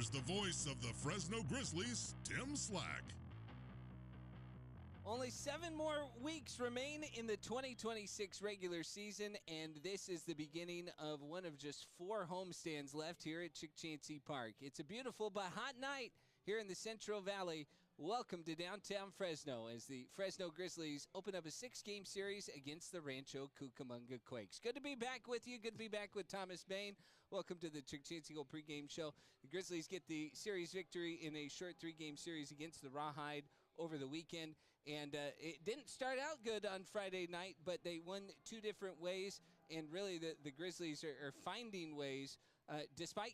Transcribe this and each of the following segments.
here's the voice of the Fresno Grizzlies, Tim Slack. Only 7 more weeks remain in the 2026 regular season, and this is the beginning of one of just 4 homestands left here at Chukchansi Park. It's a beautiful but hot night here in the Central Valley. Welcome to downtown Fresno as the Fresno Grizzlies open up a 6-game series against the Rancho Cucamonga Quakes. Good to be back with you. Good to be back with Thomas Bain. Welcome to the Chukchansi Gold pregame show. The Grizzlies get the series victory in a short 3-game series against the Rawhide over the weekend, and it didn't start out good on Friday night, but they won 2 different ways, and really the Grizzlies are finding ways despite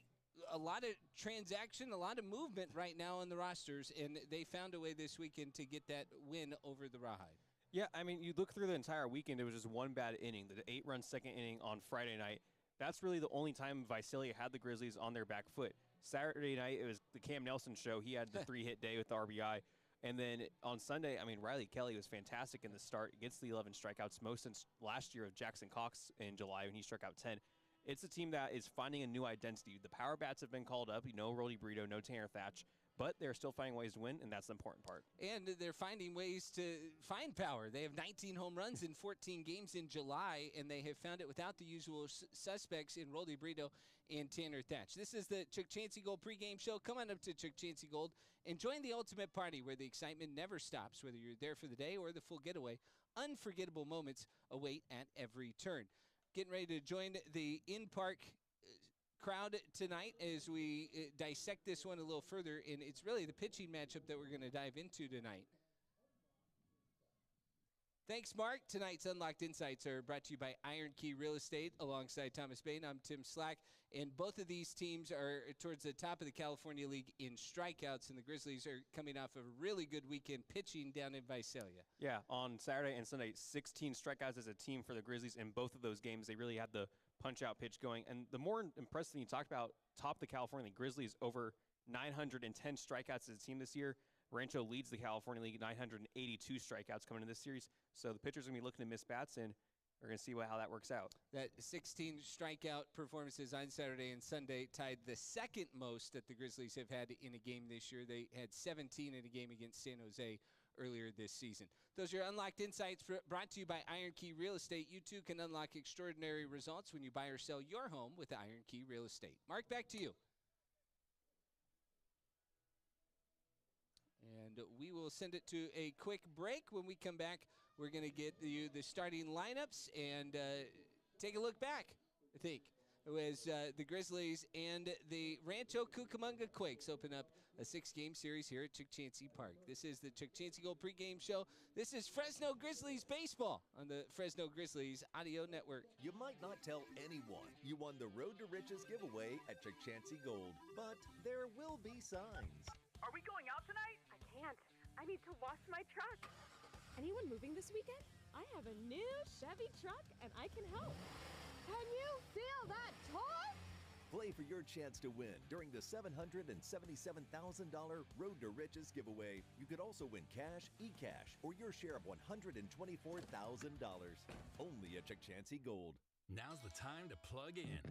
a lot of transaction, a lot of movement right now on the rosters, and they found a way this weekend to get that win over the Rawhide. Yeah, I mean, you look through the entire weekend, it was just one bad inning, the 8-run second inning on Friday night. That's really the only time Visalia had the Grizzlies on their back foot. Saturday night, it was the Cam Nelson show. He had the 3-hit day with the RBI. And then on Sunday, I mean, Riley Kelly was fantastic in the start, gets the 11 strikeouts, most since last year of Jackson Cox in July when he struck out 10. It's a team that is finding a new identity. The power bats have been called up. No Roldy Brito, no Tanner Thatch. But they're still finding ways to win, and that's the important part. And they're finding ways to find power. They have 19 home runs in 14 games in July, and they have found it without the usual suspects in Roldy Brito and Tanner Thatch. This is the Chukchansi Gold pregame show. Come on up to Chukchansi Gold and join the ultimate party where the excitement never stops, whether you're there for the day or the full getaway. Unforgettable moments await at every turn. Getting ready to join the in-park crowd tonight as we dissect this one a little further, and it's really the pitching matchup that we're going to dive into tonight. Thanks, Mark. Tonight's Unlocked Insights are brought to you by Iron Key Real Estate alongside Thomas Bain. I'm Tim Slack, and both of these teams are towards the top of the California League in strikeouts, and the Grizzlies are coming off of a really good weekend pitching down in Visalia. Yeah, on Saturday and Sunday, 16 strikeouts as a team for the Grizzlies in both of those games. They really had the punch-out pitch going. And the more impressive thing you talked about, top of the California League, Grizzlies over 910 strikeouts as a team this year. Rancho leads the California League, 982 strikeouts coming into this series. So the pitchers are going to be looking to miss bats, and we're going to see how that works out. That 16 strikeout performances on Saturday and Sunday tied the second most that the Grizzlies have had in a game this year. They had 17 in a game against San Jose earlier this season. Those are your Unlocked Insights brought to you by Iron Key Real Estate. You too can unlock extraordinary results when you buy or sell your home with Iron Key Real Estate. Mark, back to you. And we will send it to a quick break. When we come back, we're going to get you the starting lineups and take a look back, I think. It was the Grizzlies and the Rancho Cucamonga Quakes open up a 6-game series here at Chukchansi Park. This is the Chukchansi Gold pregame show. This is Fresno Grizzlies baseball on the Fresno Grizzlies audio network. You might not tell anyone you won the Road to Riches giveaway at Chukchansi Gold, but there will be signs. Are we going out tonight? I can't. I need to wash my truck. Anyone moving this weekend? I have a new Chevy truck and I can help. Can you feel that torque? Play for your chance to win during the $777,000 Road to Riches giveaway. You could also win cash, e-cash, or your share of $124,000. Only at Chukchansi Gold. Now's the time to plug in.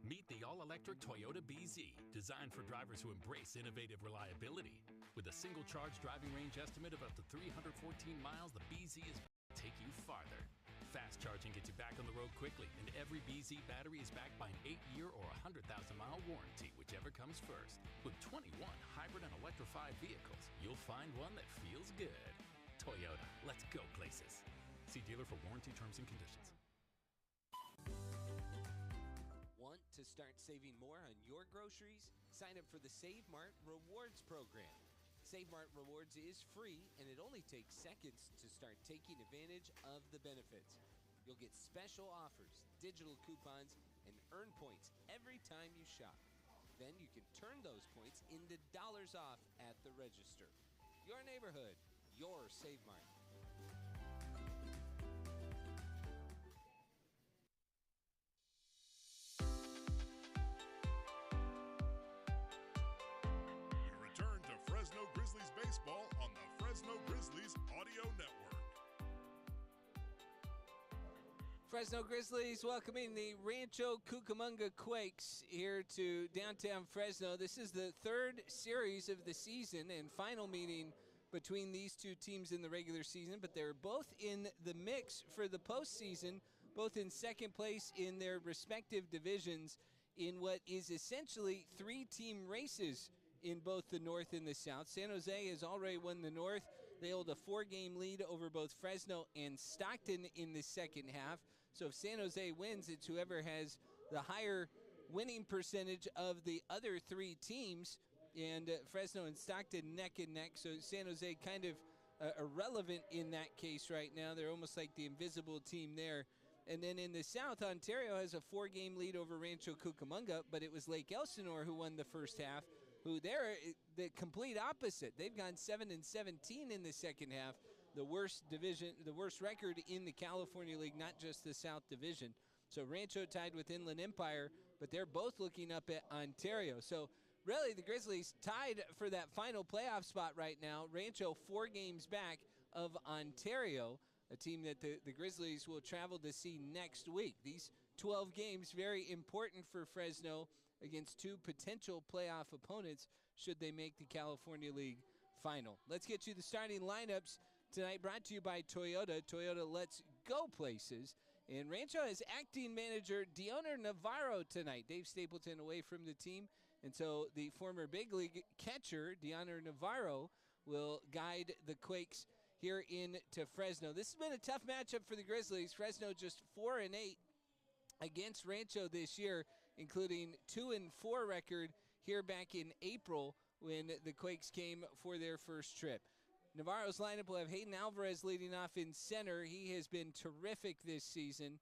Meet the all-electric Toyota BZ, designed for drivers who embrace innovative reliability. With a single charge driving range estimate of up to 314 miles, the BZ is take you farther. Fast charging gets you back on the road quickly, and every BZ battery is backed by an 8-year or 100,000-mile warranty, whichever comes first. With 21 hybrid and electrified vehicles, you'll find one that feels good. Toyota, let's go places. See dealer for warranty terms and conditions. Want to start saving more on your groceries? Sign up for the Save Mart Rewards program. Save Mart Rewards is free, and it only takes seconds to start taking advantage of the benefits. You'll get special offers, digital coupons, and earn points every time you shop. Then you can turn those points into dollars off at the register. Your neighborhood, your Save Mart. Fresno Grizzlies baseball on the Fresno Grizzlies audio network. Fresno Grizzlies welcoming the Rancho Cucamonga Quakes here to downtown Fresno. This is the third series of the season and final meeting between these two teams in the regular season, but they're both in the mix for the postseason, both in second place in their respective divisions in what is essentially three-team races in both the North and the South. San Jose has already won the North. They hold a 4-game lead over both Fresno and Stockton in the second half. So if San Jose wins, it's whoever has the higher winning percentage of the other three teams, and Fresno and Stockton neck and neck. So San Jose kind of irrelevant in that case right now. They're almost like the invisible team there. And then in the South, Ontario has a 4-game lead over Rancho Cucamonga, but it was Lake Elsinore who won the first half, who they're the complete opposite. They've gone 7-17 in the second half. The worst division, the worst record in the California League, not just the South Division. So Rancho tied with Inland Empire, but they're both looking up at Ontario. So really the Grizzlies tied for that final playoff spot right now. Rancho 4 games back of Ontario, a team that the Grizzlies will travel to see next week. These 12 games very important for Fresno against two potential playoff opponents should they make the California League final. Let's get you the starting lineups tonight, brought to you by Toyota. Toyota lets go places. And Rancho has acting manager Dioner Navarro tonight. Dave Stapleton away from the team. And so the former big league catcher, Dioner Navarro, will guide the Quakes here into Fresno. This has been a tough matchup for the Grizzlies. Fresno just 4-8 against Rancho this year, including 2-4 record here back in April when the Quakes came for their first trip. Navarro's lineup will have Hayden Alvarez leading off in center. He has been terrific this season.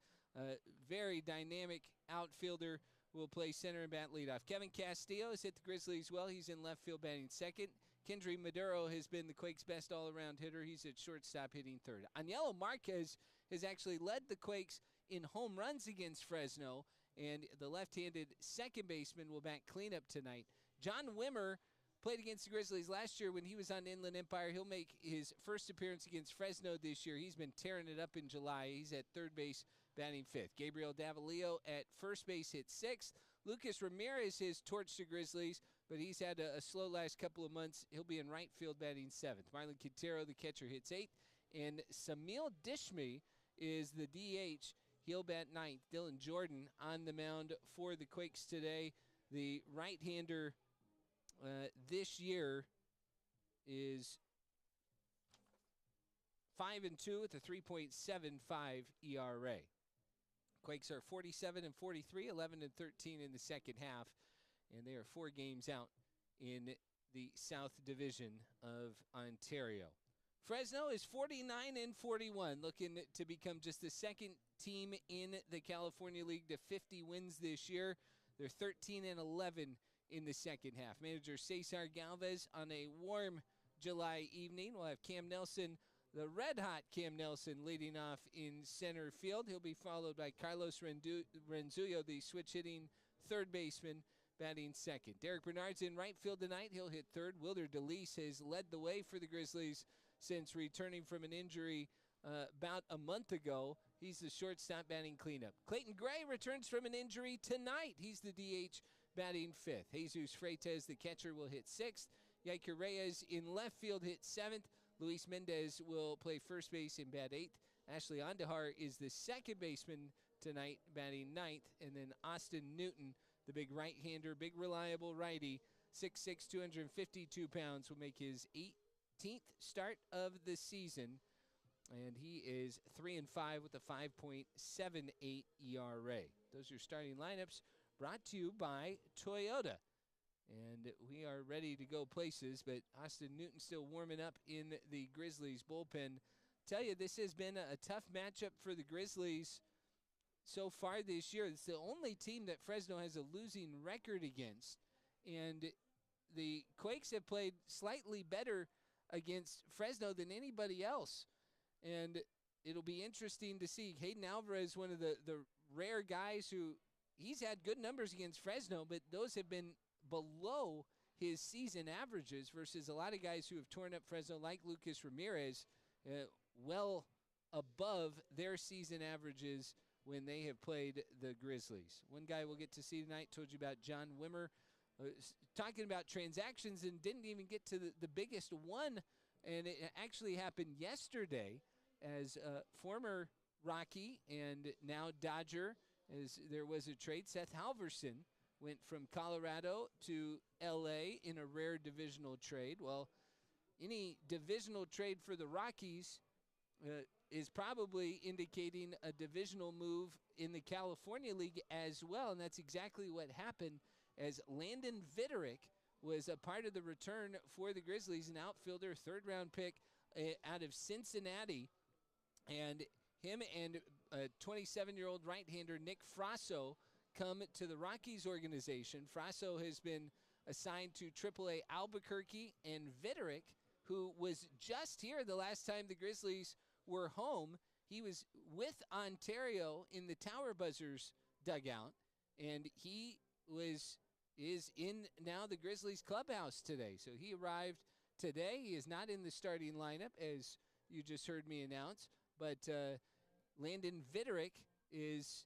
Very dynamic outfielder, will play center and bat leadoff. Kevin Castillo has hit the Grizzlies well. He's in left field batting second. Kendry Maduro has been the Quakes' best all-around hitter. He's at shortstop hitting third. Aniello Marquez has actually led the Quakes in home runs against Fresno, and the left-handed second baseman will bat cleanup tonight. John Wimmer played against the Grizzlies last year when he was on Inland Empire. He'll make his first appearance against Fresno this year. He's been tearing it up in July. He's at third base, batting fifth. Gabriel Davalillo at first base hit sixth. Lucas Ramirez has torched the Grizzlies, but he's had a slow last couple of months. He'll be in right field batting seventh. Marlon Quintero, the catcher, hits eighth. And Samil Dishmi is the DH. He'll bat ninth. Dylan Jordan on the mound for the Quakes today. The right-hander this year is 5-2 with a 3.75 ERA. Quakes are 47-43, 11-13 in the second half, and they are 4 games out in the South Division of Ontario. Fresno is 49-41, looking to become just the second team in the California League to 50 wins this year. They're 13-11 in the second half. Manager Cesar Galvez on a warm July evening. We'll have Cam Nelson, the red-hot Cam Nelson, leading off in center field. He'll be followed by Carlos Renzuyo, the switch-hitting third baseman, batting second. Derek Bernard's in right field tonight. He'll hit third. Wilder DeLeese has led the way for the Grizzlies since returning from an injury about a month ago. He's the shortstop batting cleanup. Clayton Gray returns from an injury tonight. He's the DH batting fifth. Jesus Freitas, the catcher, will hit sixth. Yaiker Reyes in left field hit seventh. Luis Mendez will play first base and bat eighth. Ashley Andahar is the second baseman tonight, batting ninth. And then Austin Newton, the big right-hander, big reliable righty, 6'6", 252 pounds, will make his 18th start of the season. And he is 3-5 with a 5.78 ERA. Those are your starting lineups, brought to you by Toyota. And we are ready to go places, but Austin Newton still warming up in the Grizzlies bullpen. Tell you, this has been a tough matchup for the Grizzlies so far this year. It's the only team that Fresno has a losing record against. And the Quakes have played slightly better against Fresno than anybody else. And it'll be interesting to see. Hayden Alvarez, one of the rare guys who, he's had good numbers against Fresno, but those have been below his season averages versus a lot of guys who have torn up Fresno, like Lucas Ramirez, well above their season averages when they have played the Grizzlies. One guy we'll get to see tonight, told you about John Wimmer, talking about transactions and didn't even get to the biggest one, and it actually happened yesterday as former Rocky and now Dodger, as there was a trade. Seth Halverson went from Colorado to L.A. in a rare divisional trade. Well, any divisional trade for the Rockies is probably indicating a divisional move in the California League as well, and that's exactly what happened, as Landon Vitterick was a part of the return for the Grizzlies, an outfielder, third-round pick out of Cincinnati, and him and 27-year-old right-hander Nick Frasso come to the Rockies organization. Frasso has been assigned to AAA Albuquerque, and Vitterick, who was just here the last time the Grizzlies were home, he was with Ontario in the Tower Buzzers dugout, and he is in now the Grizzlies clubhouse today. So he arrived today. He is not in the starting lineup, as you just heard me announce, but Landon Vitterick is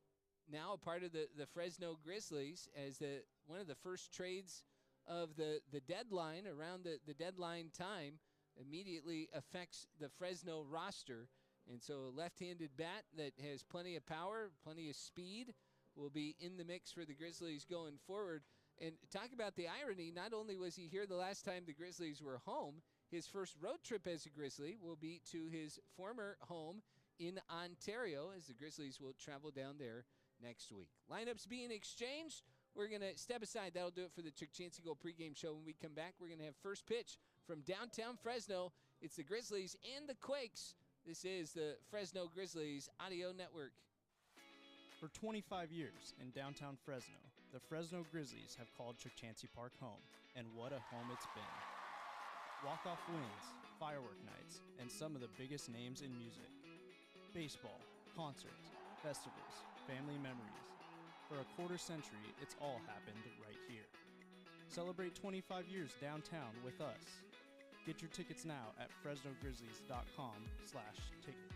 now a part of the Fresno Grizzlies as one of the first trades of the deadline, around the deadline time, immediately affects the Fresno roster. And so a left-handed bat that has plenty of power, plenty of speed, will be in the mix for the Grizzlies going forward. And talk about the irony, not only was he here the last time the Grizzlies were home, his first road trip as a Grizzly will be to his former home in Ontario, as the Grizzlies will travel down there next week. Lineups being exchanged. We're going to step aside. That'll do it for the Chuck Chancey Gold pregame show. When we come back, we're going to have first pitch from downtown Fresno. It's the Grizzlies and the Quakes. This is the Fresno Grizzlies Audio Network. For 25 years in downtown Fresno, the Fresno Grizzlies have called Chuck Chancey Park home, and what a home it's been. Walk-off wins, firework nights, and some of the biggest names in music. Baseball, concerts, festivals, family memories. For a quarter century, it's all happened right here. Celebrate 25 years downtown with us. Get your tickets now at FresnoGrizzlies.com/tickets.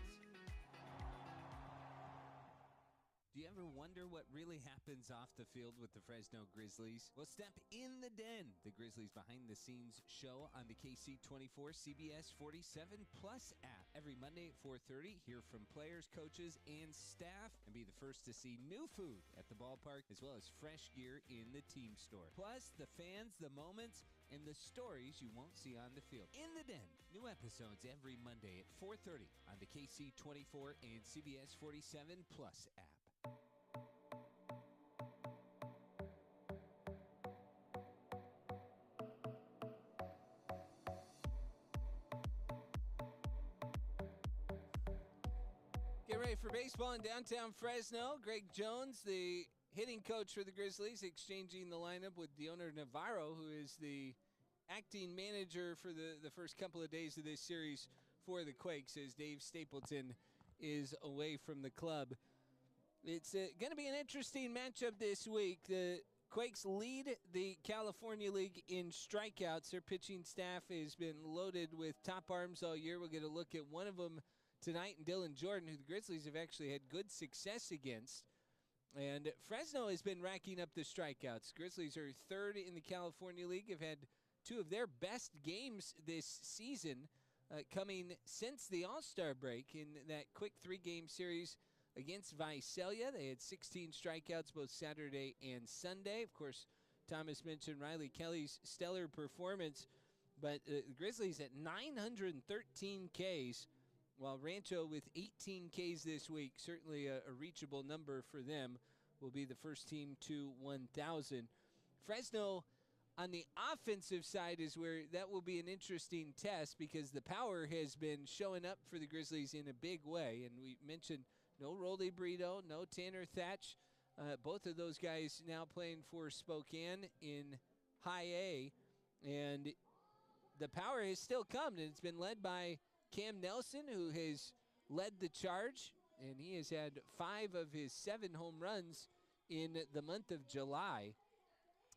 Do you ever wonder what really happens off the field with the Fresno Grizzlies? Well, step in the den, the Grizzlies behind-the-scenes show on the KC24 CBS 47 Plus app. Every Monday at 4:30, hear from players, coaches, and staff, and be the first to see new food at the ballpark, as well as fresh gear in the team store. Plus, the fans, the moments, and the stories you won't see on the field. In the Den, new episodes every Monday at 4:30 on the KC24 and CBS 47 Plus app. Get ready for baseball in downtown Fresno. Greg Jones, the hitting coach for the Grizzlies, exchanging the lineup with Dioner Navarro, who is the acting manager for the first couple of days of this series for the Quakes, as Dave Stapleton is away from the club. It's going to be an interesting matchup this week. The Quakes lead the California League in strikeouts. Their pitching staff has been loaded with top arms all year. We'll get a look at one of them tonight, and Dylan Jordan, who the Grizzlies have actually had good success against. And Fresno has been racking up the strikeouts. Grizzlies are third in the California League, have had two of their best games this season coming since the All-Star break in that quick three-game series against Visalia. They had 16 strikeouts both Saturday and Sunday. Of course, Thomas mentioned Riley Kelly's stellar performance, but the Grizzlies at 913 Ks, while Rancho with 18 Ks this week, certainly a reachable number for them, will be the first team to 1,000. Fresno on the offensive side is where that will be an interesting test, because the power has been showing up for the Grizzlies in a big way. And we mentioned no Rolly Brito, no Tanner Thatch. Both of those guys now playing for Spokane in High A. And the power has still come, and it's been led by Cam Nelson, who has led the charge, and he has had 5 of his 7 home runs in the month of July.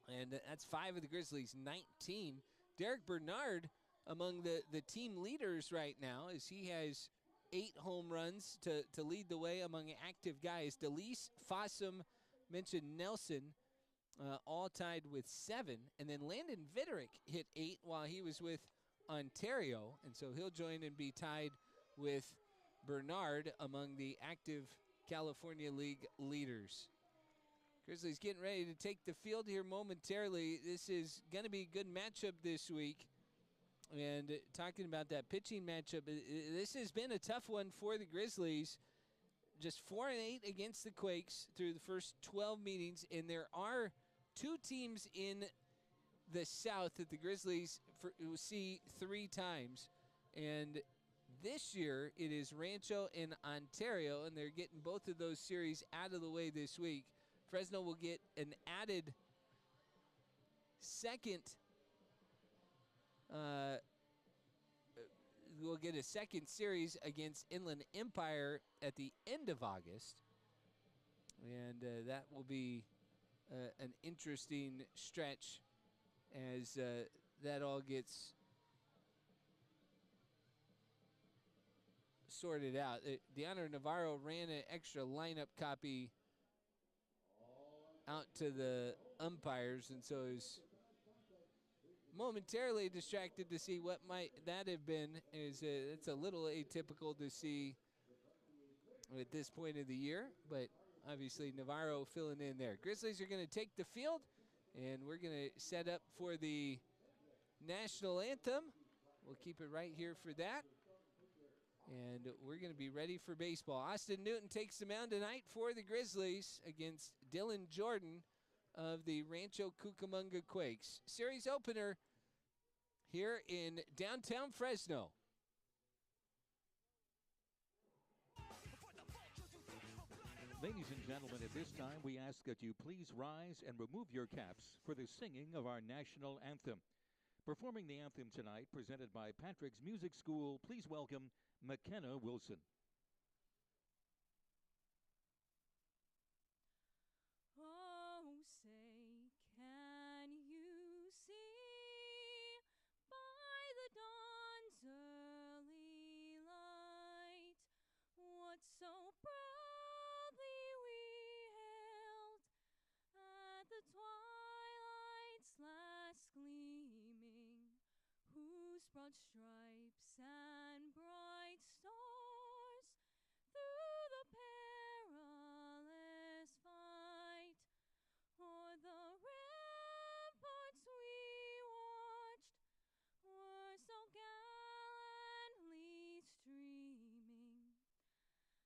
And that's 5 of the Grizzlies' 19. Derek Bernard among the team leaders right now, as he has 8 home runs to lead the way among active guys. DeLise, Fossum, mentioned Nelson, all tied with 7. And then Landon Vitterick hit 8 while he was with Ontario. And so he'll join and be tied with Bernard among the active California League leaders. Grizzlies getting ready to take the field here momentarily. This is going to be a good matchup this week. And talking about that pitching matchup, this has been a tough one for the Grizzlies. Just 4-8 against the Quakes through the first 12 meetings. And there are 2 teams in the South that the Grizzlies will see 3 times. And this year it is Rancho and Ontario, and they're getting both of those series out of the way this week. Fresno will get an added second. We'll get a second series against Inland Empire at the end of August. And that will be an interesting stretch as that all gets sorted out. Deanna Navarro ran an extra lineup copy out to the umpires, and so is momentarily distracted to see what might that have been. It's a little atypical to see at this point of the year, but obviously Navarro filling in there. Grizzlies are going to take the field, and we're going to set up for the national anthem. We'll keep it right here for that. And we're going to be ready for baseball. Austin Newton takes the mound tonight for the Grizzlies against Dylan Jordan of the Rancho Cucamonga Quakes. Series opener here in downtown Fresno. Ladies and gentlemen, at this time, we ask that you please rise and remove your caps for the singing of our national anthem. Performing the anthem tonight, presented by Patrick's Music School, please welcome McKenna Wilson. Oh, say, can you see by the dawn's early light what so proudly we hailed at the twilight's last gleaming, whose broad stripes and bright stars through the perilous fight o'er the ramparts we watched were so gallantly streaming,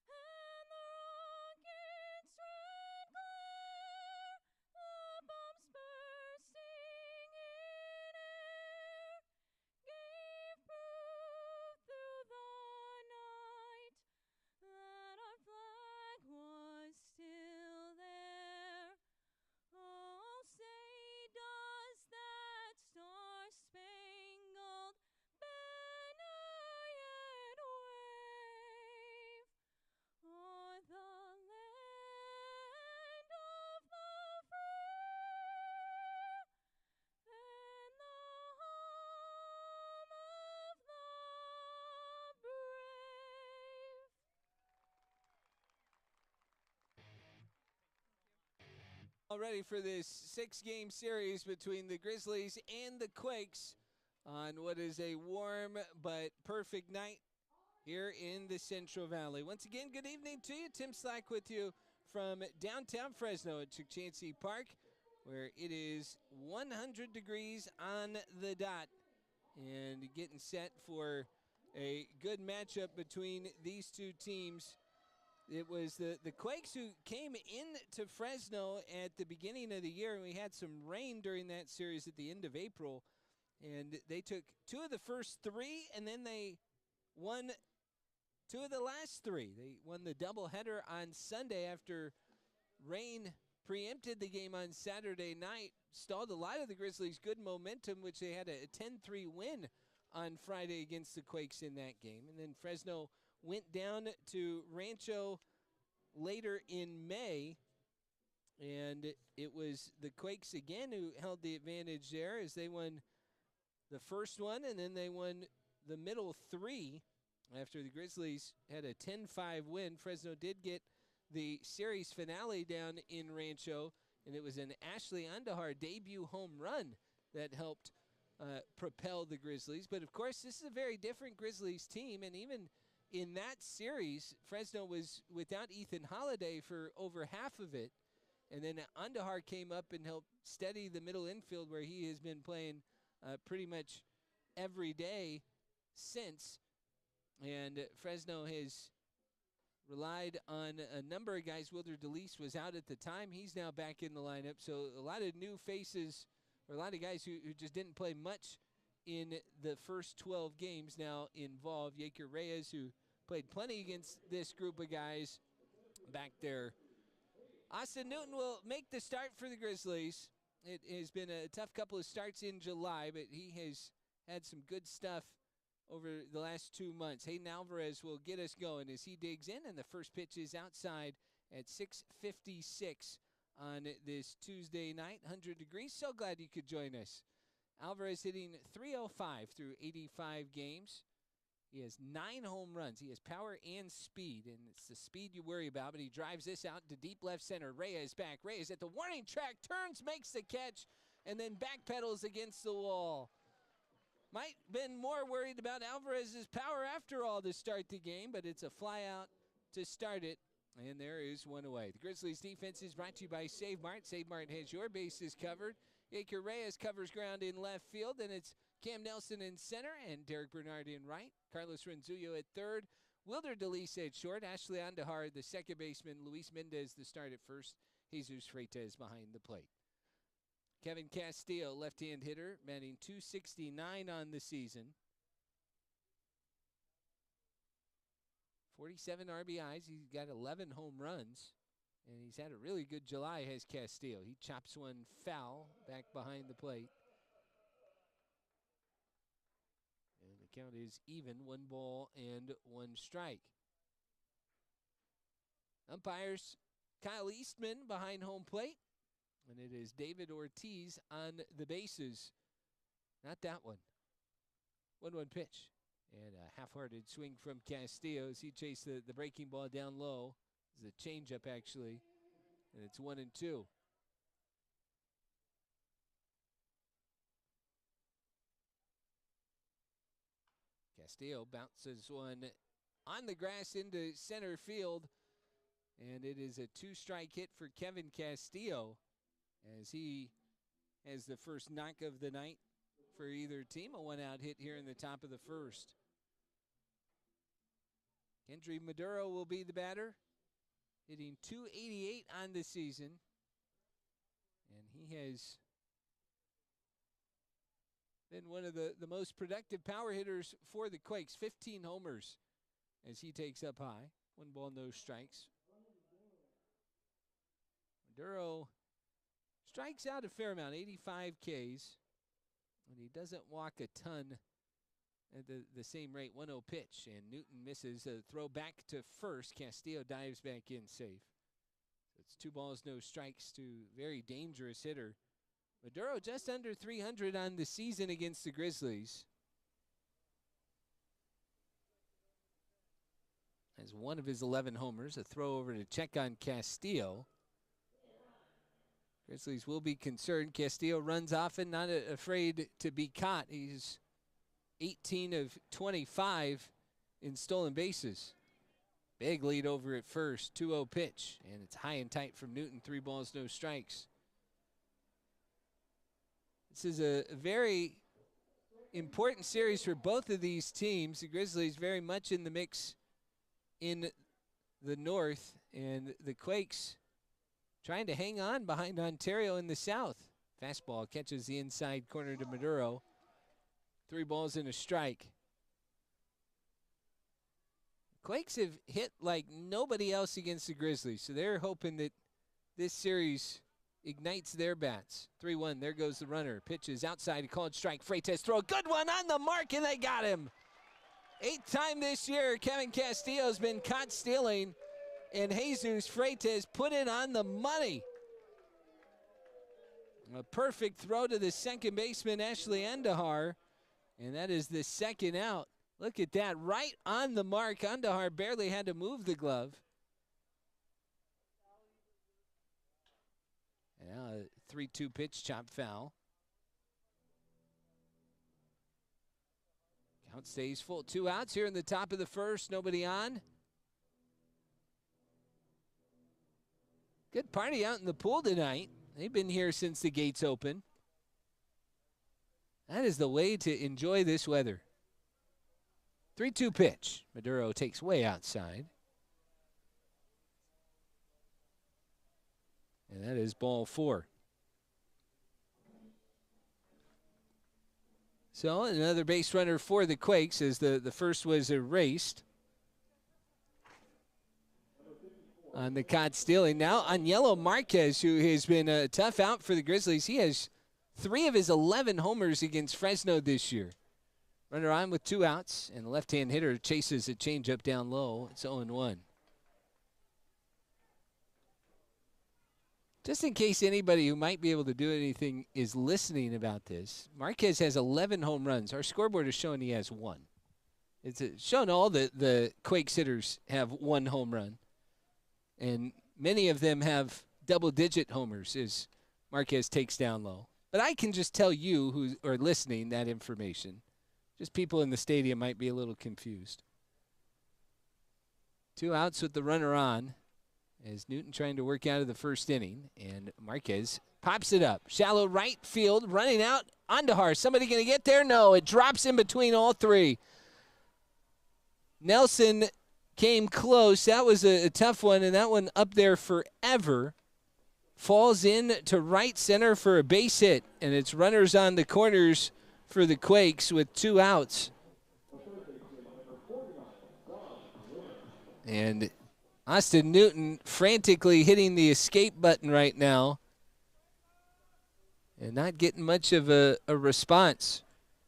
and the rocket's red glare, the bombs bursting in air, gave proof through the night that our flag was still there. Oh, say, does that star-spangled banner yet wave o'er the land of the free and the home of the brave? All ready for this 6-game series between the Grizzlies and the Quakes on what is a warm but perfect night here in the Central Valley. Once again, good evening to you. Tim Slack with you from downtown Fresno at Chukchansi Park, where it is 100 degrees on the dot, and getting set for a good matchup between these two teams. It was the Quakes who came into Fresno at the beginning of the year, and we had some rain during that series at the end of April. And they took 2 of the first 3, and then they won 2 of the last 3. They won the doubleheader on Sunday after rain preempted the game on Saturday night, stalled a lot of the Grizzlies' good momentum, which they had a 10-3 win on Friday against the Quakes in that game. And then Fresno went down to Rancho later in May, and it was the Quakes again who held the advantage there as they won the first one, and then they won the middle 3 After the Grizzlies had a 10-5 win, Fresno did get the series finale down in Rancho, and it was an Ashley Andahar debut home run that helped propel the Grizzlies. But, of course, this is a very different Grizzlies team, and even in that series, Fresno was without Ethan Holiday for over half of it, and then Andahar came up and helped steady the middle infield where he has been playing pretty much every day since. And Fresno has relied on a number of guys. Wilder DeLeese was out at the time. He's now back in the lineup. So a lot of new faces, or a lot of guys who just didn't play much in the first 12 games now involved. Yaker Reyes, who played plenty against this group of guys back there. Austin Newton will make the start for the Grizzlies. It has been a tough couple of starts in July, but he has had some good stuff over the last 2 months. Hayden Alvarez will get us going as he digs in, and the first pitch is outside at 6:56 on this Tuesday night, 100 degrees. So glad you could join us. Alvarez hitting .305 through 85 games. He has 9 home runs. He has power and speed, and it's the speed you worry about, but he drives this out to deep left center. Reyes back. Reyes at the warning track, turns, makes the catch, and then backpedals against the wall. Might been more worried about Alvarez's power after all to start the game, but it's a fly out to start it, and there is one away. The Grizzlies defense is brought to you by Save Mart. Save Mart has your bases covered. Yaker Reyes covers ground in left field, and it's Cam Nelson in center and Derek Bernard in right. Carlos Renzullo at third. Wilder DeLeese at short. Ashley Andahar, the second baseman. Luis Mendez, the start at first. Jesus Freitas behind the plate. Kevin Castillo, left-hand hitter, batting .269 on the season. 47 RBIs. He's got 11 home runs. And he's had a really good July, has Castillo. He chops one foul back behind the plate. And the count is even, 1 ball and 1 strike. Umpires, Kyle Eastman behind home plate. And it is David Ortiz on the bases. Not that one. 1-1 pitch. And a half-hearted swing from Castillo as he chased the breaking ball down low. It's a changeup, actually. And it's 1-2. Castillo bounces one on the grass into center field. And it is a 2-strike hit for Kevin Castillo, as he has the first knock of the night for either team. A 1-out hit here in the top of the first. Kendry Maduro will be the batter, hitting .288 on the season. And he has been one of the most productive power hitters for the Quakes. 15 homers as he takes up high. 1 ball, no strikes. Maduro strikes out a fair amount, 85 Ks, and he doesn't walk a ton at the same rate. 1-0 pitch, and Newton misses a throw back to first. Castillo dives back in safe. So it's 2 balls, no strikes to very dangerous hitter. Maduro just under 300 on the season against the Grizzlies. Has 1 of his 11 homers. A throw over to check on Castillo. Grizzlies will be concerned. Castillo runs often, not afraid to be caught. He's 18 of 25 in stolen bases. Big lead over at first. 2-0 pitch, and it's high and tight from Newton. 3 balls, no strikes. This is a very important series for both of these teams. The Grizzlies very much in the mix in the north, and the Quakes trying to hang on behind Ontario in the south. Fastball catches the inside corner to Maduro. 3 balls and a strike. Quakes have hit like nobody else against the Grizzlies, so they're hoping that this series ignites their bats. 3-1, there goes the runner. Pitches outside, a called strike. Freitas throw, a good one on the mark, and they got him. 8th time this year, Kevin Castillo's been caught stealing, and Jesus Freitas put it on the money. A perfect throw to the second baseman, Ashley Andahar, and that is the 2nd out. Look at that. Right on the mark. Andahar barely had to move the glove. And now a 3-2 pitch, chop foul. Count stays full. 2 outs here in the top of the first. Nobody on. Good party out in the pool tonight. They've been here since the gates open. That is the way to enjoy this weather. 3-2 pitch. Maduro takes way outside. And that is ball 4. So another base runner for the Quakes as the first was erased. On the caught stealing. Now Aniello Marquez, who has been a tough out for the Grizzlies. He has 3 of his 11 homers against Fresno this year. Runner on with 2 outs, and the left-hand hitter chases a changeup down low. It's 0-1. Just in case anybody who might be able to do anything is listening about this, Marquez has 11 home runs. Our scoreboard is showing he has 1. It's showing all the Quakes hitters have 1 home run. And many of them have double-digit homers as Marquez takes down low. But I can just tell you who are listening that information. Just people in the stadium might be a little confused. 2 outs with the runner on as Newton trying to work out of the first inning. And Marquez pops it up. Shallow right field, running out. Andahar. Somebody going to get there? No, it drops in between all 3. Nelson came close. That was a tough one, and that one up there forever. Falls in to right center for a base hit, and it's runners on the corners for the Quakes with 2 outs. And Austin Newton frantically hitting the escape button right now and not getting much of a response.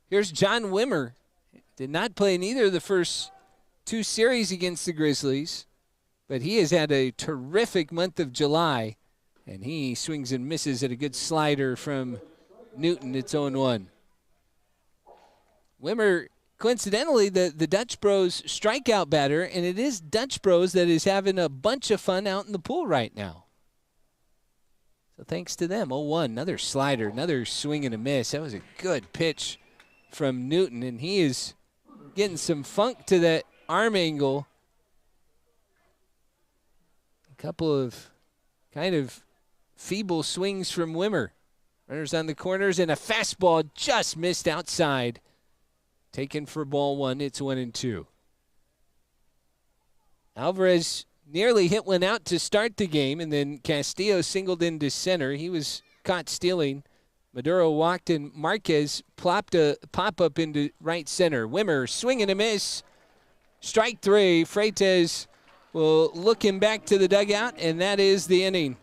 Here's John Wimmer. Did not play in either of the first 2 series against the Grizzlies, but he has had a terrific month of July, and he swings and misses at a good slider from Newton. It's 0-1. Wimmer, coincidentally, the Dutch Bros strikeout batter, and it is Dutch Bros that is having a bunch of fun out in the pool right now. So thanks to them. 0-1, another slider, another swing and a miss. That was a good pitch from Newton, and he is getting some funk to that arm angle. A couple of kind of feeble swings from Wimmer. Runners on the corners, and a fastball just missed outside. Taken for ball 1. It's 1-2. Alvarez nearly hit one out to start the game, and then Castillo singled into center. He was caught stealing. Maduro walked, and Marquez plopped a pop-up into right center. Wimmer, swing and a miss. Strike 3. Freitas will look him back to the dugout, and that is the inning.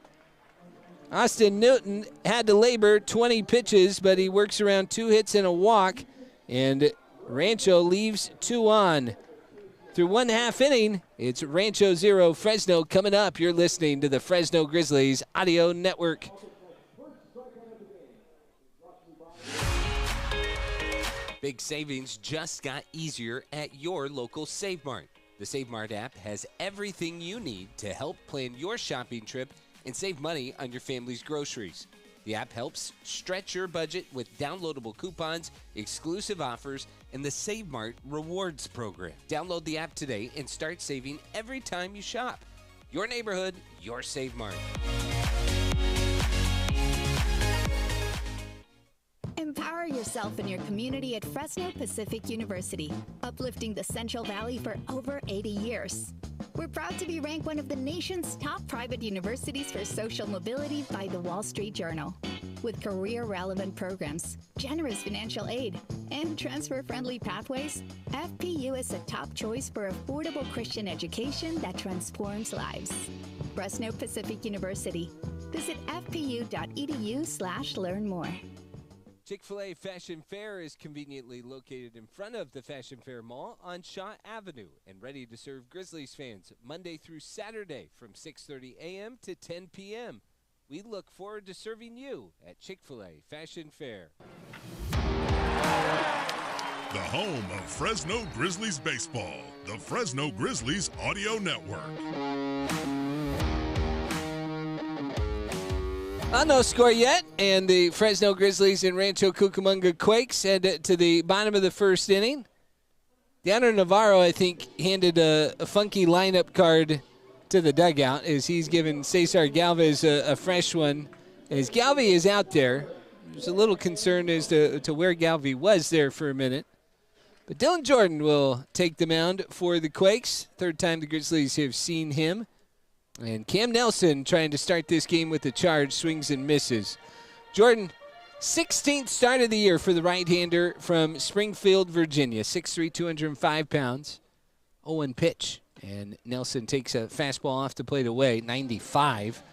Austin Newton had to labor 20 pitches, but he works around 2 hits and a walk, and Rancho leaves 2 on. Through 1/2 inning, it's Rancho 0, Fresno coming up. You're listening to the Fresno Grizzlies Audio Network. Big savings just got easier at your local Save Mart. The Save Mart app has everything you need to help plan your shopping trip and save money on your family's groceries. The app helps stretch your budget with downloadable coupons, exclusive offers, and the Save Mart Rewards program. Download the app today and start saving every time you shop. Your neighborhood, your Save Mart. Empower yourself and your community at Fresno Pacific University, uplifting the Central Valley for over 80 years. We're proud to be ranked one of the nation's top private universities for social mobility by the Wall Street Journal. With career-relevant programs, generous financial aid, and transfer-friendly pathways, FPU is a top choice for affordable Christian education that transforms lives. Fresno Pacific University. Visit fpu.edu/learn more. Chick-fil-A Fashion Fair is conveniently located in front of the Fashion Fair Mall on Shaw Avenue and ready to serve Grizzlies fans Monday through Saturday from 6:30 a.m. to 10 p.m. We look forward to serving you at Chick-fil-A Fashion Fair. the home of Fresno Grizzlies baseball, the Fresno Grizzlies Audio Network. No score yet, and the Fresno Grizzlies and Rancho Cucamonga Quakes head to the bottom of the first inning. Deanna Navarro, I think, handed a funky lineup card to the dugout as he's given Cesar Galvez a fresh one. As Galvey is out there, there's a little concern as to where Galvey was there for a minute. But Dylan Jordan will take the mound for the Quakes. Third time the Grizzlies have seen him. And Cam Nelson trying to start this game with a charge, swings and misses. Jordan, 16th start of the year for the right-hander from Springfield, Virginia. 6'3", 205 pounds. 0-1 pitch. And Nelson takes a fastball off the plate away, 95.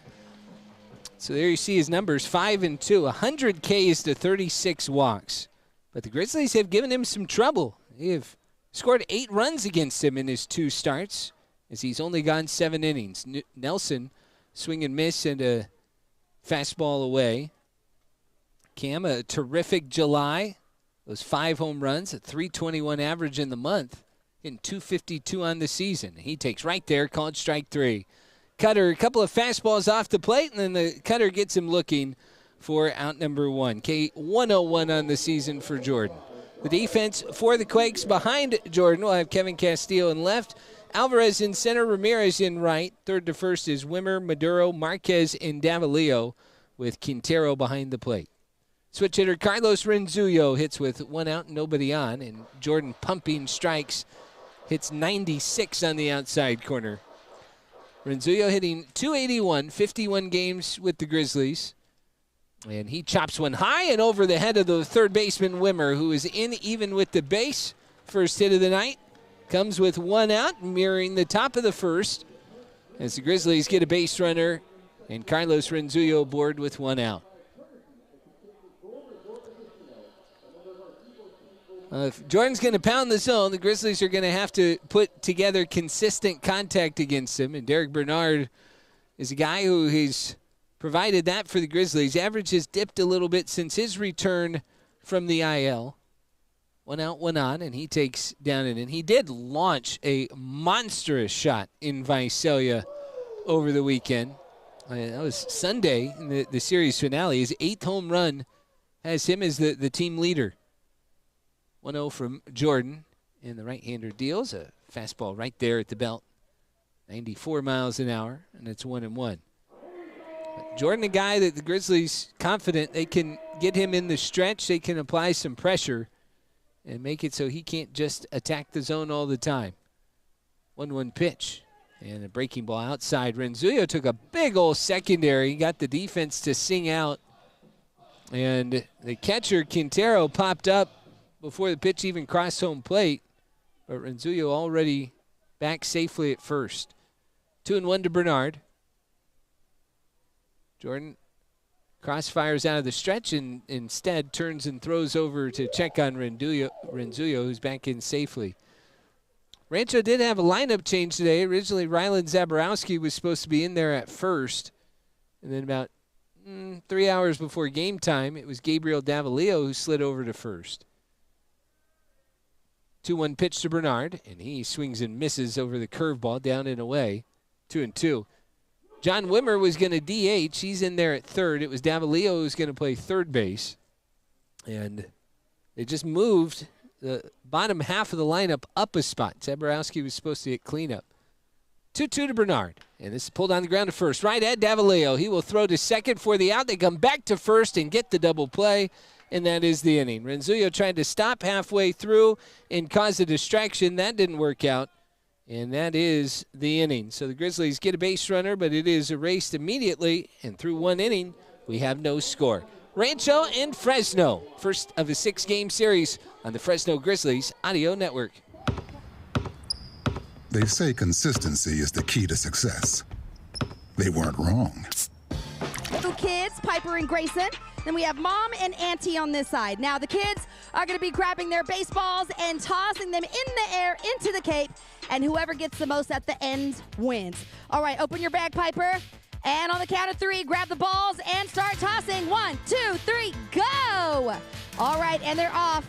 So there you see his numbers, 5 and 2, 100 Ks to 36 walks. But the Grizzlies have given him some trouble. They have scored 8 runs against him in his 2 starts, as he's only gone 7 innings. Nelson, swing and miss and a fastball away. Cam, a terrific July. Those 5 home runs, a .321 average in the month, hitting .252 on the season. He takes right there, called strike 3. Cutter, a couple of fastballs off the plate, and then the cutter gets him looking for out number 1. K101 on the season for Jordan. The defense for the Quakes behind Jordan will have Kevin Castillo in left, Alvarez in center, Ramirez in right. Third to first is Wimmer, Maduro, Marquez, and Davalillo, with Quintero behind the plate. Switch hitter Carlos Renzullo hits with 1 out, nobody on, and Jordan pumping strikes, hits 96 on the outside corner. Renzullo hitting .281, 51 games with the Grizzlies. And he chops one high and over the head of the third baseman Wimmer, who is in even with the base. First hit of the night. Comes with 1 out, mirroring the top of the first, as the Grizzlies get a base runner and Carlos Renzullo aboard with 1 out. If Jordan's going to pound the zone, the Grizzlies are going to have to put together consistent contact against him, and Derek Bernard is a guy who has provided that for the Grizzlies. Average has dipped a little bit since his return from the IL. 1 out, 1 on, and he takes down it. And he did launch a monstrous shot in Visalia over the weekend. That was Sunday in the series finale. His 8th home run has him as the team leader. 1-0 from Jordan, and the right-hander deals a fastball right there at the belt. 94 miles an hour, and it's 1-1. Jordan, a guy that the Grizzlies confident they can get him in the stretch. They can apply some pressure and make it so he can't just attack the zone all the time. 1-1 pitch. And a breaking ball outside. Renzullo took a big old secondary. Got the defense to sing out. And the catcher, Quintero, popped up before the pitch even crossed home plate. But Renzullo already back safely at first. 2-1 to Bernard. Jordan crossfires out of the stretch and instead turns and throws over to check on Renzullo, who's back in safely. Rancho did have a lineup change today. Originally, Rylan Zaborowski was supposed to be in there at first. And then about 3 hours before game time, it was Gabriel Davalillo who slid over to first. 2-1 pitch to Bernard, and he swings and misses over the curveball down and away. 2-2. John Wimmer was going to DH. He's in there at third. It was Davalillo who was going to play third base. And they just moved the bottom half of the lineup up a spot. Zaborowski was supposed to get cleanup. 2-2 to Bernard. And this is pulled on the ground to first. Right at Davalillo. He will throw to second for the out. They come back to first and get the double play. And that is the inning. Renzullo tried to stop halfway through and cause a distraction. That didn't work out. And that is the inning. So the Grizzlies get a base runner, but it is erased immediately. And through 1 inning, we have no score. Rancho and Fresno, first of a 6-game series on the Fresno Grizzlies Audio Network. They say consistency is the key to success. They weren't wrong. Little kids, Piper and Grayson. Then we have Mom and Auntie on this side. Now the kids are going to be grabbing their baseballs and tossing them in the air into the cape, and whoever gets the most at the end wins. All right, open your bag, Piper. And on the count of 3, grab the balls and start tossing. 1, 2, 3, go! All right, and they're off.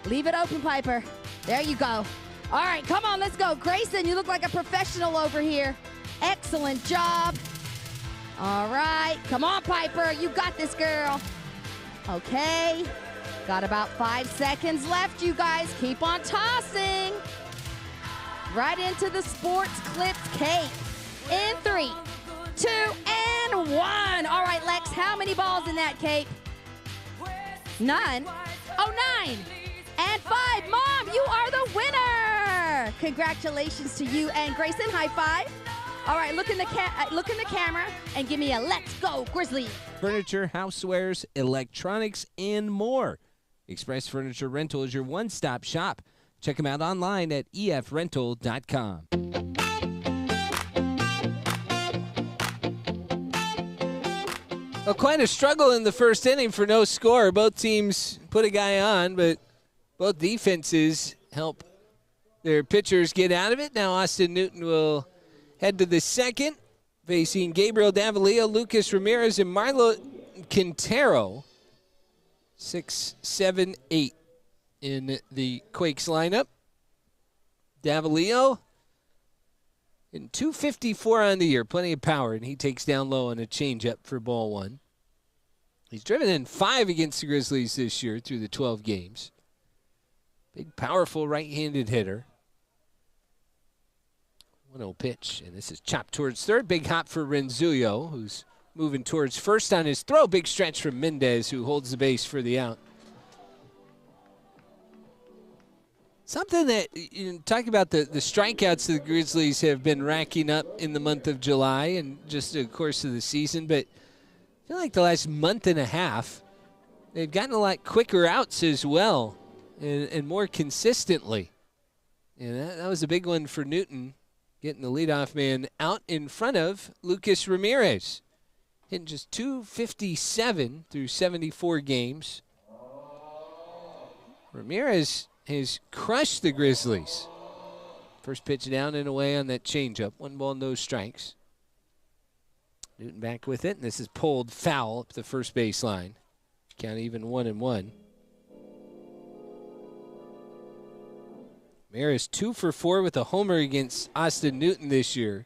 Leave it open, Piper. There you go. All right, come on, let's go. Grayson, you look like a professional over here. Excellent job. All right, come on, Piper. You got this, girl. Okay, got about 5 seconds left, you guys. Keep on tossing. Right into the Sports Clips cape. In 3, 2, and 1. All right, Lex, how many balls in that cape? None. Oh, 9. And 5. Mom, you are the winner. Congratulations to you and Grayson. High five. All right, look in the camera and give me a let's go, Grizzlies. Furniture, housewares, electronics, and more. Express Furniture Rental is your one-stop shop. Check them out online at efrental.com. Well, quite a struggle in the first inning for no score. Both teams put a guy on, but both defenses help their pitchers get out of it. Now Austin Newton will head to the second, facing Gabriel Davalillo, Lucas Ramirez, and Marlo Quintero. 6, 7, 8 in the Quakes lineup. Davalillo in 254 on the year, plenty of power, and he takes down low on a changeup for ball 1. He's driven in 5 against the Grizzlies this year through the 12 games. Big, powerful right-handed hitter. 1-0 pitch, and this is chopped towards third. Big hop for Renzullo, who's moving towards first on his throw. Big stretch from Mendez, who holds the base for the out. Something that, talking about the strikeouts the Grizzlies have been racking up in the month of July and just the course of the season, but I feel like the last month and a half, they've gotten a lot quicker outs as well and more consistently. And that was a big one for Newton, getting the leadoff man out in front of Lucas Ramirez. Hitting just 257 through 74 games. Ramirez has crushed the Grizzlies. First pitch down and away on that changeup. 1 ball, no strikes. Newton back with it, and this is pulled foul up the first baseline. Count even 1-1. Ramirez 2 for 4 with a homer against Austin Newton this year.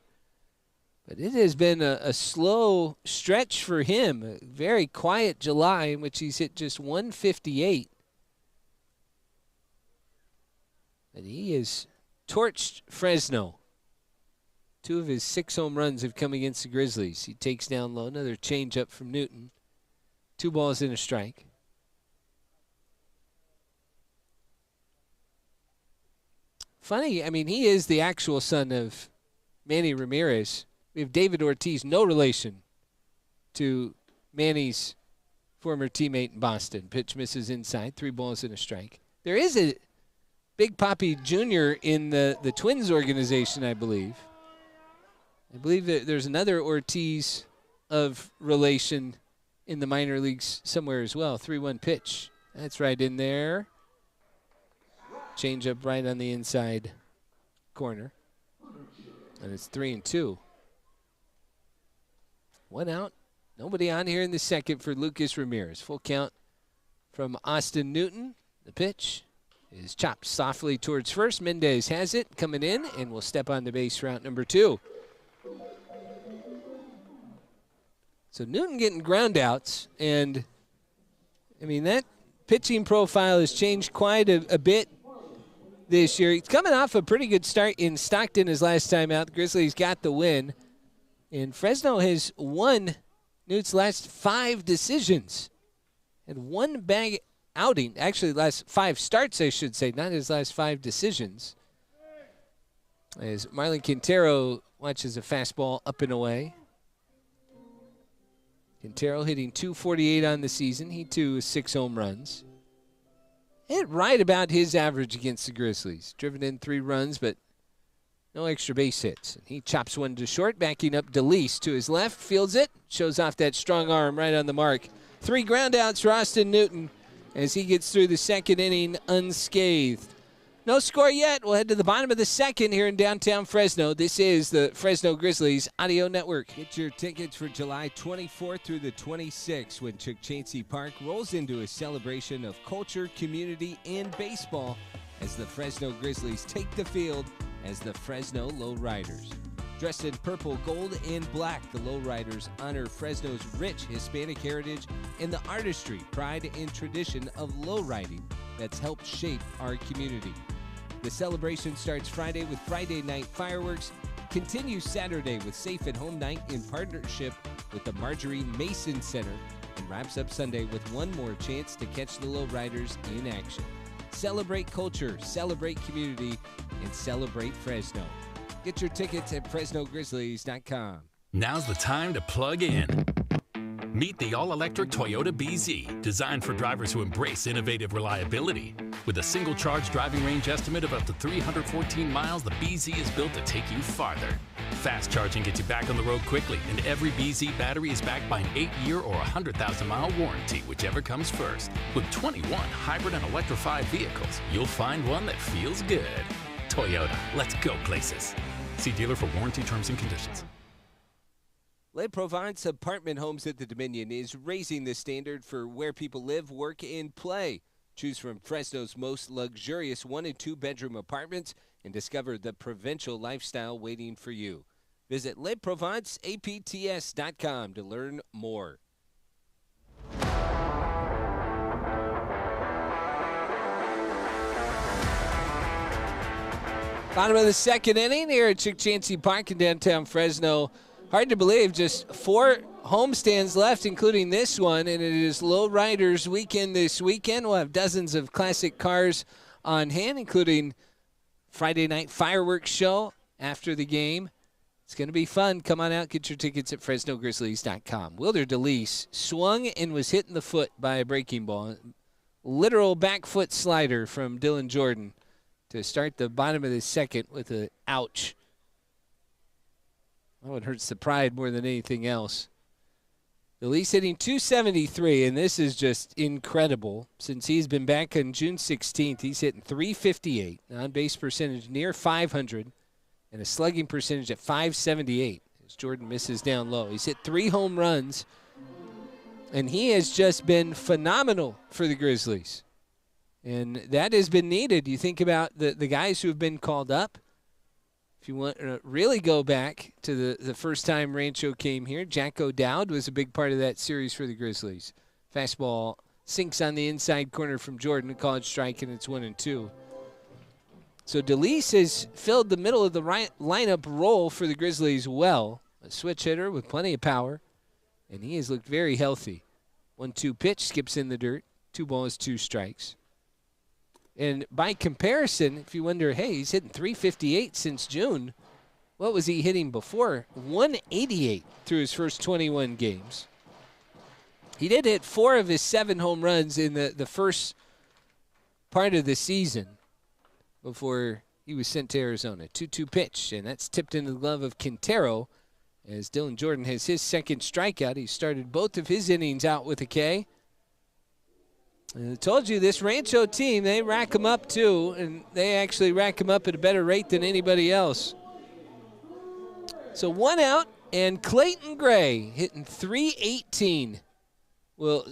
But it has been a slow stretch for him. A very quiet July in which he's hit just 158. And he has torched Fresno. 2 of his 6 home runs have come against the Grizzlies. He takes down low. Another changeup from Newton. 2 balls and a strike. Funny, I mean, he is the actual son of Manny Ramirez. We have David Ortiz, no relation to Manny's former teammate in Boston. Pitch misses inside, 3 balls and a strike. There is a Big Papi Jr. in the Twins organization, I believe. I believe that there's another Ortiz of relation in the minor leagues somewhere as well. 3-1 pitch. That's right in there. Change up right on the inside corner. And it's 3-2. 1 out. Nobody on here in the second for Lucas Ramirez. Full count from Austin Newton. The pitch is chopped softly towards first. Mendez has it coming in and will step on the base for out number 2. So Newton getting ground outs, and I mean that pitching profile has changed quite a bit this year. He's coming off a pretty good start in Stockton his last time out. The Grizzlies got the win, and Fresno has won Newt's last 5 decisions and 1 bag outing. Actually, last 5 starts, I should say, not his last 5 decisions. As Marlon Quintero watches a fastball up and away. Quintero hitting .248 on the season. He, too, has 6 home runs. Hit right about his average against the Grizzlies. Driven in 3 runs, but no extra base hits. And he chops one to short, backing up DeLeese to his left, fields it, shows off that strong arm right on the mark. 3 ground outs for Austin Newton as he gets through the second inning unscathed. No score yet. We'll head to the bottom of the second here in downtown Fresno. This is the Fresno Grizzlies Audio Network. Get your tickets for July 24th through the 26th when Chukchansi Park rolls into a celebration of culture, community, and baseball as the Fresno Grizzlies take the field as the Fresno Lowriders. Dressed in purple, gold, and black, the Lowriders honor Fresno's rich Hispanic heritage and the artistry, pride, and tradition of lowriding that's helped shape our community. The celebration starts Friday with Friday night fireworks, continues Saturday with Safe at Home Night in partnership with the Marjorie Mason Center, and wraps up Sunday with one more chance to catch the Lowriders in action. Celebrate culture, celebrate community, and celebrate Fresno. Get your tickets at FresnoGrizzlies.com. Now's the time to plug in. Meet the all-electric Toyota BZ, designed for drivers who embrace innovative reliability. With a single charge driving range estimate of up to 314 miles, the BZ is built to take you farther. Fast charging gets you back on the road quickly, and every BZ battery is backed by an 8-year or 100,000-mile warranty, whichever comes first. With 21 hybrid and electrified vehicles, you'll find one that feels good. Toyota, let's go places. See dealer for warranty terms and conditions. Le Provence Apartment Homes at the Dominion is raising the standard for where people live, work, and play. Choose from Fresno's most luxurious 1- and 2-bedroom apartments and discover the provincial lifestyle waiting for you. Visit LeProvenceAPTS.com to learn more. Bottom of the second inning here at Chukchansi Park in downtown Fresno. Hard to believe, just 4 homestands left, including this one, and it is Lowriders weekend this weekend. We'll have dozens of classic cars on hand, including Friday night fireworks show after the game. It's going to be fun. Come on out, get your tickets at FresnoGrizzlies.com. Wilder DeLeese swung and was hit in the foot by a breaking ball. Literal back foot slider from Dylan Jordan to start the bottom of the second with an ouch. Oh, it hurts the pride more than anything else. DeLeese hitting .273, and this is just incredible. Since he's been back on June 16th, he's hitting .358, on-base percentage near .500, and a slugging percentage at .578 as Jordan misses down low. He's hit 3 home runs, and he has just been phenomenal for the Grizzlies. And that has been needed. You think about the guys who have been called up. If you want to really go back to the first time Rancho came here, Jack O'Dowd was a big part of that series for the Grizzlies. Fastball sinks on the inside corner from Jordan, a college strike, and it's 1-2. So DeLeese has filled the middle of the lineup role for the Grizzlies well. A switch hitter with plenty of power, and he has looked very healthy. 1-2 pitch, skips in the dirt, 2 balls, 2 strikes. And by comparison, if you wonder, hey, he's hitting .358 since June. What was he hitting before? .188 through his first 21 games. He did hit 4 of his 7 home runs in the first part of the season before he was sent to Arizona. 2-2 pitch, and that's tipped into the glove of Quintero as Dylan Jordan has his second strikeout. He started both of his innings out with a K. And I told you, this Rancho team, they rack them up too, and they actually rack them up at a better rate than anybody else. So 1 out, and Clayton Gray hitting .318 will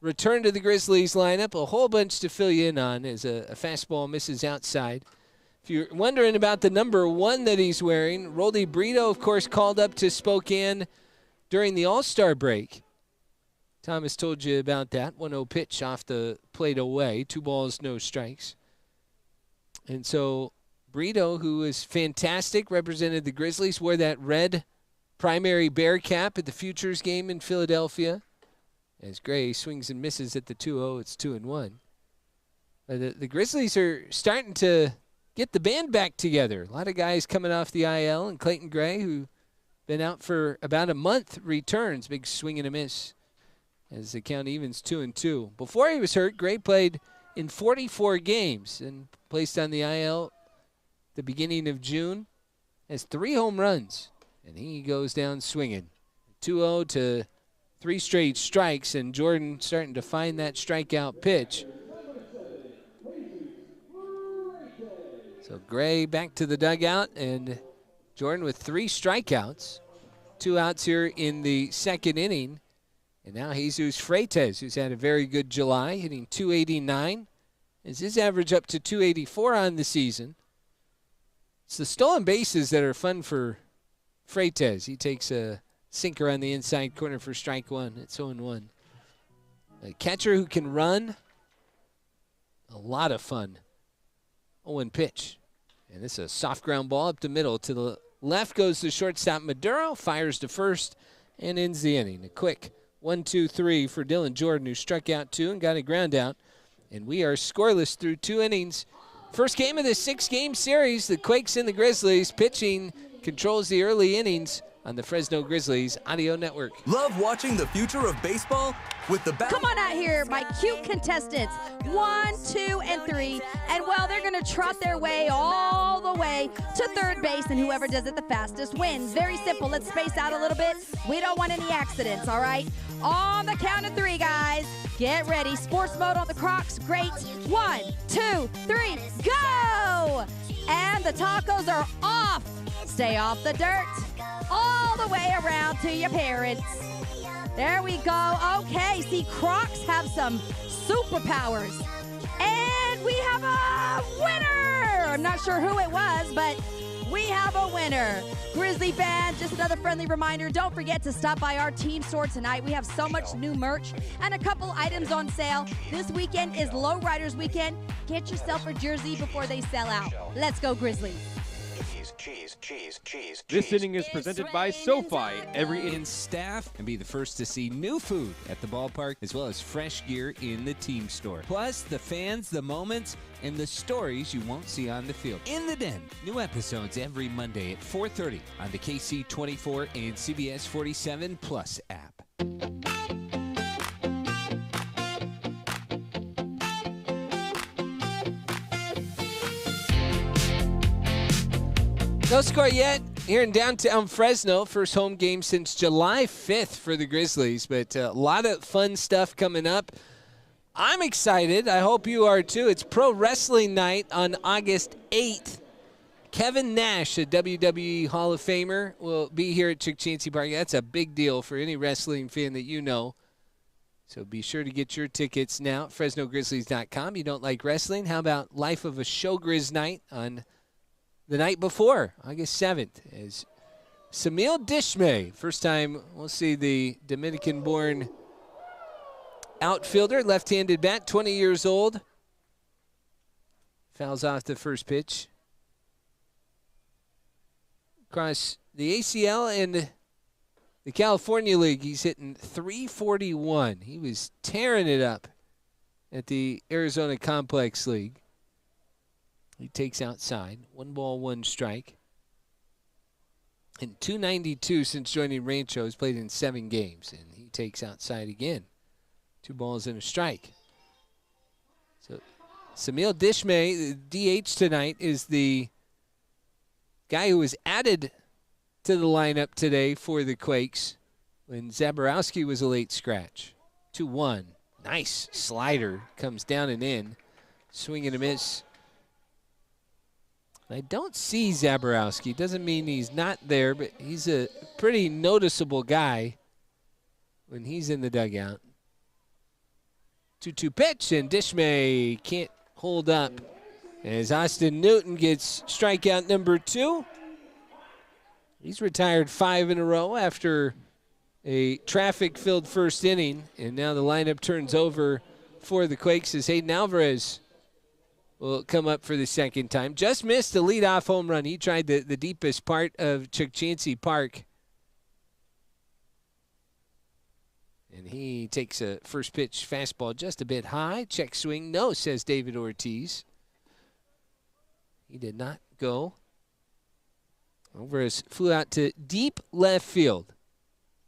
return to the Grizzlies lineup. A whole bunch to fill you in on as a fastball misses outside. If you're wondering about the number 1 that he's wearing, Roldy Brito, of course, called up to Spokane during the All-Star break. Thomas told you about that. 1-0 pitch off the plate away. 2 balls, no strikes. And so Brito, who was fantastic, represented the Grizzlies, wore that red primary bear cap at the Futures game in Philadelphia. As Gray swings and misses at the 2-0, it's 2-1. The Grizzlies are starting to get the band back together. A lot of guys coming off the IL, and Clayton Gray, who been out for about a month, returns. Big swing and a miss as the count evens 2-2. Before he was hurt, Gray played in 44 games and placed on the IL at the beginning of June. Has 3 home runs, and he goes down swinging. 2-0 to 3 straight strikes, and Jordan starting to find that strikeout pitch. So Gray back to the dugout, and Jordan with 3 strikeouts. 2 outs here in the second inning. And now Jesus Freitas, who's had a very good July, hitting .289. Is his average up to .284 on the season. It's the stolen bases that are fun for Freitas. He takes a sinker on the inside corner for strike 1. It's 0-1. A catcher who can run, a lot of fun. 0-1 pitch. And this is a soft ground ball up the middle. To the left goes the shortstop Maduro, fires to first, and ends the inning. A quick 1-2-3 for Dylan Jordan, who struck out 2 and got a ground out. And we are scoreless through 2 innings. First game of the 6-game series, the Quakes and the Grizzlies. Pitching controls the early innings on the Fresno Grizzlies Audio Network. Love watching the future of baseball with the Come on out here, my cute contestants. 1, 2, and 3. And, well, they're going to trot their way all the way to third base, and whoever does it the fastest wins. Very simple. Let's space out a little bit. We don't want any accidents, all right? On the count of 3, guys. Get ready. Sports mode on the Crocs. Great. 1, 2, 3, go! And the tacos are off. Stay off the dirt. All the way around to your parents. There we go. Okay, see, Crocs have some superpowers. And we have a winner. I'm not sure who it was, but we have a winner. Grizzly fans, just another friendly reminder, don't forget to stop by our team store tonight. We have so much new merch and a couple items on sale. This weekend is Lowriders Weekend. Get yourself a jersey before they sell out. Let's go, Grizzlies. Cheese. This inning is presented by SoFi. Every in staff and be the first to see new food at the ballpark, as well as fresh gear in the team store. Plus, the fans, the moments, and the stories you won't see on the field. In the Den, new episodes every Monday at 4:30 on the KC24 and CBS 47 Plus app. No score yet here in downtown Fresno. First home game since July 5th for the Grizzlies, but a lot of fun stuff coming up. I'm excited. I hope you are too. It's Pro Wrestling Night on August 8th. Kevin Nash, a WWE Hall of Famer, will be here at Chukchansi Park. That's a big deal for any wrestling fan that you know. So be sure to get your tickets now at FresnoGrizzlies.com. You don't like wrestling? How about Life of a Showgriz Night on the night before, August 7th, is Samil Dishme. First time we'll see the Dominican-born outfielder, left-handed bat, 20 years old. Fouls off the first pitch. Across the ACL and the California League, he's hitting .341. He was tearing it up at the Arizona Complex League. He takes outside. 1 ball, 1 strike. And .292 since joining Rancho. He's played in 7 games. And he takes outside again. 2 balls and a strike. So Samil Dishme, the DH tonight, is the guy who was added to the lineup today for the Quakes when Zaborowski was a late scratch. 2-1. Nice slider. Comes down and in. Swing and a miss. I don't see Zaborowski. Doesn't mean he's not there, but he's a pretty noticeable guy when he's in the dugout. 2-2 pitch, and Dishme can't hold up as Austin Newton gets strikeout number 2. He's retired 5 in a row after a traffic-filled first inning, and now the lineup turns over for the Quakes as Hayden Alvarez will come up for the second time. Just missed a leadoff home run. He tried the deepest part of Chukchansi Park. And he takes a first pitch fastball just a bit high. Check swing. No, says David Ortiz. He did not go. Alvarez flew out to deep left field,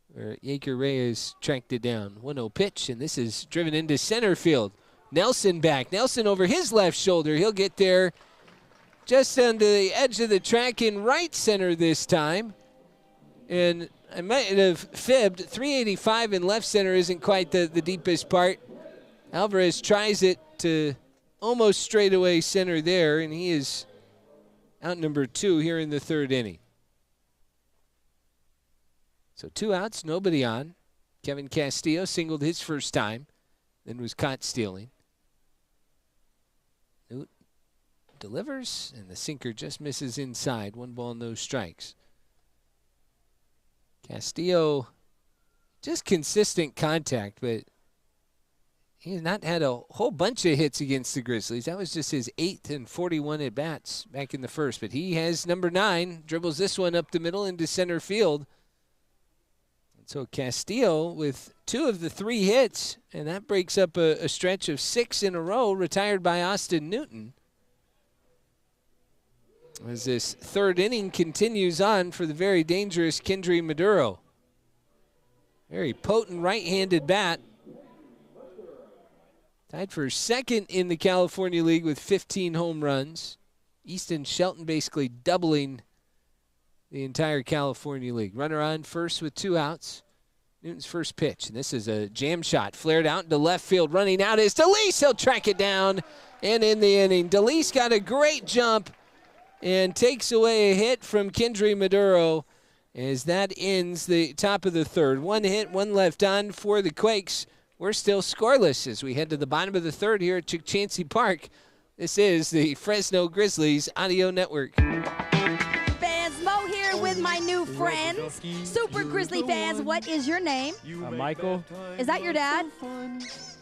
where Yaker Reyes tracked it down. 1-0 pitch, and this is driven into center field. Nelson back. Nelson over his left shoulder. He'll get there just under the edge of the track in right center this time. And I might have fibbed. 385 in left center isn't quite the deepest part. Alvarez tries it to almost straightaway center there, and he is out number 2 here in the third inning. So 2 outs, nobody on. Kevin Castillo singled his first time, then was caught stealing. Newt delivers, and the sinker just misses inside. 1 ball, no strikes. Castillo, just consistent contact, but he has not had a whole bunch of hits against the Grizzlies. That was just his 8th and 41 at-bats back in the first. But he has number 9, dribbles this one up the middle into center field. And so Castillo with 2 of the 3 hits, and that breaks up a stretch of 6 in a row, retired by Austin Newton. As this third inning continues on for the very dangerous Kendry Maduro. Very potent right-handed bat. Tied for second in the California League with 15 home runs. Easton Shelton basically doubling the entire California League. Runner on first with 2 outs. Newton's first pitch. And this is a jam shot. Flared out into left field. Running out is DeLeese. He'll track it down. And in the inning, DeLeese got a great jump and takes away a hit from Kendry Maduro as that ends the top of the third. 1 hit, 1 left on for the Quakes. We're still scoreless as we head to the bottom of the third here at Chukchansi Park. This is the Fresno Grizzlies Audio Network. Fans, Mo here with my new friends. Super Grizzly fans, what is your name? Michael. Is that your dad?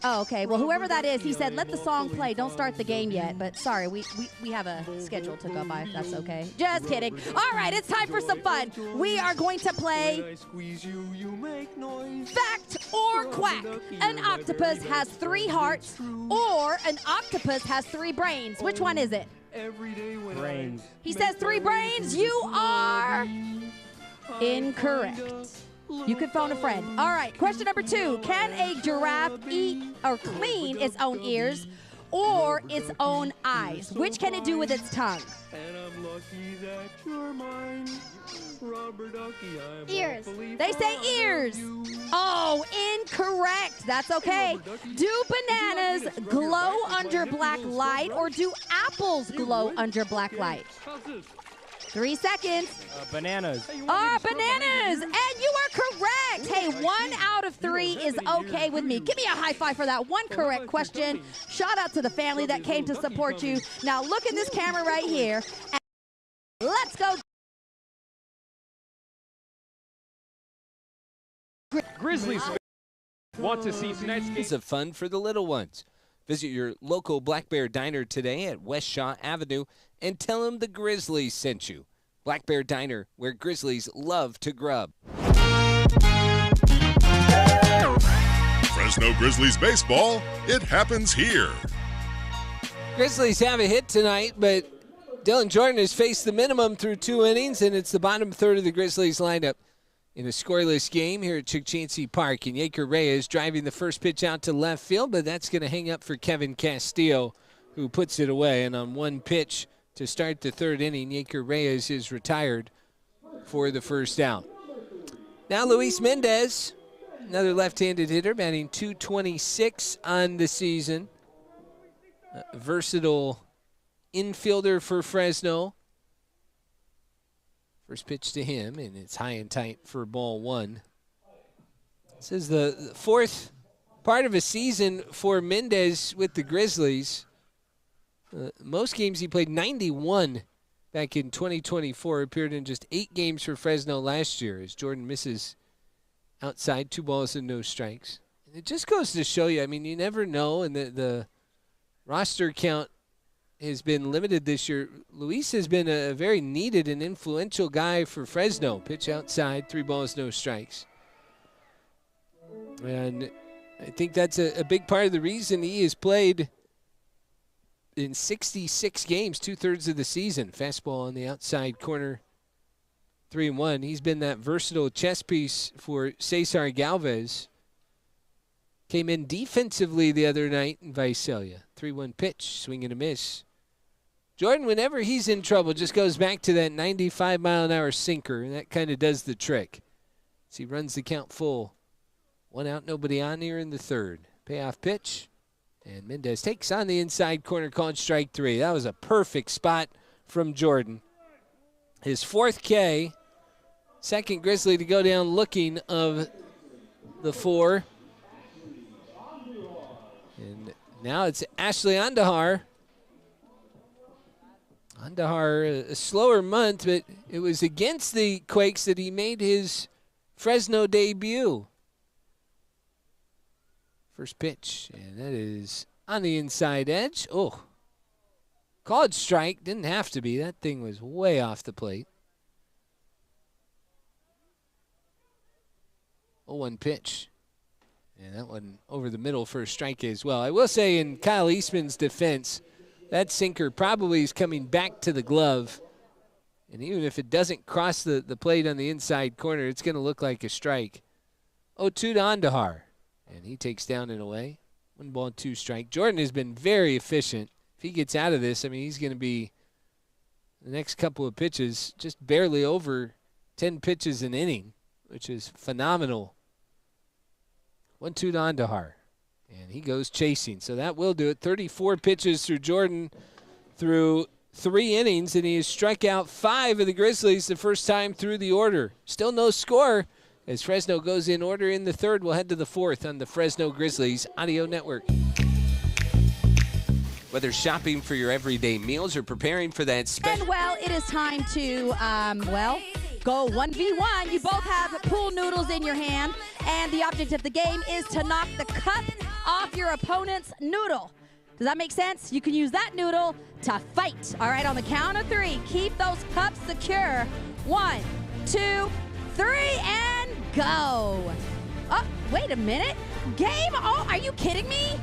Oh, okay. Well, whoever that is, he said, let the song play. Don't start the game yet. But sorry, we have a schedule to go by, if that's okay. Just kidding. All right, it's time for some fun. We are going to play Fact or Quack. An octopus has 3 hearts, or an octopus has 3 brains. Which one is it? Brains. He says 3 brains. You are incorrect. You could phone a friend. All right, question number 2. Can a giraffe eat or clean its own ears or its own eyes? Which can it do with its tongue? And I'm lucky that you're mine. Rubber ducky, Ears. They say ears. Oh, incorrect. That's okay. Do bananas glow under black light or do apples glow under black light? 3 seconds. Bananas. Bananas. And you are correct. Hey, 1 out of 3 is okay with me. Give me a high five for that one correct question. Shout out to the family that came to support you. Now look in this camera right here. And let's go. Grizzlies want to see tonight's game. It's of fun for the little ones. Visit your local Black Bear Diner today at West Shaw Avenue and tell them the Grizzlies sent you. Black Bear Diner, where Grizzlies love to grub. Fresno Grizzlies baseball, it happens here. Grizzlies have a hit tonight, but Dylan Jordan has faced the minimum through 2 innings, and it's the bottom third of the Grizzlies lineup in a scoreless game here at Chukchansi Park. And Yaker Reyes driving the first pitch out to left field, but that's going to hang up for Kevin Castillo, who puts it away. And on 1 pitch to start the third inning, Yaker Reyes is retired for the first out. Now Luis Mendez, another left-handed hitter, batting .226 on the season. A versatile infielder for Fresno. First pitch to him, and it's high and tight for ball 1. This is the 4th part of a season for Mendez with the Grizzlies. Most games he played 91 back in 2024. Appeared in just 8 games for Fresno last year as Jordan misses outside, 2 balls and no strikes. And it just goes to show you, I mean, you never know, and the roster count has been limited this year. Luis has been a very needed and influential guy for Fresno. Pitch outside, 3 balls, no strikes. And I think that's a big part of the reason he has played in 66 games, 2/3 of the season. Fastball on the outside corner, 3-1. He's been that versatile chess piece for Cesar Galvez. Came in defensively the other night in Visalia. 3-1 pitch, swing and a miss. Jordan, whenever he's in trouble, just goes back to that 95-mile-an-hour sinker, and that kind of does the trick. As he runs the count full. 1 out, nobody on here in the third. Payoff pitch, and Mendez takes on the inside corner, called strike 3. That was a perfect spot from Jordan. His 4th K. Second Grizzly to go down looking of the 4. And now it's Ashley Andahar. Andahar, a slower month, but it was against the Quakes that he made his Fresno debut. First pitch, and that is on the inside edge. Oh, called strike. Didn't have to be. That thing was way off the plate. 0-1 pitch. And that one over the middle for a strike as well. I will say in Kyle Eastman's defense, that sinker probably is coming back to the glove. And even if it doesn't cross the plate on the inside corner, it's going to look like a strike. 0-2 to Andahar. And he takes down and away. 1-2 strike. Jordan has been very efficient. If he gets out of this, I mean, he's going to be the next couple of pitches just barely over 10 pitches an inning, which is phenomenal. 1-2 to Andahar. And he goes chasing. So that will do it. 34 pitches through Jordan through 3 innings, and he has struck out 5 of the Grizzlies the first time through the order. Still no score as Fresno goes in order in the 3rd. We'll head to the 4th on the Fresno Grizzlies Audio Network. Whether shopping for your everyday meals or preparing for that special... And, well, it is time to, go 1v1. You both have pool noodles in your hand, and the object of the game is to knock the cup off your opponent's noodle. Does that make sense? You can use that noodle to fight. All right, on the count of 3, keep those cups secure. 1, 2, 3, and go. Oh, wait a minute. Game? Oh, are you kidding me?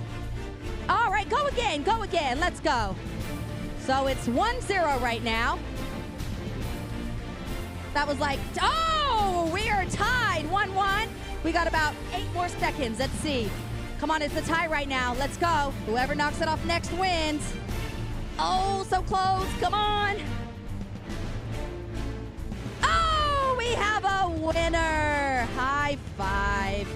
All right, go again, let's go. So it's 1-0 right now. That was like, oh, we are tied, 1-1. We got about 8 more seconds, let's see. Come on, it's a tie right now, let's go. Whoever knocks it off next wins. Oh, so close, come on. Oh, we have a winner. High five.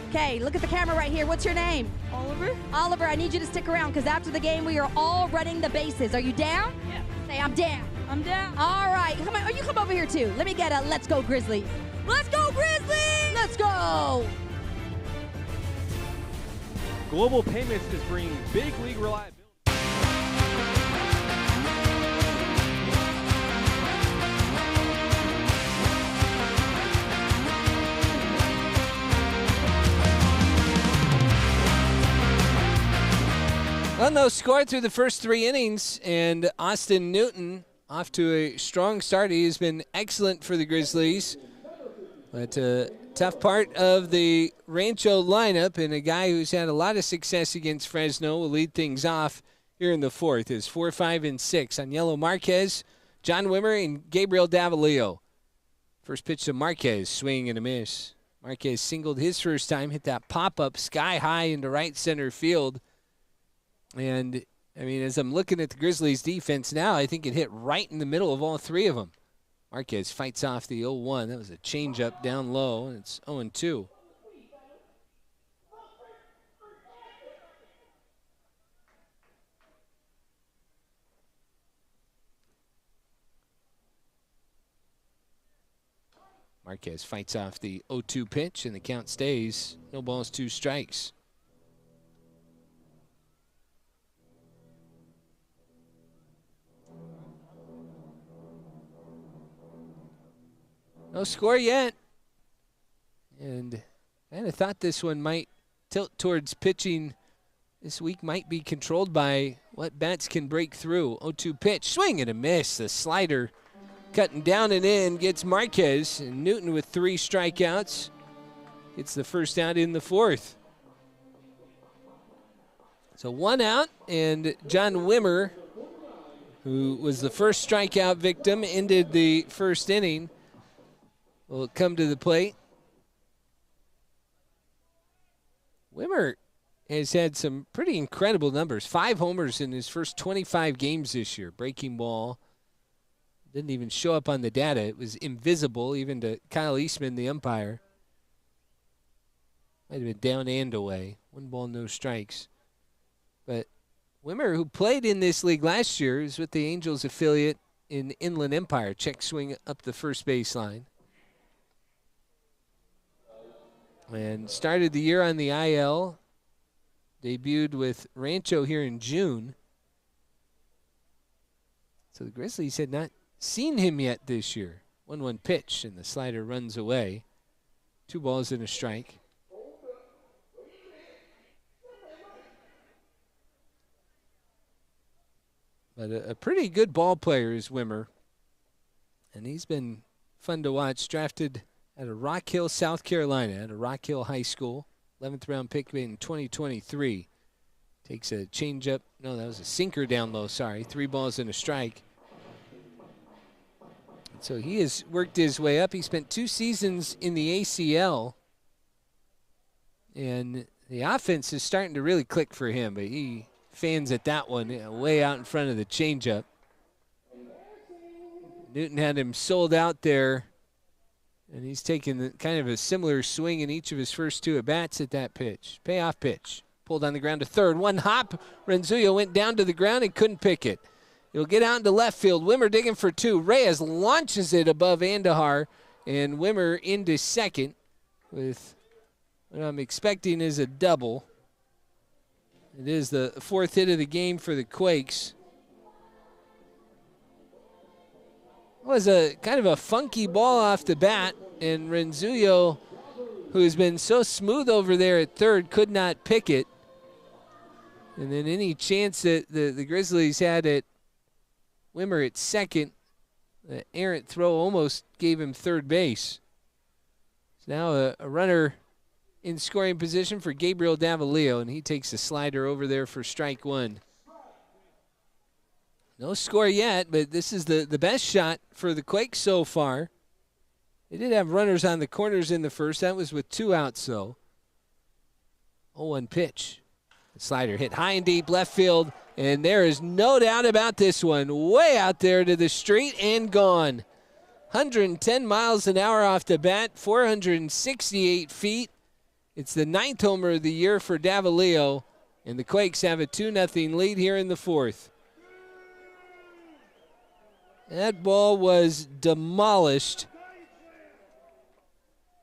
Okay, look at the camera right here. What's your name? Oliver? Oliver, I need you to stick around because after the game, we are all running the bases. Are you down? Yeah. Say, I'm down. I'm down. All right. Come on. Oh, you come over here, too. Let me get a let's go, Grizzlies. Let's go, Grizzlies! Let's go! Global Payments is bringing big league reliability. Well, no score through the first 3 innings, and Austin Newton off to a strong start. He has been excellent for the Grizzlies. But a tough part of the Rancho lineup, and a guy who's had a lot of success against Fresno will lead things off here in the 4th. Is 4, 5, and 6. Aniello Marquez, John Wimmer, and Gabriel Davalillo. First pitch to Marquez, swing and a miss. Marquez singled his first time, hit that pop-up sky high into right center field. And, I mean, as I'm looking at the Grizzlies' defense now, I think it hit right in the middle of all 3 of them. Marquez fights off the 0-1. That was a changeup down low, and it's 0-2. Marquez fights off the 0-2 pitch, and the count stays. No balls, 2 strikes. No score yet. And I kind of thought this one might tilt towards pitching this week, might be controlled by what bats can break through. 0-2 pitch, swing and a miss. The slider cutting down and in gets Marquez. And Newton with 3 strikeouts gets the first out in the 4th. So 1 out, and John Wimmer, who was the first strikeout victim, ended the first inning, will come to the plate. Wimmer has had some pretty incredible numbers. 5 homers in his first 25 games this year. Breaking ball didn't even show up on the data. It was invisible even to Kyle Eastman, the umpire. Might have been down and away. 1 ball, no strikes. But Wimmer, who played in this league last year, is with the Angels affiliate in Inland Empire. Check swing up the first baseline. And started the year on the IL. Debuted with Rancho here in June. So the Grizzlies had not seen him yet this year. 1-1 pitch, and the slider runs away. 2 balls and a strike. But a pretty good ball player is Wimmer. And he's been fun to watch. Drafted at a Rock Hill, South Carolina, at a Rock Hill High School. 11th round pick in 2023. Takes a changeup. No, that was a sinker down low, sorry. 3 balls and a strike. So he has worked his way up. He spent 2 seasons in the ACL. And the offense is starting to really click for him, but he fans at that one way out in front of the changeup. Newton had him sold out there, and he's taken kind of a similar swing in each of his first 2 at-bats at that pitch. Payoff pitch. Pulled on the ground to third. 1 hop. Renzuya went down to the ground and couldn't pick it. It'll get out into left field. Wimmer digging for 2. Reyes launches it above Andahar, and Wimmer into second with what I'm expecting is a double. It is the 4th hit of the game for the Quakes. It was a kind of a funky ball off the bat, and Renzuyo, who has been so smooth over there at third, could not pick it. And then any chance that the Grizzlies had at Wimmer at second, the errant throw almost gave him third base. So now a runner in scoring position for Gabriel Davalillo, and he takes a slider over there for strike 1. No score yet, but this is the best shot for the Quakes so far. They did have runners on the corners in the first. That was with 2 outs, though. 0-1 pitch. The slider hit high and deep left field, and there is no doubt about this one. Way out there to the street and gone. 110 miles an hour off the bat, 468 feet. It's the 9th homer of the year for Davalillo, and the Quakes have a 2-0 lead here in the 4th. That ball was demolished.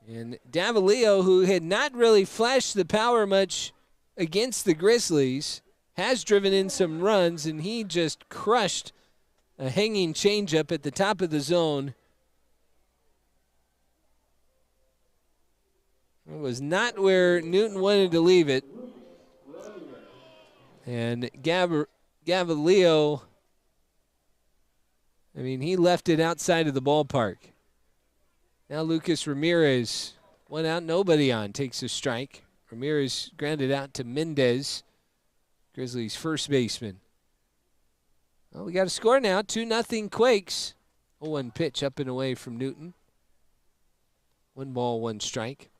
And Davalillo, who had not really flashed the power much against the Grizzlies, has driven in some runs, and he just crushed a hanging changeup at the top of the zone. It was not where Newton wanted to leave it. And Gavalillo, I mean, he left it outside of the ballpark. Now Lucas Ramirez, 1 out, nobody on, takes a strike. Ramirez grounded out to Mendez, Grizzlies' first baseman. Well, we got a score now, 2-0 Quakes. 0-1 pitch up and away from Newton. 1 ball, 1 strike.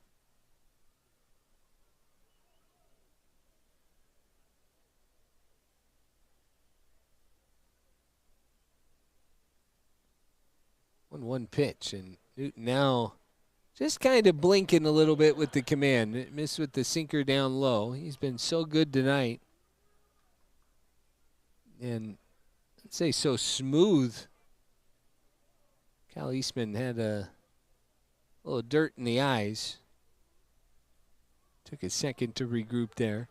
One pitch, and Newton now just kind of blinking a little bit with the command. Missed with the sinker down low. He's been so good tonight. And I'd say so smooth. Cal Eastman had a little dirt in the eyes. Took a second to regroup there.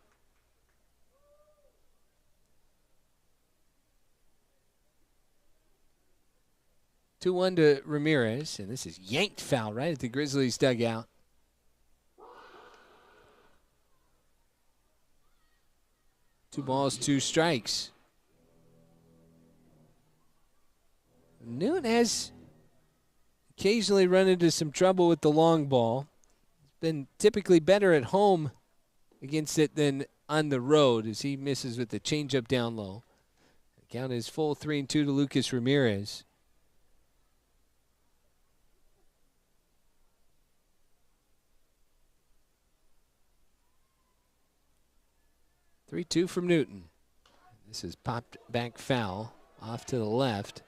2-1 to Ramirez, and this is yanked foul right at the Grizzlies dugout. Two balls, 2 strikes. Newton has occasionally run into some trouble with the long ball. He's been typically better at home against it than on the road as he misses with the changeup down low. The count is full 3-2 to Lucas Ramirez. 3-2 from Newton. This is popped back foul off to the left.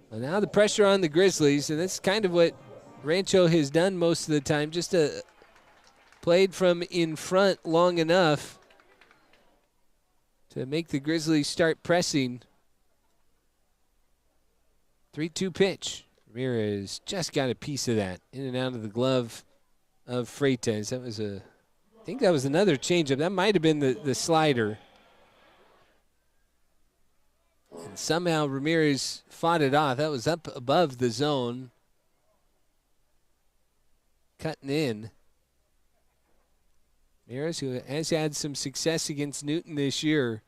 Well, now the pressure on the Grizzlies, and that's kind of what Rancho has done most of the time, just played from in front long enough to make the Grizzlies start pressing. 3-2 pitch. Ramirez just got a piece of that in and out of the glove of Freitas. I think that was another changeup. That might have been the slider. And somehow Ramirez fought it off. That was up above the zone. Cutting in. Ramirez, who has had some success against Newton this year.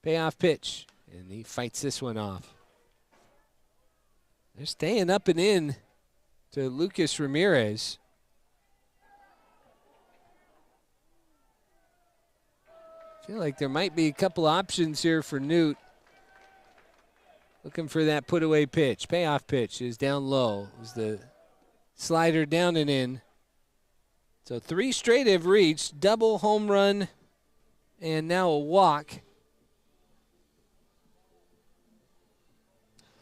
Payoff pitch. And he fights this one off. They're staying up and in to Lucas Ramirez. I feel like there might be a couple options here for Newt. Looking for that put-away pitch. Payoff pitch is down low. It was the slider down and in. So 3 straight have reached. Double home run and now a walk.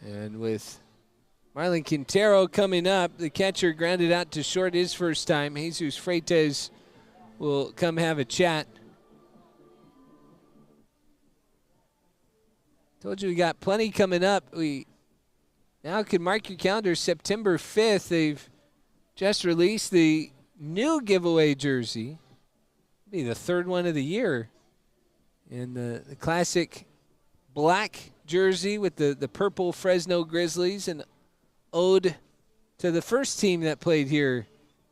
And with Marlon Quintero coming up, the catcher grounded out to short his first time. Jesus Freitas will come have a chat. Told you we got plenty coming up. We now can mark your calendar September 5th. They've just released the new giveaway jersey. Be the 3rd one of the year. And the classic black jersey with the purple Fresno Grizzlies, an ode to the first team that played here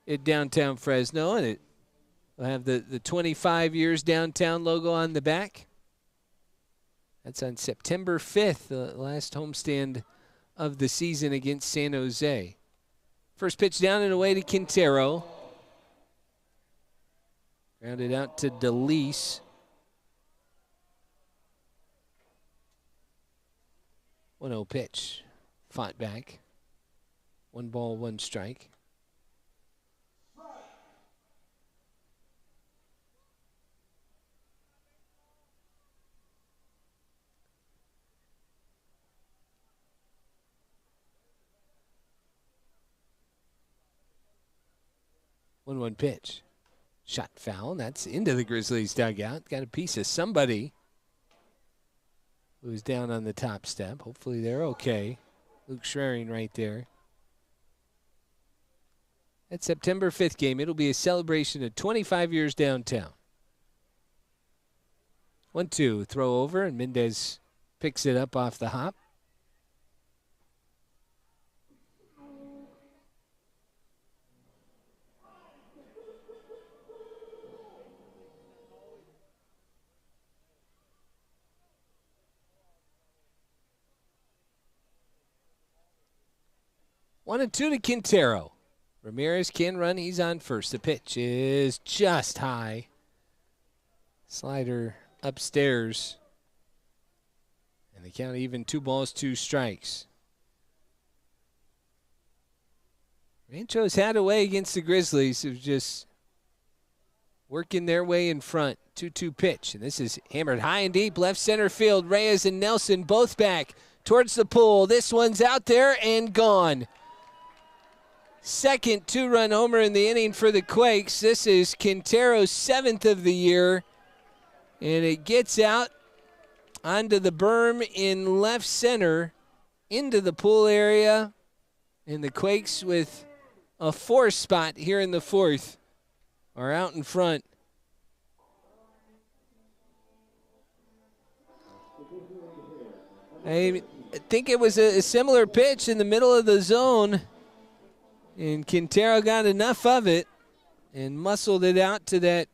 at downtown Fresno. And it will have the 25 years downtown logo on the back. That's on September 5th, the last homestand of the season against San Jose. First pitch down and away to Quintero. Grounded out to DeLeese. 1-0 pitch. Fought back. 1 ball, 1 strike. One pitch. Shot foul. That's into the Grizzlies dugout. Got a piece of somebody who's down on the top step. Hopefully they're okay. Luke Schraring right there. That September 5th game, it'll be a celebration of 25 years downtown. 1-2, throw over, and Mendez picks it up off the hop. One and 2 to Quintero. Ramirez can run. He's on first. The pitch is just high. Slider upstairs. And they count even 2 balls, 2 strikes. Rancho's had a way against the Grizzlies of just working their way in front. 2-2 pitch. And this is hammered high and deep. Left center field. Reyes and Nelson both back towards the pool. This one's out there and gone. Second 2-run homer in the inning for the Quakes. This is Quintero's 7th of the year. And it gets out onto the berm in left center into the pool area. And the Quakes with a 4 spot here in the 4th are out in front. I think it was a similar pitch in the middle of the zone. And Quintero got enough of it and muscled it out to that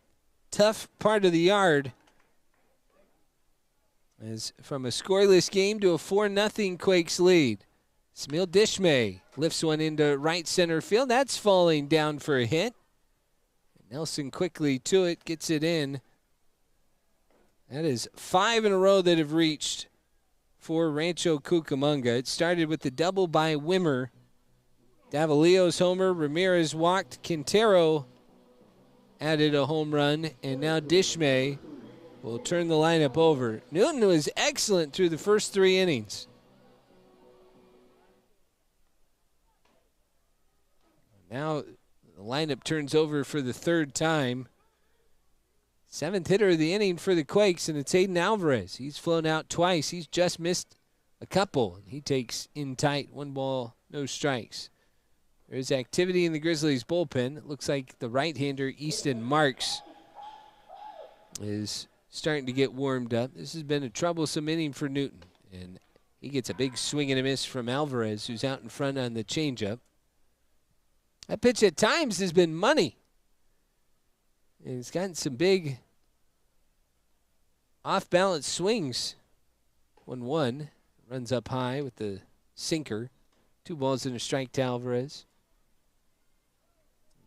tough part of the yard. As from a scoreless game to a 4-0 Quakes lead. Smil Dishmay lifts one into right center field. That's falling down for a hit. Nelson quickly to it, gets it in. That is 5 in a row that have reached for Rancho Cucamonga. It started with the double by Wimmer. Davalillo's homer, Ramirez walked, Quintero added a home run, and now Dishmay will turn the lineup over. Newton was excellent through the first 3 innings. Now the lineup turns over for the 3rd time. Seventh hitter of the inning for the Quakes, and it's Aiden Alvarez. He's flown out twice. He's just missed a couple. He takes in tight, 1 ball, no strikes. There's activity in the Grizzlies bullpen. It looks like the right-hander Easton Marks is starting to get warmed up. This has been a troublesome inning for Newton, and he gets a big swing and a miss from Alvarez, who's out in front on the changeup. That pitch at times has been money. And he's gotten some big off-balance swings. 1-1. Runs up high with the sinker. 2 balls and a strike to Alvarez.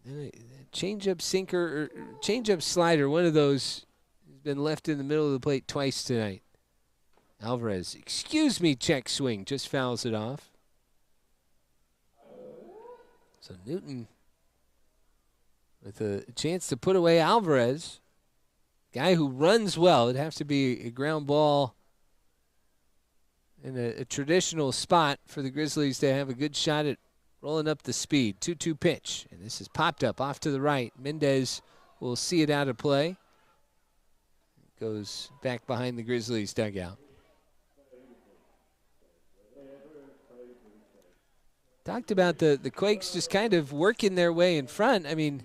And a changeup sinker, or changeup slider, one of those has been left in the middle of the plate twice tonight. Alvarez, excuse me, check swing, just fouls it off. So Newton with a chance to put away Alvarez, guy who runs well. It'd have to be a ground ball in a traditional spot for the Grizzlies to have a good shot at rolling up the speed. 2-2 pitch, and this is popped up off to the right. Mendez will see it out of play. Goes back behind the Grizzlies dugout. Talked about the Quakes just kind of working their way in front. I mean,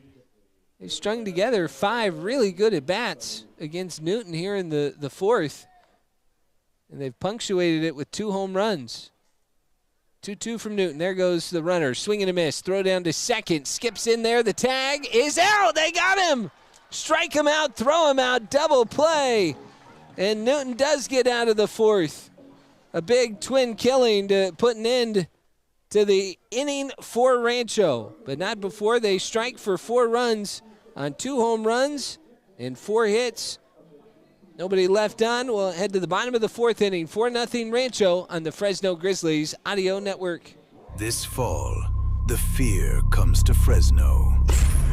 they strung together 5 really good at-bats against Newton here in the 4th. And they've punctuated it with 2 home runs. 2-2 from Newton. There goes the runner. Swing and a miss. Throw down to second. Skips in there. The tag is out. They got him. Strike him out. Throw him out. Double play. And Newton does get out of the 4th. A big twin killing to put an end to the inning for Rancho. But not before they strike for 4 runs on 2 home runs and 4 hits. Nobody left on. We'll head to the bottom of the 4th inning. 4-0 Rancho on the Fresno Grizzlies Audio Network. This fall, the fear comes to Fresno.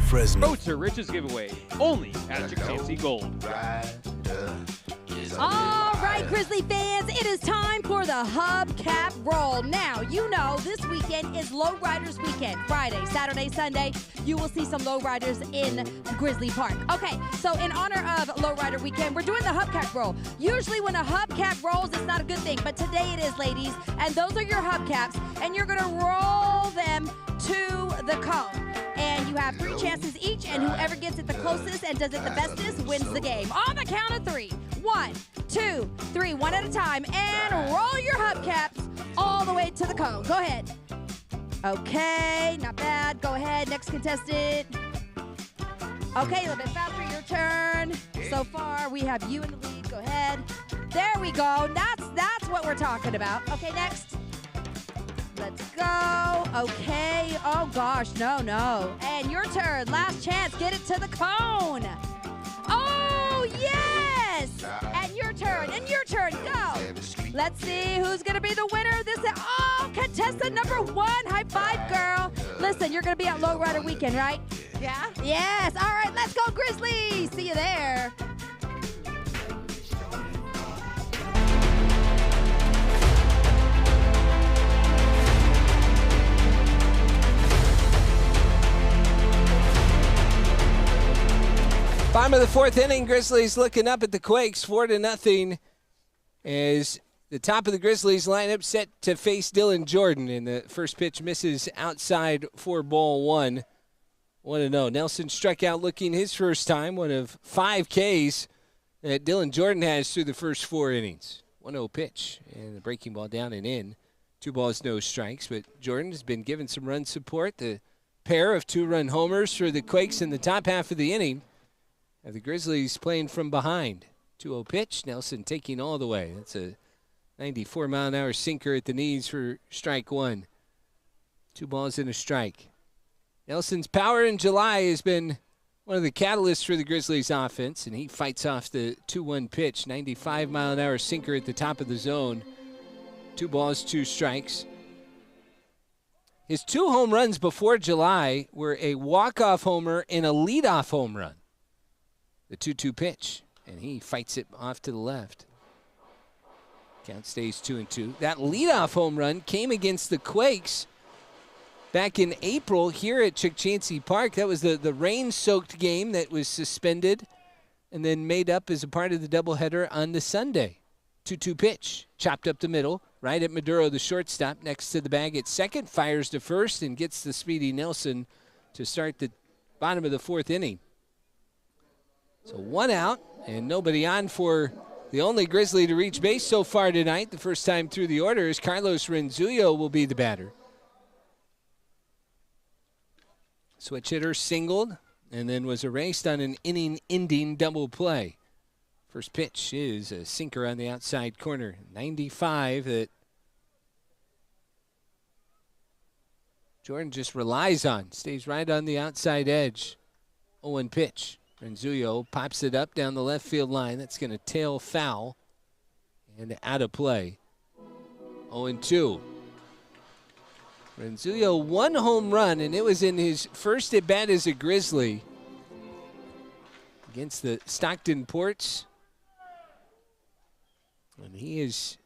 Fresno. Road to Riches giveaway, only at Chickasaw Gold. All right, Grizzly fans, it is time for the Hubcap Roll. Now, you know this weekend is Lowriders Weekend. Friday, Saturday, Sunday, you will see some Lowriders in Grizzly Park. Okay, so in honor of Lowrider Weekend, we're doing the Hubcap Roll. Usually when a Hubcap rolls, it's not a good thing, but today it is, ladies. And those are your Hubcaps, and you're going to roll them to the cone. And you have 3 chances each, and whoever gets it the closest and does it the bestest wins the game. On the count of 3. 1, 2, 3, one at a time, and roll your hubcaps all the way to the cone. Go ahead. Okay, not bad. Go ahead, next contestant. Okay, a little bit faster, your turn. So far, we have you in the lead. Go ahead. There we go. That's what we're talking about. Okay, next. Let's go. Okay. Oh, gosh. No. And your turn. Last chance. Get it to the cone. Oh, yes. And your turn. Go. Let's see who's going to be the winner. This is, contestant number 1. High five, girl. Listen, you're going to be at Lowrider Weekend, right? Yeah? Yes. All right. Let's go, Grizzlies. See you there. Bottom of the 4th inning, Grizzlies looking up at the Quakes, 4-0, as the top of the Grizzlies lineup set to face Dylan Jordan, and the first pitch misses outside for ball 1. 1-0. Nelson struck out looking his first time, one of 5 Ks that Dylan Jordan has through the first 4 innings. 1-0 pitch, and the breaking ball down and in. 2 balls, no strikes, but Jordan has been given some run support. The pair of 2-run homers for the Quakes in the top half of the inning. The Grizzlies playing from behind. 2-0 pitch. Nelson taking all the way. That's a 94-mile-an-hour sinker at the knees for strike 1. 2 balls and a strike. Nelson's power in July has been one of the catalysts for the Grizzlies offense, and he fights off the 2-1 pitch. 95-mile-an-hour sinker at the top of the zone. 2 balls, 2 strikes. His 2 home runs before July were a walk-off homer and a leadoff home run. The 2-2 pitch, and he fights it off to the left. Count stays 2-2. That leadoff home run came against the Quakes back in April here at Chukchansi Park. That was the rain-soaked game that was suspended and then made up as a part of the doubleheader on the Sunday. 2-2 pitch, chopped up the middle, right at Maduro, the shortstop, next to the bag at second, fires to first, and gets the speedy Nelson to start the bottom of the fourth inning. So 1 out, and nobody on for the only Grizzly to reach base so far tonight. The first time through the order is Carlos Renzuyo will be the batter. Switch hitter singled and then was erased on an inning-ending double play. First pitch is a sinker on the outside corner. 95 that Jordan just relies on. Stays right on the outside edge. 0-1 pitch. Renzuyo pops it up down the left field line. That's going to tail foul and out of play. 0-2. Renzuyo, 1 home run, and it was in his first at-bat as a Grizzly against the Stockton Ports. And he has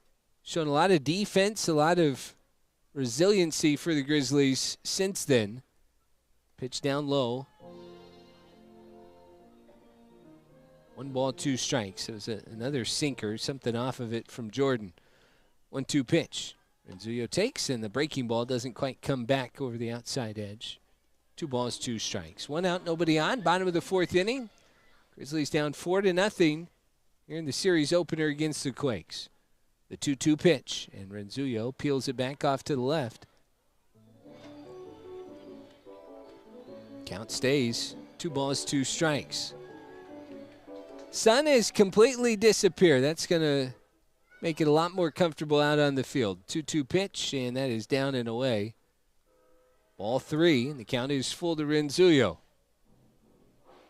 shown a lot of defense, a lot of resiliency for the Grizzlies since then. Pitch down low. 1 ball, 2 strikes. It was another sinker, something off of it from Jordan. 1-2 pitch. Renzuyo takes, and the breaking ball doesn't quite come back over the outside edge. 2 balls, 2 strikes. 1 out, nobody on. Bottom of the fourth inning. Grizzlies down 4-0 here in the series opener against the Quakes. The 2-2 pitch, and Renzuyo peels it back off to the left. Count stays. 2 balls, 2 strikes. Sun has completely disappeared. That's going to make it a lot more comfortable out on the field. 2-2 pitch, and that is down and away. Ball 3, and the count is full to Renzuyo.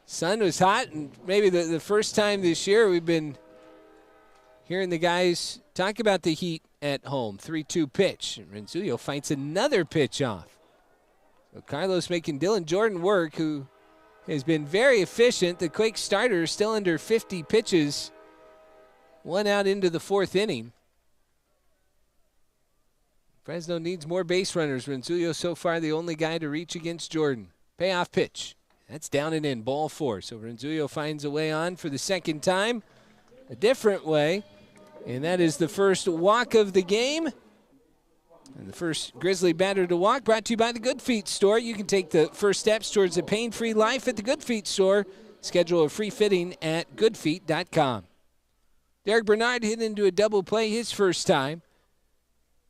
Sun was hot, and maybe the first time this year we've been hearing the guys talk about the heat at home. 3-2 pitch, and Renzuyo fights another pitch off. So Carlos making Dylan Jordan work, who has been very efficient. The Quakes starter is still under 50 pitches. 1 out into the fourth inning. Fresno needs more base runners. Renzuyo so far the only guy to reach against Jordan. Payoff pitch. That's down and in, ball 4. So Renzuyo finds a way on for the second time. A different way. And that is the first walk of the game. And the first Grizzly batter to walk, brought to you by the Good Feet Store. You can take the first steps towards a pain-free life at the Good Feet Store. Schedule a free fitting at goodfeet.com. Derek Bernard hit into a double play his first time.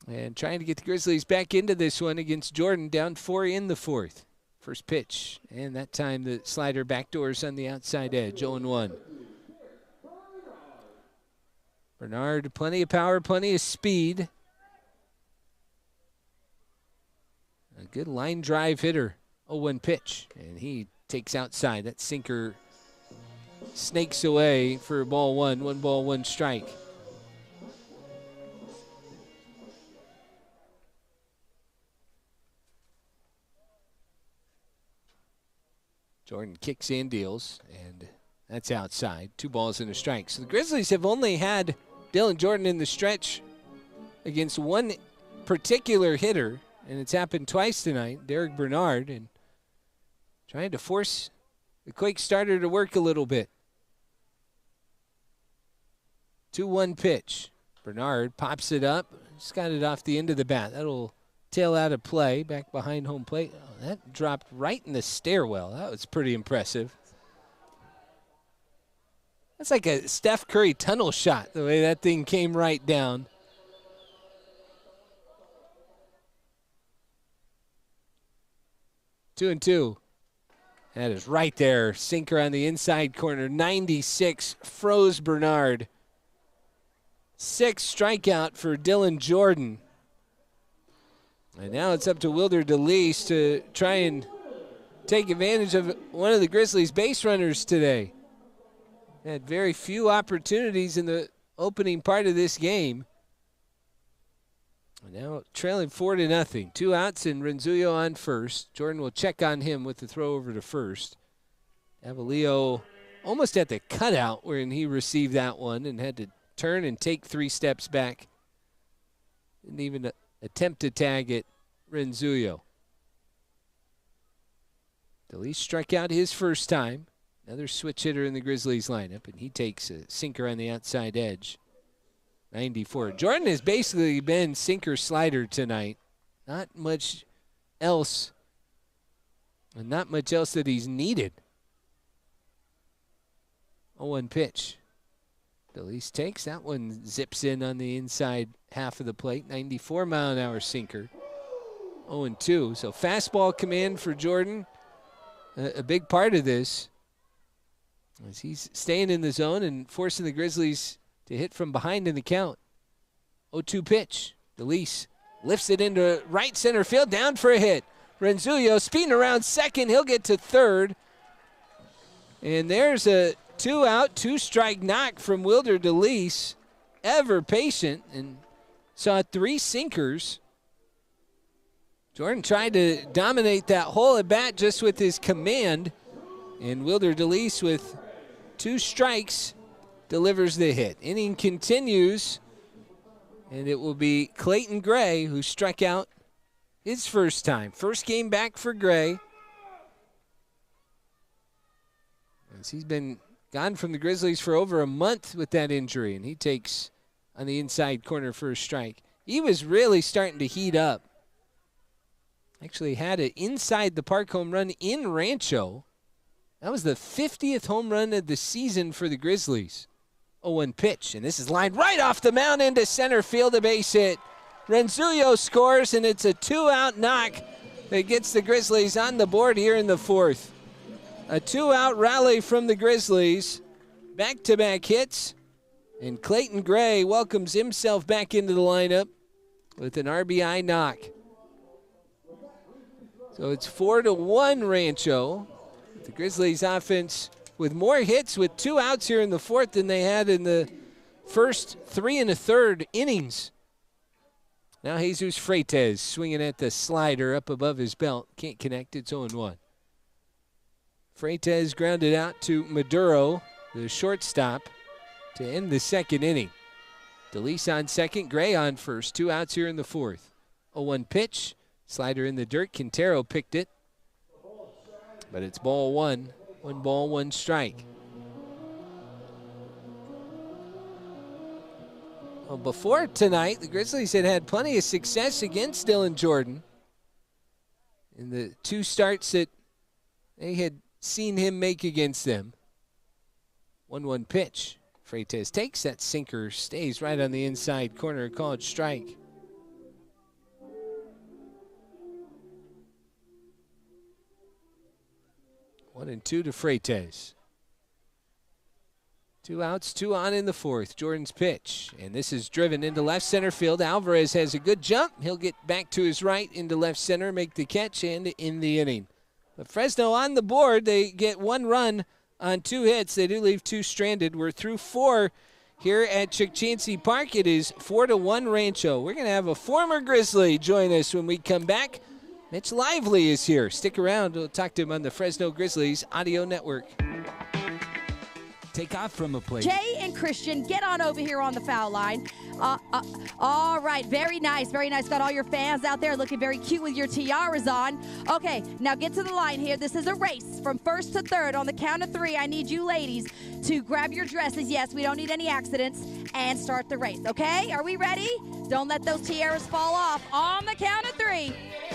And trying to get the Grizzlies back into this one against Jordan, down 4 in the fourth. First pitch, and that time the slider backdoors on the outside edge, 0-1. Bernard, plenty of power, plenty of speed. A good line drive hitter. 0-1 pitch, and he takes outside. That sinker snakes away for ball 1. 1 ball, 1 strike. Jordan kicks in, deals, and that's outside. 2 balls and a strike. So the Grizzlies have only had Dylan Jordan in the stretch against one particular hitter, and it's happened twice tonight, Derek Bernard, and trying to force the Quakes starter to work a little bit. 2-1 pitch. Bernard pops it up. Just got it off the end of the bat. That'll tail out of play, back behind home plate. Oh, that dropped right in the stairwell. That was pretty impressive. That's like a Steph Curry tunnel shot, the way that thing came right down. Two and two. That is right there. Sinker on the inside corner. 96 froze Bernard. 6 strikeout for Dylan Jordan. And now it's up to Wilder DeLeese to try and take advantage of one of the Grizzlies' base runners today. Had very few opportunities in the opening part of this game. And now trailing 4-0. 2 outs and Renzuyo on first. Jordan will check on him with the throw over to first. Avalio almost at the cutout when he received that one and had to turn and take 3 steps back. Didn't even attempt to tag it, Renzuyo. DeLeese struck out his first time. Another switch hitter in the Grizzlies lineup, and he takes a sinker on the outside edge. 94. Jordan has basically been sinker slider tonight. Not much else. And not much else that he's needed. 0-1 pitch. Delise takes. That one zips in on the inside half of the plate. 94-mile-an-hour sinker. 0-2. So fastball command for Jordan. A big part of this. As he's staying in the zone and forcing the Grizzlies to hit from behind in the count. 0-2 pitch. Delise lifts it into right center field. Down for a hit. Renzullo speeding around second. He'll get to third. And there's a 2-out, 2-strike knock from Wilder Delise. Ever patient and saw 3 sinkers. Jordan tried to dominate that whole at bat just with his command. And Wilder Delise with 2 strikes delivers the hit. Inning continues. And it will be Clayton Gray who struck out his first time. First game back for Gray. As he's been gone from the Grizzlies for over a month with that injury. And he takes on the inside corner for a strike. He was really starting to heat up. Actually had an inside the park home run in Rancho. That was the 50th home run of the season for the Grizzlies. 0-1 pitch, and this is lined right off the mound into center field, a base hit. Renzullo scores, and it's a 2-out knock that gets the Grizzlies on the board here in the 4th. A 2-out rally from the Grizzlies. Back-to-back hits, and Clayton Gray welcomes himself back into the lineup with an RBI knock. So it's 4-1 Rancho. The Grizzlies offense with more hits with 2 outs here in the 4th than they had in the first 3 1/3 innings. Now Jesus Freitas swinging at the slider up above his belt. Can't connect. It's 0-1. Freitas grounded out to Maduro, the shortstop, to end the 2nd inning. Delise on second, Gray on first. 2 outs here in the 4th. 0-1 pitch. Slider in the dirt. Quintero picked it. But it's ball 1. 1 ball, 1 strike. Well, before tonight, the Grizzlies had plenty of success against Dylan Jordan in the 2 starts that they had seen him make against them. 1-1 pitch. Freitas takes that sinker, stays right on the inside corner, called strike. 1-2 to Freitas. 2 outs, 2 on in the 4th. Jordan's pitch, and this is driven into left center field. Alvarez has a good jump. He'll get back to his right into left center, make the catch, and in the inning. But Fresno on the board. They get 1 run on 2 hits. They do leave 2 stranded. We're through 4 here at Chukchansi Park. It is 4-1 Rancho. We're going to have a former Grizzly join us when we come back. Mitch Lively is here. Stick around. We'll talk to him on the Fresno Grizzlies Audio Network. Take off from a plate. Jay and Christian, get on over here on the foul line. All right, very nice, very nice. Got all your fans out there looking very cute with your tiaras on. Okay, now get to the line here. This is a race from 1st to 3rd. On the count of 3, I need you ladies to grab your dresses. Yes, we don't need any accidents. And start the race, okay? Are we ready? Don't let those tiaras fall off. On the count of 3.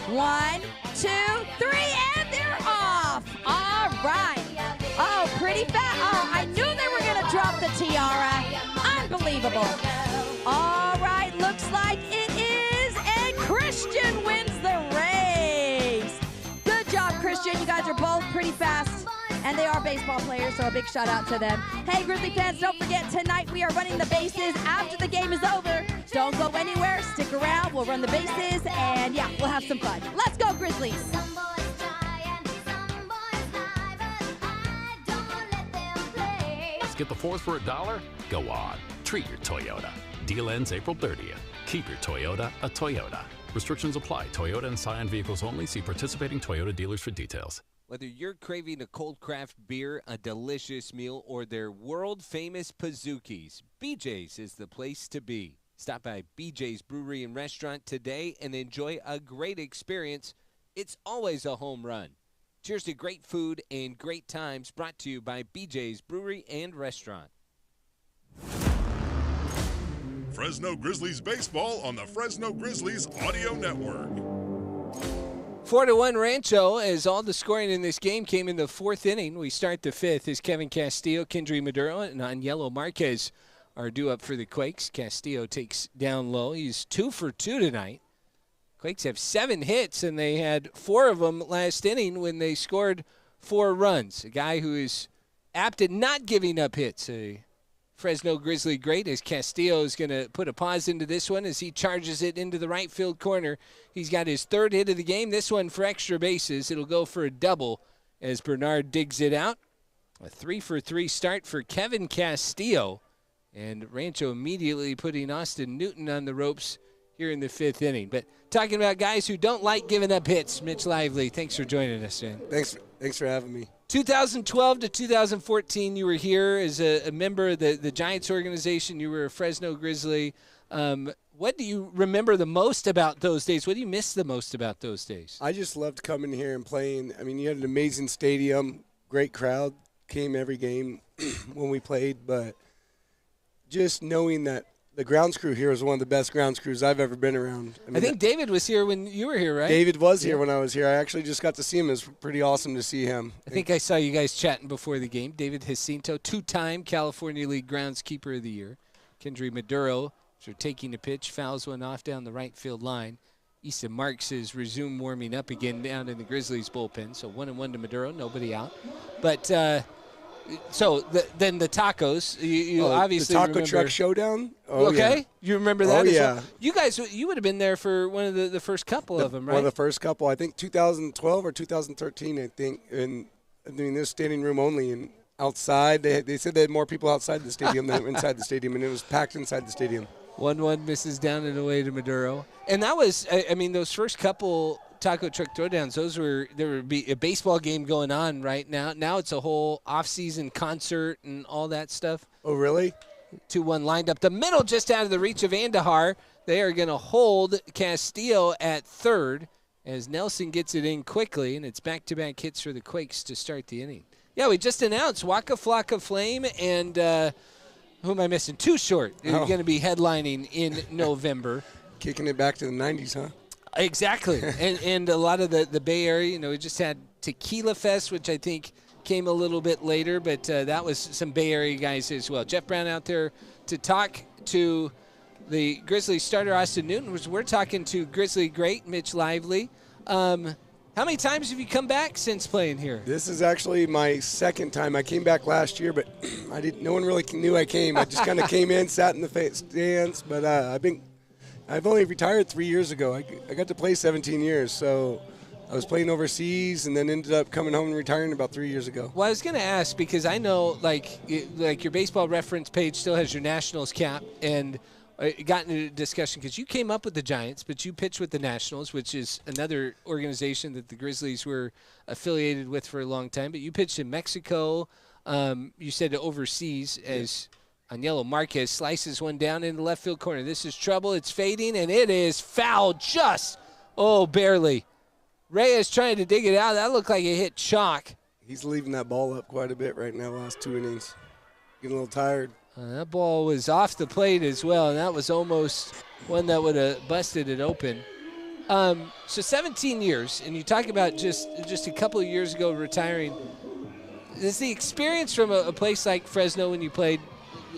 1, 2, 3, and they're off. All right. Oh, pretty fast. Oh, I knew they were going to drop the tiara. Unbelievable. All right, looks like it is, and Christian wins the race. Good job, Christian. You guys are both pretty fast, and they are baseball players, so a big shout out to them. Hey, Grizzly fans, don't forget, tonight we are running the bases after the game is over. Don't go anywhere. Stick around. We'll run the bases, and yeah, we'll have some fun. Let's go, Grizzlies. Get the 4th for $1? Go on. Treat your Toyota. Deal ends April 30th. Keep your Toyota a Toyota. Restrictions apply. Toyota and Scion vehicles only. See participating Toyota dealers for details. Whether you're craving a cold craft beer, a delicious meal, or their world-famous Pazookies, BJ's is the place to be. Stop by BJ's Brewery and Restaurant today and enjoy a great experience. It's always a home run. Cheers to great food and great times, brought to you by BJ's Brewery and Restaurant. Fresno Grizzlies baseball on the Fresno Grizzlies Audio Network. 4-1 Rancho, as all the scoring in this game came in the fourth inning. We start the fifth as Kevin Castillo, Kendry Maduro, and Aniello Marquez are due up for the Quakes. Castillo takes down low. He's 2 for 2 tonight. Quakes have 7 hits, and they had 4 of them last inning when they scored 4 runs. A guy who is apt at not giving up hits. A Fresno Grizzly great, as Castillo is going to put a pause into this one as he charges it into the right field corner. He's got his 3rd hit of the game, this one for extra bases. It'll go for a double as Bernard digs it out. A 3 for 3 start for Kevin Castillo. And Rancho immediately putting Austin Newton on the ropes here in the 5th inning. But talking about guys who don't like giving up hits, Mitch Lively, thanks for joining us, man. Thanks for having me. 2012 to 2014, you were here as a member of the Giants organization. You were a Fresno Grizzly. What do you remember the most about those days? What do you miss the most about those days? I just loved coming here and playing. I mean, you had an amazing stadium, great crowd, came every game when we played, but just knowing that the grounds crew here is one of the best grounds crews I've ever been around. I think David was here when you were here, right? David was here when I was here. I actually just got to see him. It was pretty awesome to see him. I think I saw you guys chatting before the game. David Jacinto, 2-time California League Groundskeeper of the Year. Kendry Maduro, after taking a pitch, fouls one off down the right field line. Easton Marks has resumed warming up again down in the Grizzlies bullpen. So 1-1 to Maduro, nobody out. But then the tacos, you obviously the taco remember. truck showdown. Okay, yeah. You remember that? Oh as yeah. Well? You guys, you would have been there for one of the first couple of them, right? One of the first couple. I think 2012 or 2013. I think, and doing this standing room only and outside. They said they had more people outside the stadium than inside the stadium, and it was packed inside the stadium. 1-1 misses down and away to Maduro, and that was, I mean, those first couple taco truck throwdowns, there would be a baseball game going on right now. Now it's a whole off-season concert and all that stuff. Oh, really? 2-1 lined up the middle, just out of the reach of Andahar. They are going to hold Castillo at third as Nelson gets it in quickly, and it's back-to-back hits for the Quakes to start the inning. Yeah, we just announced Waka Flocka Flame and who am I missing? Too Short. They're going to be headlining in November. Kicking it back to the 90s, huh? Exactly. and a lot of the Bay Area, we just had Tequila Fest, which I think came a little bit later, but that was some Bay Area guys as well. Jeff Brown out there to talk to the Grizzlies starter, Austin Newton. We're talking to Grizzly great Mitch Lively. How many times have you come back since playing here? This is actually my 2nd time. I came back last year, but no one really knew I came. I just kind of came in, sat in the stands, but I've only retired 3 years ago. I got to play 17 years, so I was playing overseas and then ended up coming home and retiring about 3 years ago. Well, I was going to ask because I know like your Baseball Reference page still has your Nationals cap, and it got into a discussion because you came up with the Giants, but you pitched with the Nationals, which is another organization that the Grizzlies were affiliated with for a long time. But you pitched in Mexico. You said overseas as Aniello Marquez slices one down in the left field corner. This is trouble. It's fading, and it is foul just, barely. Reyes trying to dig it out. That looked like it hit chalk. He's leaving that ball up quite a bit right now, last 2 innings. Getting a little tired. That ball was off the plate as well, and that was almost one that would have busted it open. So 17 years, and you talk about just a couple of years ago retiring. Is the experience from a place like Fresno when you played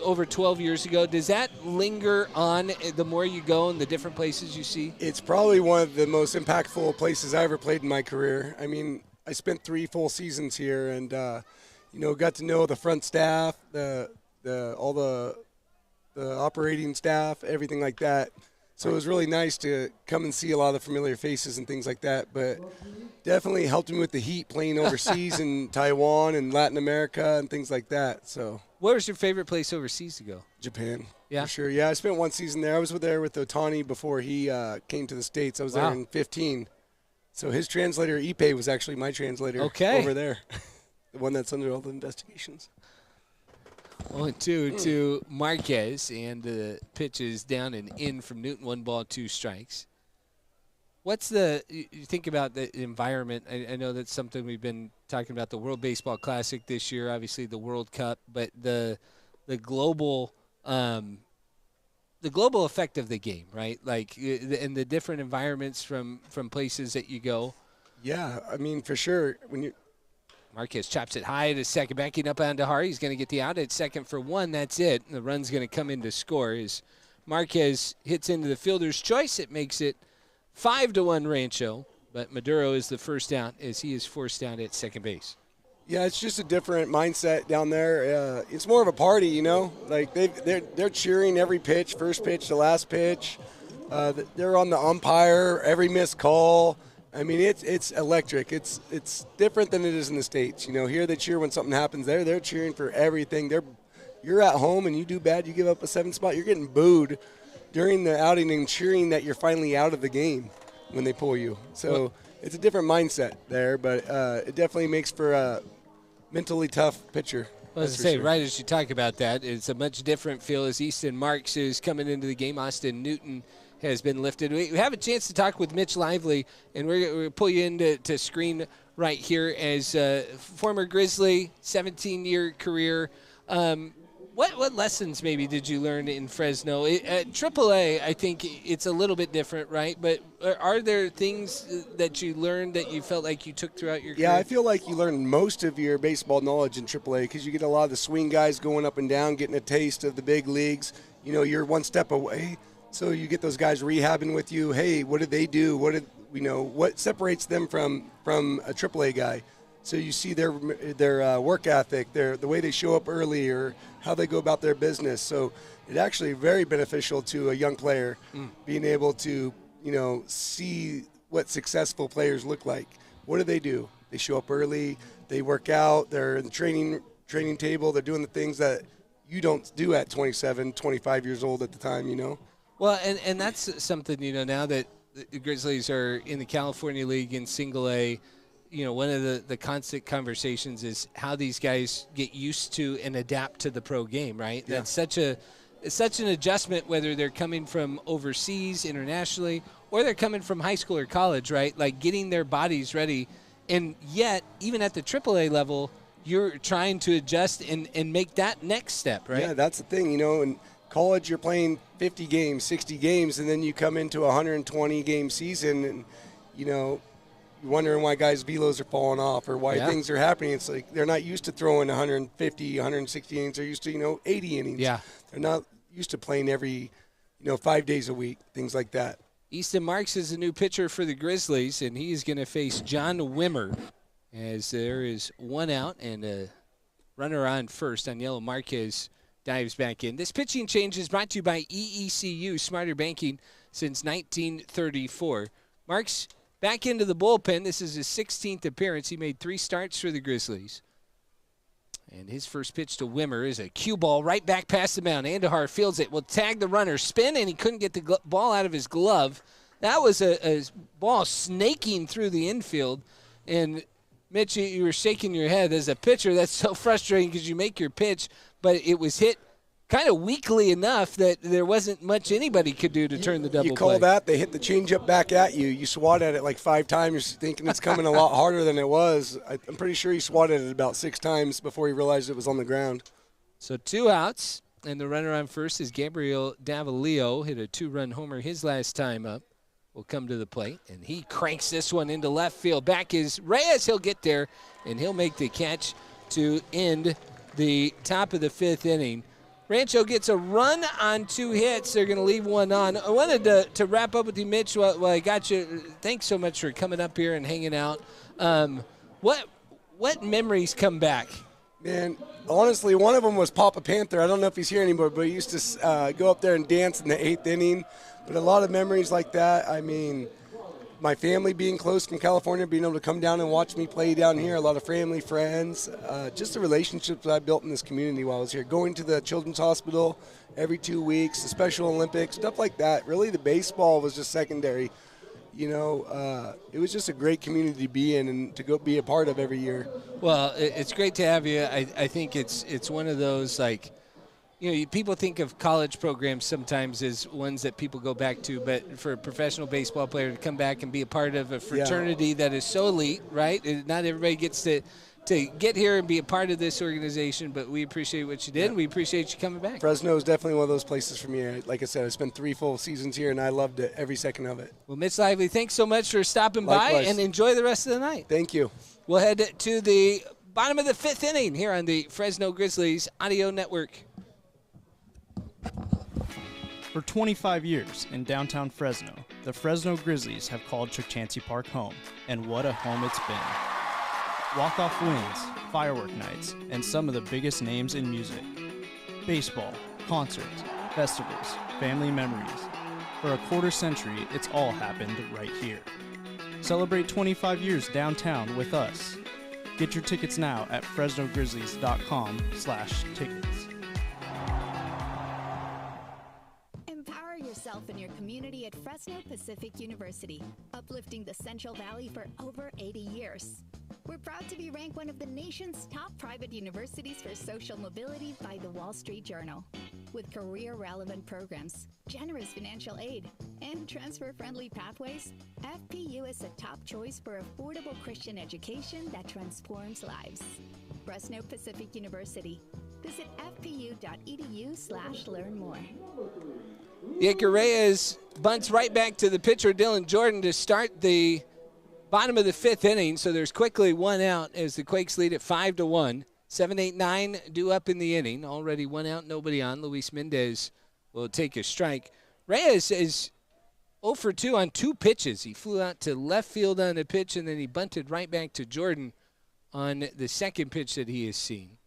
over 12 years ago, does that linger on the more you go and the different places you see? It's probably one of the most impactful places I ever played in my career. I mean, I spent 3 full seasons here and, got to know the front staff, all the operating staff, everything like that. So it was really nice to come and see a lot of the familiar faces and things like that. But definitely helped me with the heat playing overseas in Taiwan and Latin America and things like that. So, where was your favorite place overseas to go? Japan. Yeah, for sure. Yeah, I spent 1 season there. I was there with Otani before he came to the States. I was there in 15. So his translator, Ipe, was actually my translator over there, the one that's under all the investigations. 1-2 to Marquez, and the pitch is down and in from Newton. 1 ball, 2 strikes. What's you think about the environment? I know that's something we've been talking about, the World Baseball Classic this year, obviously the World Cup, but the global effect of the game, right? Like in the different environments from places that you go. Yeah, I mean, for sure. Marquez chops it high to second, backing up onto Hart. He's going to get the out at second for one. That's it. The run's going to come in to score. As Marquez hits into the fielder's choice, it makes it 5-1 Rancho. But Maduro is the first out as he is forced out at second base. Yeah, it's just a different mindset down there. It's more of a party, you know. Like they're cheering every pitch, first pitch to last pitch. They're on the umpire, every missed call. I mean, it's electric. It's different than it is in the States. You know, here they cheer when something happens. They're cheering for everything. You're at home and you do bad, you give up a 7 spot, you're getting booed during the outing and cheering that you're finally out of the game when they pull you. So it's a different mindset there, but it definitely makes for a mentally tough pitcher. Well, as I say, right as you talk about that, it's a much different feel as Easton Marks is coming into the game. Austin Newton has been lifted. We have a chance to talk with Mitch Lively, and we're going to pull you into screen right here as former Grizzly, 17-year career. What lessons maybe did you learn in Fresno? At AAA, I think it's a little bit different, right? But are there things that you learned that you felt like you took throughout your career? Yeah, I feel like you learn most of your baseball knowledge in AAA because you get a lot of the swing guys going up and down, getting a taste of the big leagues. You know, you're one step away. So you get those guys rehabbing with you. Hey, what did they do? What separates them from a AAA guy? So you see their work ethic, the way they show up early, or how they go about their business. So it's actually very beneficial to a young player being able to see what successful players look like. What do? They show up early. They work out. They're in the training table. They're doing the things that you don't do at 27, 25 years old at the time. You know. Well, and that's something, now that the Grizzlies are in the California League in Single A, one of the constant conversations is how these guys get used to and adapt to the pro game, right? Yeah. That's such an adjustment, whether they're coming from overseas, internationally, or they're coming from high school or college, right? Like getting their bodies ready. And yet, even at the AAA level, you're trying to adjust and make that next step, right? Yeah, that's the thing, in college you're playing 50 games, 60 games, and then you come into a 120-game season and, you're wondering why guys' velos are falling off or why things are happening. It's like they're not used to throwing 150, 160 innings. They're used to, 80 innings. Yeah. They're not used to playing every, 5 days a week, things like that. Easton Marks is a new pitcher for the Grizzlies, and he is going to face John Wimmer as there is one out and a runner on first. On yellow, Marquez dives back in. This pitching change is brought to you by EECU, Smarter Banking since 1934. Marks back into the bullpen. This is his 16th appearance. He made 3 starts for the Grizzlies. And his first pitch to Wimmer is a cue ball right back past the mound. Andahar fields it. Will tag the runner. Spin, and he couldn't get the ball out of his glove. That was a ball snaking through the infield. And, Mitch, you were shaking your head. As a pitcher, that's so frustrating because you make your pitch, but it was hit kind of weakly enough that there wasn't much anybody could do to turn the double play. You call that? They hit the changeup back at you. You swat at it like 5 times thinking it's coming a lot harder than it was. I'm pretty sure he swatted it about 6 times before he realized it was on the ground. So 2 outs, and the runner on first is Gabriel Davalillo. Hit a 2-run homer his last time up. Will come to the plate, and he cranks this one into left field. Back is Reyes. He'll get there, and he'll make the catch to end the top of the 5th inning. Rancho gets a run on 2 hits. They're going to leave one on. I wanted to wrap up with you, Mitch, while I got you. Thanks so much for coming up here and hanging out. What memories come back? Man, honestly, one of them was Papa Panther. I don't know if he's here anymore, but he used to go up there and dance in the 8th inning. But a lot of memories like that. I mean, my family being close from California, being able to come down and watch me play down here, a lot of family, friends, just the relationships that I built in this community while I was here. Going to the Children's Hospital every 2 weeks, the Special Olympics, stuff like that. Really, the baseball was just secondary. It was just a great community to be in and to go be a part of every year. Well, it's great to have you. I think it's one of those, like, people think of college programs sometimes as ones that people go back to, but for a professional baseball player to come back and be a part of a fraternity that is so elite, right? Not everybody gets to get here and be a part of this organization, but we appreciate what you did, and we appreciate you coming back. Fresno is definitely one of those places for me. Like I said, I spent 3 full seasons here, and I loved it, every second of it. Well, Mitch Lively, thanks so much for stopping Likewise. by, and enjoy the rest of the night. Thank you. We'll head to the bottom of the 5th inning here on the Fresno Grizzlies Audio Network. For 25 years in downtown Fresno, the Fresno Grizzlies have called Chukchansi Park home, and what a home it's been. Walk-off wins, firework nights, and some of the biggest names in music. Baseball, concerts, festivals, family memories. For a quarter century, it's all happened right here. Celebrate 25 years downtown with us. Get your tickets now at fresnogrizzlies.com/tickets. Empower yourself in your community at Fresno Pacific University, uplifting the Central Valley for over 80 years. We're proud to be ranked one of the nation's top private universities for social mobility by the Wall Street Journal. With career-relevant programs, generous financial aid, and transfer-friendly pathways, FPU is a top choice for affordable Christian education that transforms lives. Fresno Pacific University. Visit fpu.edu/learn more. Yaiker Reyes bunts right back to the pitcher, Dylan Jordan, to start the bottom of the 5th inning. So there's quickly one out as the Quakes lead at 5-1. 7, 8, 9 due up in the inning. Already one out, nobody on. Luis Mendez will take a strike. Reyes is 0 for 2 on 2 pitches. He flew out to left field on a pitch, and then he bunted right back to Jordan on the second pitch that he has seen.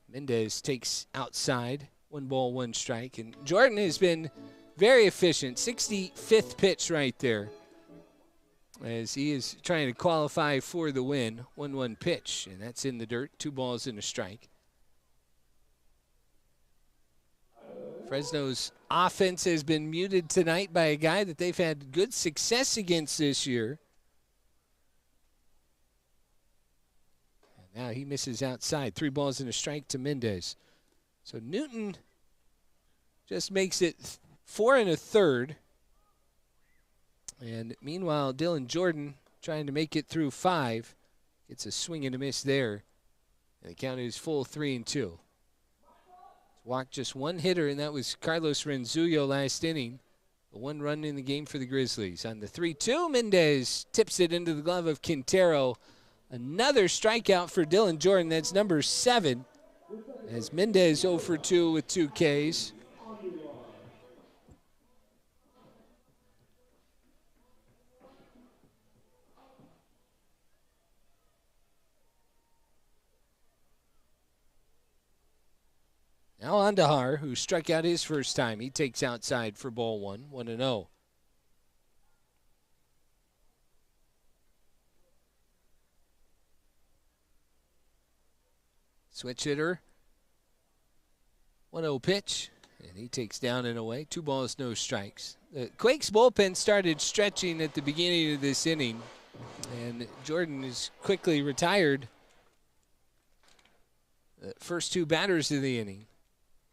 Mendez takes outside. 1 ball, 1 strike. And Jordan has been very efficient. 65th pitch right there, as he is trying to qualify for the win. 1-1 pitch, and that's in the dirt. 2 balls and a strike. Fresno's offense has been muted tonight by a guy that they've had good success against this year. And now he misses outside. 3 balls and a strike to Mendez. So Newton just makes it 4 1/3. And meanwhile, Dylan Jordan trying to make it through 5. Gets a swing and a miss there. And the count is full 3-2. Walked just 1 hitter, and that was Carlos Renzullo last inning. The 1 run in the game for the Grizzlies. On the 3-2, Mendez tips it into the glove of Quintero. Another strikeout for Dylan Jordan. That's number 7. As Mendez 0 for 2 with 2 Ks. Now Andahar, who struck out his first time, he takes outside for ball 1, 1-0. Switch hitter. 1-0 pitch, and he takes down and away. 2 balls, no strikes. The Quakes bullpen started stretching at the beginning of this inning, and Jordan is quickly retired. The first 2 batters of the inning.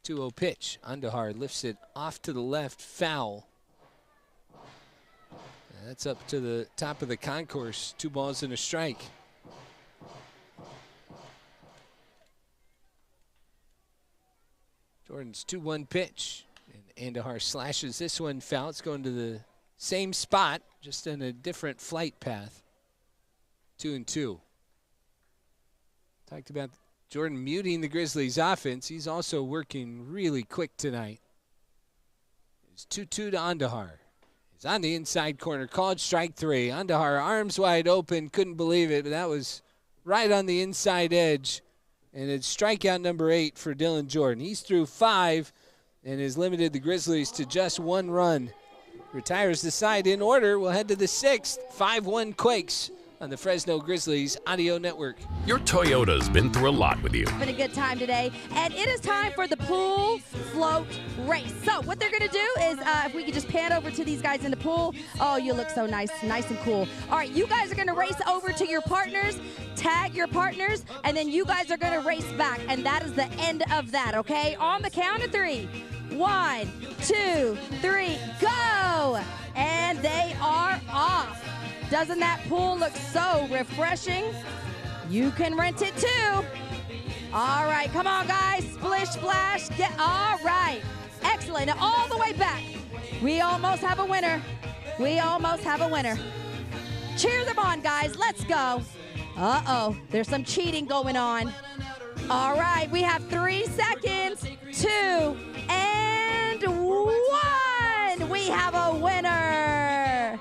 2-0 pitch. Andahar lifts it off to the left, foul. And that's up to the top of the concourse. 2 balls and a strike. Jordan's 2-1 pitch. And Andahar slashes this one foul. It's going to the same spot, just in a different flight path. 2-2. Talked about Jordan muting the Grizzlies' offense. He's also working really quick tonight. It's 2-2 to Andahar. He's on the inside corner. Called strike 3. Andahar arms wide open. Couldn't believe it, but that was right on the inside edge. And it's strikeout number 8 for Dylan Jordan. He's through 5 and has limited the Grizzlies to just 1 run. Retires the side in order. We'll head to the 6th. 5-1 Quakes on the Fresno Grizzlies Audio Network. Your Toyota's been through a lot with you. It's been a good time today, and it is time for the pool float race. So what they're going to do is, if we could just pan over to these guys in the pool. Oh, you look so nice and cool. All right, you guys are going to race over to your partners. tag your partners, and then you guys are going to race back, and that is the end of that, okay? On the count of 3. 1, 2, 3, go! And they are off. Doesn't that pool look so refreshing? You can rent it too. All right, come on, guys. Splish, splash. All right. Excellent. Now, all the way back. We almost have a winner. We almost have a winner. Cheer them on, guys. Let's go. Uh-oh. There's some cheating going on. All right. We have 3 seconds. 2 and 1. We have a winner.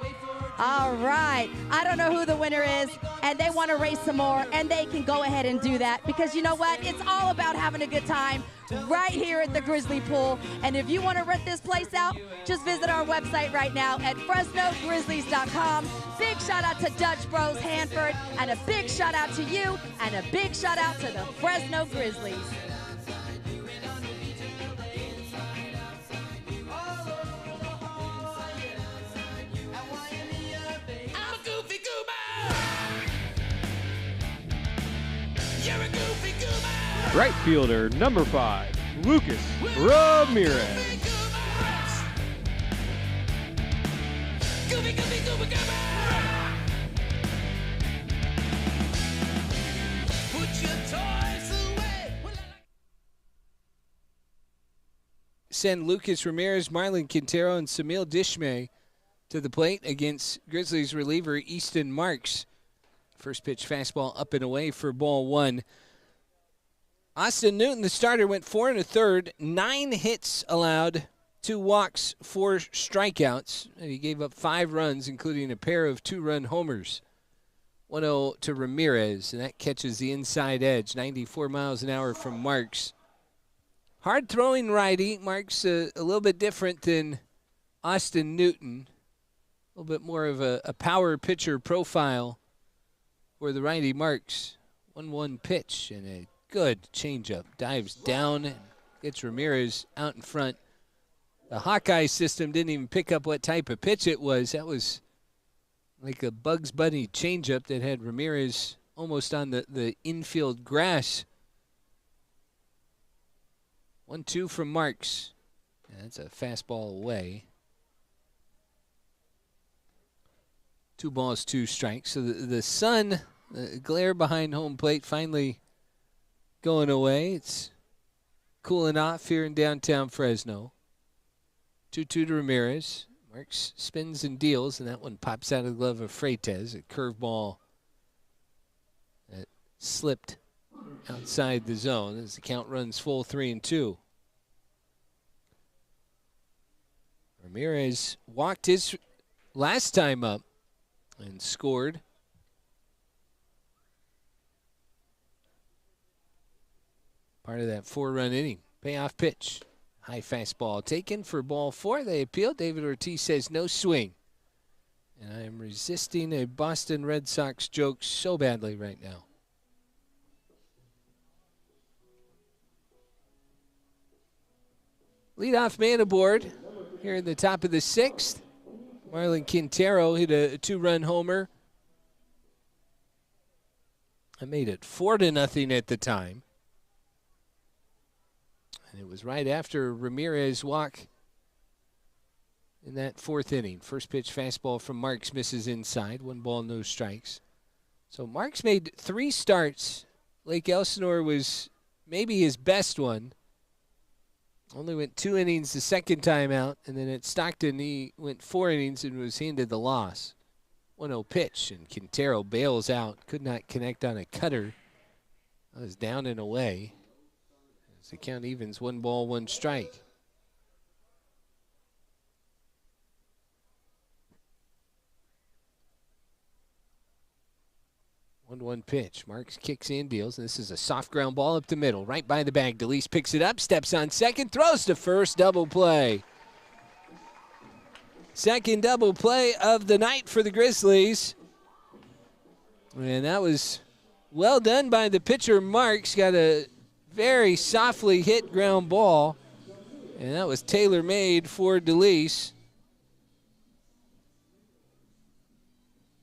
All right. I don't know who the winner is, and they want to race some more, and they can go ahead and do that because you know what? It's all about having a good time right here at the Grizzly Pool. And if you want to rent this place out, just visit our website right now at FresnoGrizzlies.com. Big shout out to Dutch Bros Hanford, and a big shout out to you, and a big shout out to the Fresno Grizzlies. Right fielder, number 5, Lucas Ramirez. Send Lucas Ramirez, Marlon Quintero, and Samil Dishmay to the plate against Grizzlies reliever Easton Marks. First pitch fastball up and away for ball 1. Austin Newton, the starter, went 4 1/3, 9 hits allowed, 2 walks, 4 strikeouts, and he gave up 5 runs, including a pair of 2-run homers. 1-0 to Ramirez, and that catches the inside edge, 94 miles an hour from Marks. Hard-throwing righty. Marks a little bit different than Austin Newton, a little bit more of a power pitcher profile for the righty Marks. 1-1 pitch and a good changeup. Dives down and gets Ramirez out in front. The Hawkeye system didn't even pick up what type of pitch it was. That was like a Bugs Bunny changeup that had Ramirez almost on the infield grass. 1-2 from Marks. That's a fastball away. 2 balls, 2 strikes. So the sun, the glare behind home plate finally going away. It's cooling off here in downtown Fresno. 2-2 to Ramirez. Marks spins and deals, and that one pops out of the glove of Freitas. A curveball that slipped outside the zone as the count runs full 3-2. Ramirez walked his last time up and scored. Part of that 4-run inning. Payoff pitch. High fastball taken for ball 4. They appealed. David Ortiz says no swing. And I am resisting a Boston Red Sox joke so badly right now. Leadoff man aboard here in the top of the 6th. Marlon Quintero hit a 2-run homer. I made it 4-0 at the time. And it was right after Ramirez walk in that 4th inning. First pitch fastball from Marks misses inside. 1 ball, no strikes. So Marks made 3 starts. Lake Elsinore was maybe his best one. Only went 2 innings the second time out. And then at Stockton, he went 4 innings and was handed the loss. 1-0 pitch, and Quintero bails out. Could not connect on a cutter. That was down and away. As the count evens, 1 ball, 1 strike. One pitch. Marks kicks in, deals, and this is a soft ground ball up the middle, right by the bag. DeLeese picks it up, steps on second, throws to first, double play. Second double play of the night for the Grizzlies. And that was well done by the pitcher. Marks got a very softly hit ground ball, and that was tailor-made for DeLeese.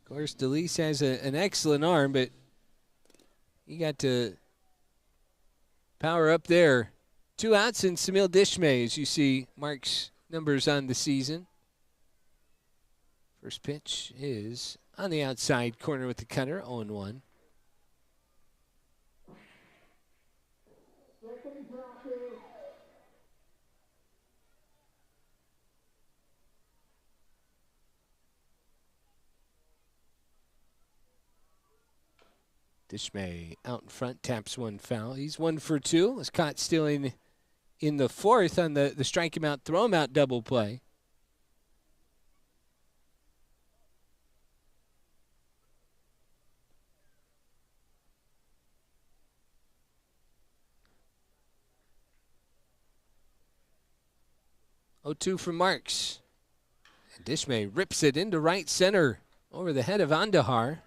Of course, DeLeese has an excellent arm, but He got to power up there. 2 outs and Samil Dishmay, as you see Mark's numbers on the season. First pitch is on the outside corner with the cutter, 0-1. Dishmay out in front, taps one foul. He's 1 for 2. Was caught stealing in the 4th on the strike him out, throw him out double play. Oh, 2 from Marks. And Dishmay rips it into right center over the head of Andahar.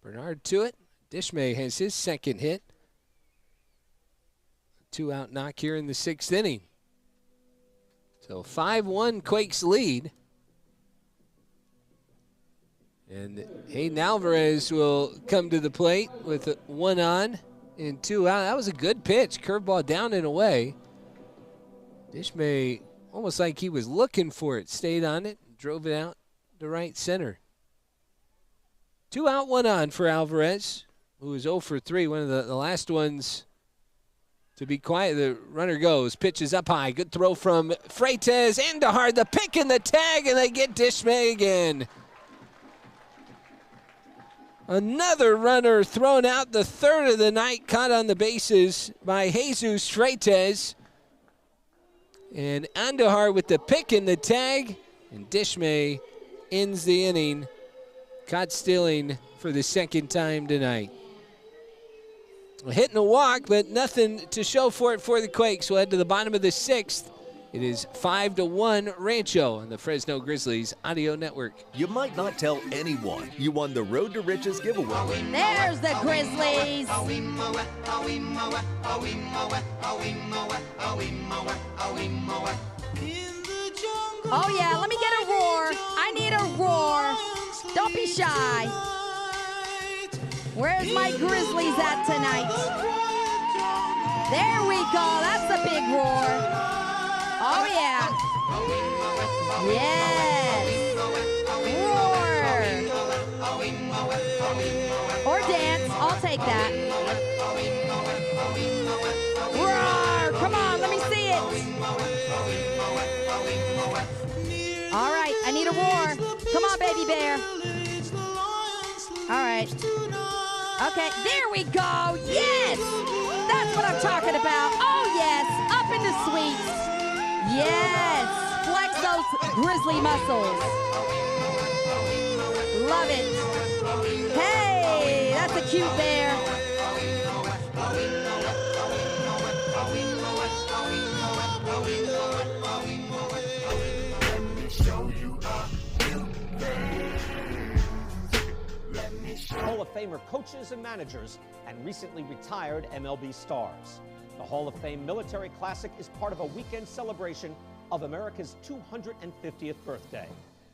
Bernard to it. Dishmay has his second hit. 2-out knock here in the 6th inning. So 5-1 Quakes lead. And Hayden Alvarez will come to the plate with 1 on and 2 out. That was a good pitch. Curveball down and away. Dishmay, almost like he was looking for it, stayed on it, drove it out to right center. 2 out, 1 on for Alvarez, who is 0 for 3. One of the last ones to be quiet. The runner goes, pitches up high. Good throw from Freitas. Andahar, the pick and the tag, and they get Dishmay again. Another runner thrown out, the 3rd of the night, caught on the bases by Jesus Freitas. And Andahar with the pick and the tag, and Dishmay ends the inning, caught stealing for the 2nd time tonight. A hit and a walk, but nothing to show for it for the Quakes. We'll head to the bottom of the 6th. It is 5-1 Rancho on the Fresno Grizzlies Audio Network. You might not tell anyone you won the Road to Riches giveaway. There's the Grizzlies. Oh yeah, let me get a roar. I need a roar. Don't be shy. Where's my Grizzlies at tonight? There we go. That's a big roar. Oh yeah. Yes. Roar. Or dance. I'll take that. Roar. Come on, let me see it. All right, I need a roar. Come on, baby bear. All right. Okay, there we go. Yes! That's what I'm talking about. Oh, yes. Up in the sweets. Yes. Flex those grizzly muscles. Love it. Hey, that's a cute bear. Hall of Famer coaches and managers, and recently retired MLB stars. The Hall of Fame Military Classic is part of a weekend celebration of America's 250th birthday.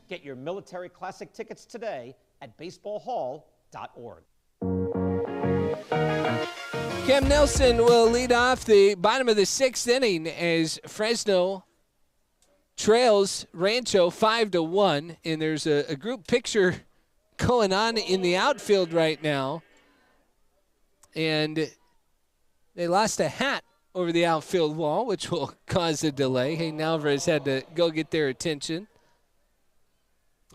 Get your Military Classic tickets today at baseballhall.org. Cam Nelson will lead off the bottom of the 6th inning as Fresno trails Rancho 5-1, and there's a group picture going on in the outfield right now, and they lost a hat over the outfield wall, which will cause a delay. Hayden Alvarez had to go get their attention.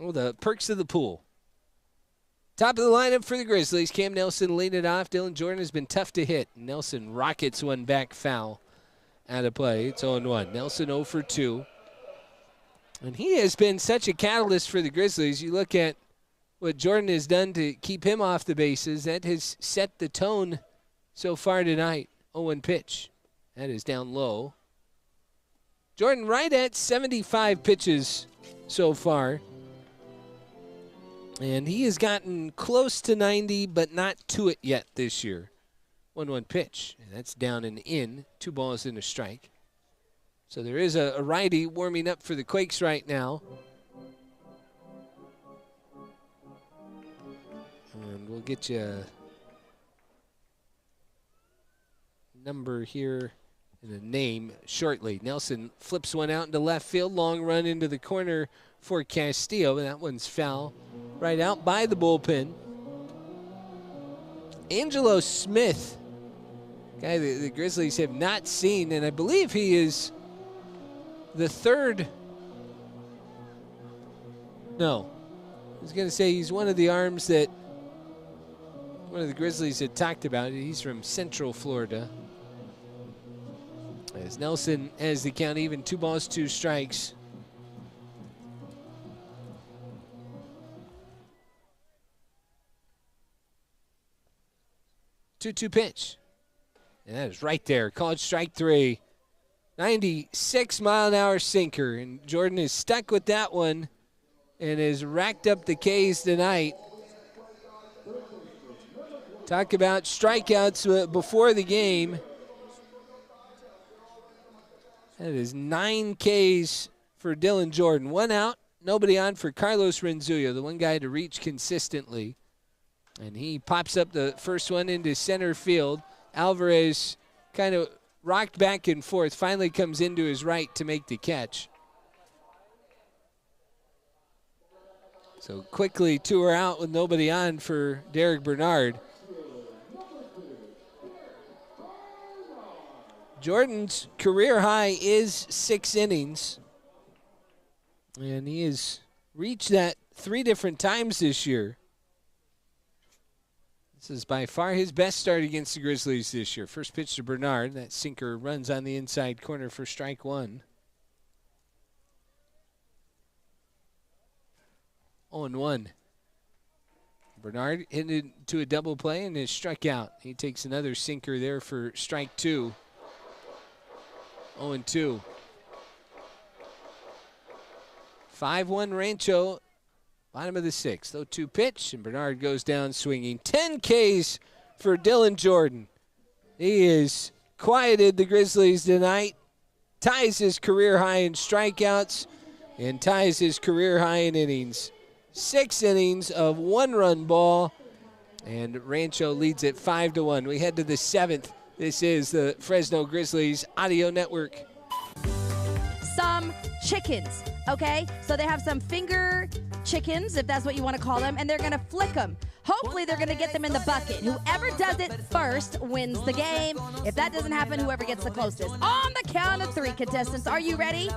Oh, the perks of the pool. Top of the lineup for the Grizzlies. Cam Nelson leading it off. Dylan Jordan has been tough to hit. Nelson rockets one back foul out of play. It's 0-1. Nelson 0 for 2. And he has been such a catalyst for the Grizzlies. You look at what Jordan has done to keep him off the bases. That has set the tone so far tonight. 0-1 pitch. That is down low. Jordan right at 75 pitches so far. And he has gotten close to 90, but not to it yet this year. 1-1 pitch. And that's down and in. 2 balls and a strike. So there is a righty warming up for the Quakes right now. And we'll get you number here and a name shortly. Nelson flips one out into left field. Long run into the corner for Castillo. And that one's foul. Right out by the bullpen. Angelo Smith, guy the Grizzlies have not seen, and I believe he is the third. No, I was going to say he's one of the arms that one of the Grizzlies had talked about. He's from Central Florida. As Nelson has the count even, 2 balls, 2 strikes. Two pitch. And that is right there. Called strike 3. 96-mile-an-hour sinker. And Jordan is stuck with that one and has racked up the Ks tonight. Talk about strikeouts before the game. That is 9 Ks for Dylan Jordan. 1 out, nobody on for Carlos Renzulla, the one guy to reach consistently. And he pops up the first one into center field. Alvarez kind of rocked back and forth, finally comes into his right to make the catch. So quickly 2 are out with nobody on for Derek Bernard. Jordan's career high is 6 innings. And he has reached that 3 different times this year. This is by far his best start against the Grizzlies this year. First pitch to Bernard. That sinker runs on the inside corner for strike 1. 0-1. Bernard hit into a double play and is struck out. He takes another sinker there for strike 2. 0-2. 5-1 Rancho. Bottom of the 6th. 0-2 pitch, and Bernard goes down swinging. 10 Ks for Dylan Jordan. He has quieted the Grizzlies tonight. Ties his career high in strikeouts and ties his career high in innings. 6 innings of 1-run ball, and Rancho leads it 5-1. We head to the 7th. This is the Fresno Grizzlies Audio Network. Some chickens, okay? So they have some finger chickens, if that's what you want to call them, and they're going to flick them. Hopefully they're going to get them in the bucket. Whoever does it first wins the game. If that doesn't happen, whoever gets the closest. On the count of 3, contestants, are you ready?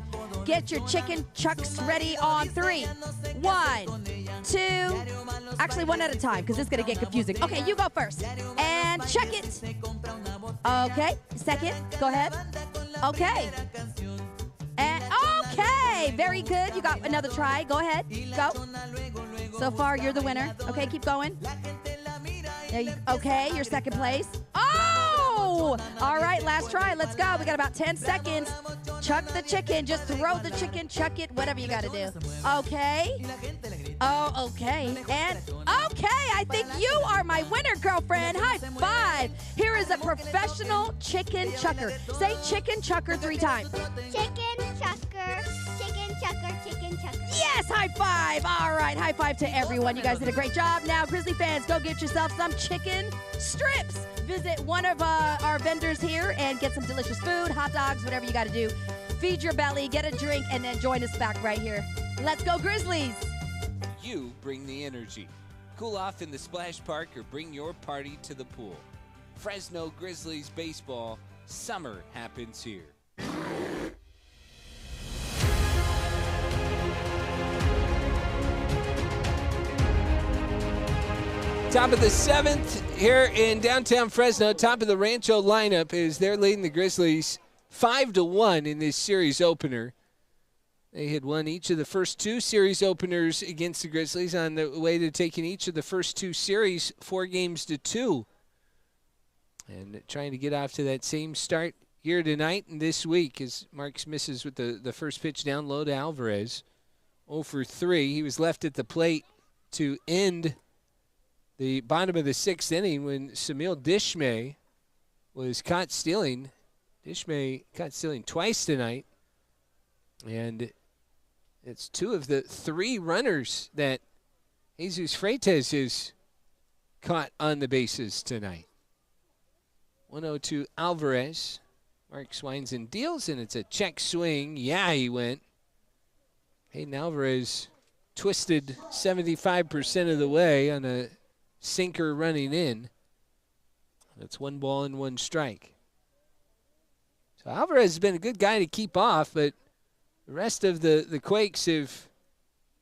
Get your chicken chucks ready on 3. 1, 2, actually 1 at a time because it's going to get confusing. Okay, you go first. And chuck it. Okay, second, go ahead. Okay. And okay, very good. You got another try. Go ahead. Go. So far, you're the winner. Okay, keep going. Okay, you're second place. Oh! All right, last try. Let's go. We got about 10 seconds. Chuck the chicken. Just throw the chicken, chuck it, whatever you got to do. Okay. Oh, okay. And okay, I think you are my winner, girlfriend. High five. Here is a professional chicken chucker. Say chicken chucker 3 times. Chicken chucker, chicken chucker, chicken chucker. Yes, high five. All right, high five to everyone. You guys did a great job. Now, Grizzly fans, go get yourself some chicken strips. Visit one of our vendors here and get some delicious food, hot dogs, whatever you got to do. Feed your belly, get a drink, and then join us back right here. Let's go, Grizzlies. You bring the energy. Cool off in the splash park or bring your party to the pool. Fresno Grizzlies baseball, summer happens here. Top of the 7th here in downtown Fresno. Top of the Rancho lineup is they're leading the Grizzlies 5-1 in this series opener. They had won each of the first 2 series openers against the Grizzlies on the way to taking each of the first 2 series 4-2. And trying to get off to that same start here tonight and this week as Marks misses with the first pitch down low to Alvarez. 0 for 3. He was left at the plate to end the bottom of the 6th inning when Samil Dishmay was caught stealing. Dishmay caught stealing twice tonight. And it's 2 of the 3 runners that Jesus Freitas has caught on the bases tonight. 1-0 to Alvarez. Mark swings and deals, and it's a check swing. Yeah, he went. Hayden Alvarez twisted 75% of the way on a sinker running in. That's 1 ball and 1 strike. So Alvarez has been a good guy to keep off, but the rest of the Quakes have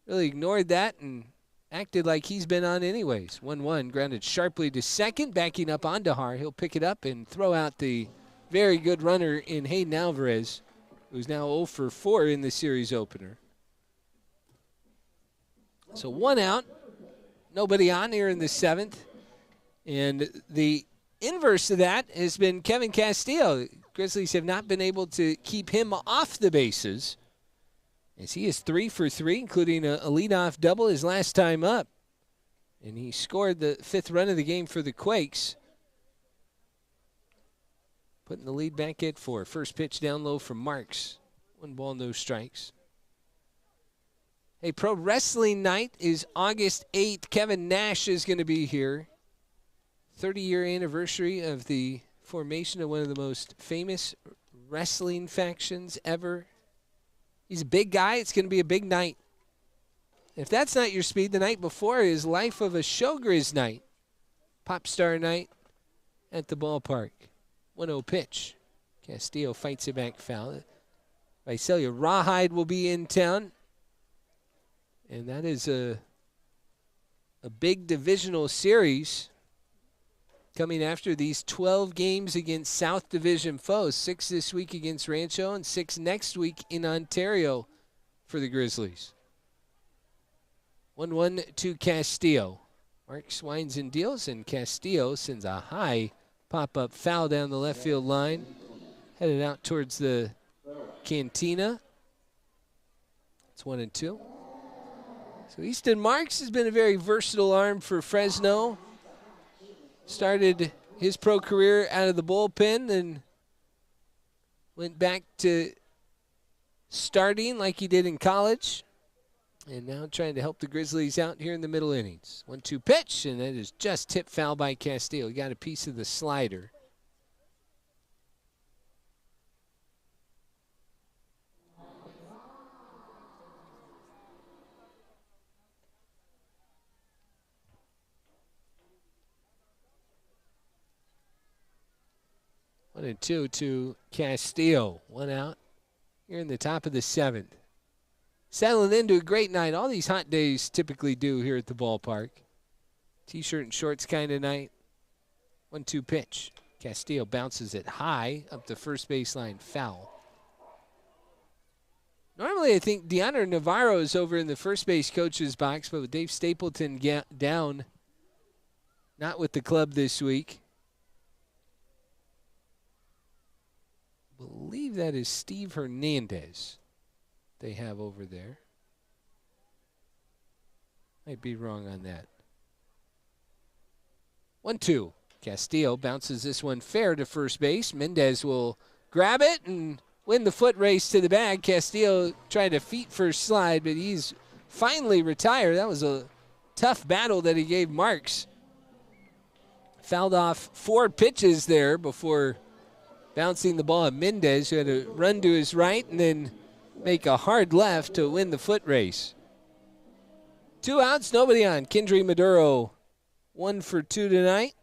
really ignored that and acted like he's been on anyways. 1-1, grounded sharply to second, backing up on Dahar. He'll pick it up and throw out the very good runner in Hayden Alvarez, who's now 0 for 4 in the series opener. So 1 out, nobody on here in the 7th. And the inverse of that has been Kevin Castillo. Grizzlies have not been able to keep him off the bases, as he is 3 for 3, including a leadoff double his last time up. And he scored the 5th run of the game for the Quakes, putting the lead back at 4. First pitch down low from Marks. 1 ball, no strikes. Hey, Pro Wrestling Night is August 8th. Kevin Nash is going to be here. 30-year anniversary of the formation of one of the most famous wrestling factions ever. He's a big guy. It's going to be a big night. If that's not your speed, the night before is Life of a Showgriz night. Pop star night at the ballpark. 1-0 pitch. Castillo fights it back foul. Visalia Rawhide will be in town. And that is a big divisional series coming after these 12 games against South Division foes. 6 this week against Rancho and 6 next week in Ontario for the Grizzlies. 1-1 to Castillo. Marks winds and deals, and Castillo sends a high pop-up foul down the left field line. Headed out towards the cantina. It's 1-2. So Easton Marks has been a very versatile arm for Fresno. Started his pro career out of the bullpen and went back to starting like he did in college. And now trying to help the Grizzlies out here in the middle innings. 1-2 pitch, and that is just tipped foul by Castillo. He got a piece of the slider. One and two to Castillo. 1 out here in the top of the 7th. Settling into a great night. All these hot days typically do here at the ballpark. T-shirt and shorts kind of night. 1-2 pitch. Castillo bounces it high up the first baseline, foul. Normally I think Deanna Navarro is over in the first base coach's box, but with Dave Stapleton down, not with the club this week. I believe that is Steve Hernandez they have over there. Might be wrong on that. 1-2. Castillo bounces this one fair to first base. Mendez will grab it and win the foot race to the bag. Castillo tried to feet first slide, but he's finally retired. That was a tough battle that he gave Marks. Fouled off 4 pitches there before bouncing the ball at Mendez, who had to run to his right and then make a hard left to win the foot race. 2 outs, nobody on. Kendry Maduro, 1 for 2 tonight.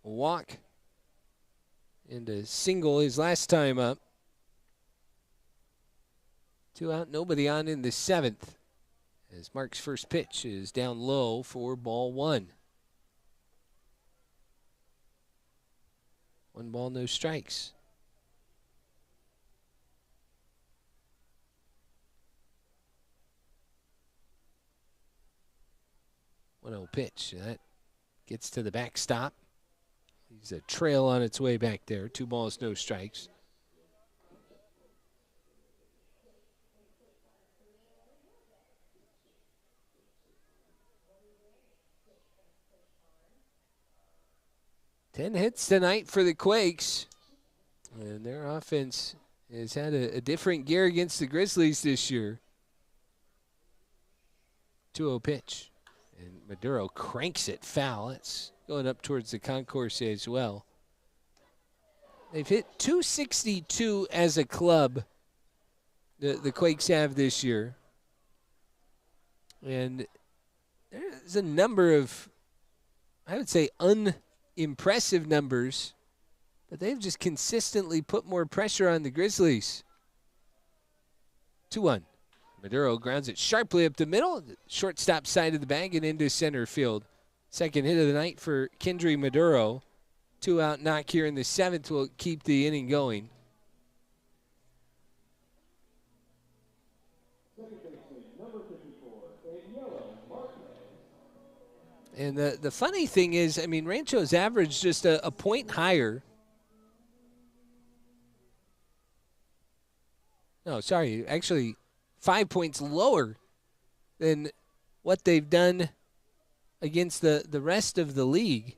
A walk and a single his last time up. 2 out, nobody on in the 7th. As Mark's first pitch is down low for ball 1. 1 ball, no strikes. No pitch. That gets to the backstop. He's a trail on its way back there. 2 balls, no strikes. Ten hits tonight for the Quakes. And their offense has had a different gear against the Grizzlies this year. 2-0 pitch. And Maduro cranks it foul. It's going up towards the concourse as well. They've hit 262 as a club, the Quakes have this year. And there's a number of, I would say, unimpressive numbers, but they've just consistently put more pressure on the Grizzlies. 2-1. Maduro grounds it sharply up the middle, shortstop side of the bag and into center field. Second hit of the night for Kendry Maduro. 2-out knock here in the 7th will keep the inning going. And the funny thing is, I mean, Rancho's averaged just a point higher. No, sorry, actually 5 points lower than what they've done against the rest of the league.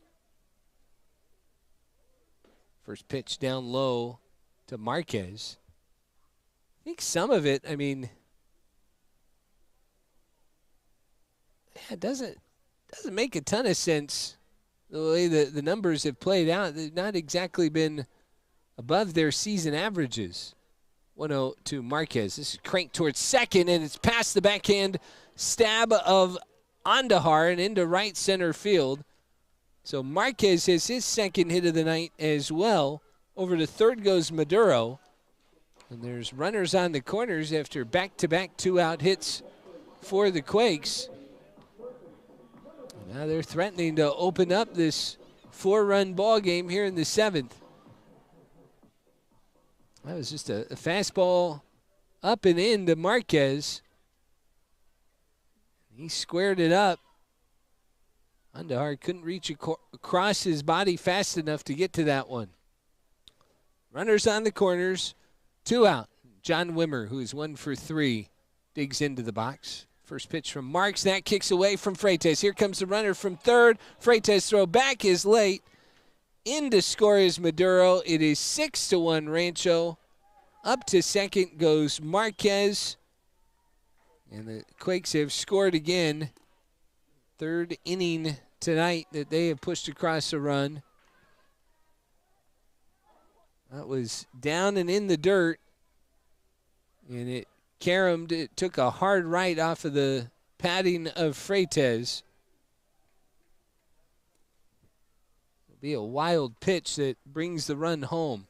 First pitch down low to Marquez. I think some of it, I mean, it doesn't make a ton of sense the way the numbers have played out. They've not exactly been above their season averages. 1-0 to Marquez. This is cranked towards second, and it's past the backhand stab of Andahar and into right center field. So Marquez has his second hit of the night as well. Over to third goes Maduro. And there's runners on the corners after back-to-back 2-out hits for the Quakes. Now they're threatening to open up this 4-run ball game here in the 7th. That was just a fastball up and in to Marquez. He squared it up. Andahar couldn't reach across his body fast enough to get to that one. Runners on the corners, 2 out. John Wimmer, who is 1 for 3, digs into the box. First pitch from Marks. That kicks away from Freitas. Here comes the runner from third. Freitas' throw back is late. In to score is Maduro. It is 6-1 Rancho. Up to second goes Marquez. And the Quakes have scored again. Third inning tonight that they have pushed across a run. That was down and in the dirt. And it caromed. It took a hard right off of the padding of Freitas. It'll be a wild pitch that brings the run home.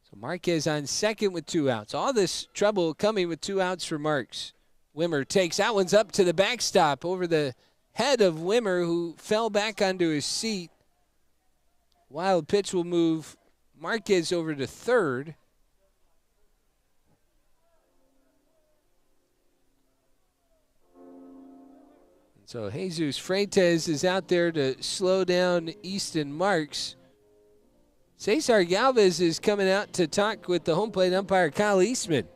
So Marquez on second with 2 outs. All this trouble coming with 2 outs for Marks. Wimmer takes that one's up to the backstop over the head of Wimmer, who fell back onto his seat. Wild pitch will move Marquez over to third. So Jesus Freitas is out there to slow down Easton Marks. Cesar Galvez is coming out to talk with the home plate umpire, Kyle Eastman.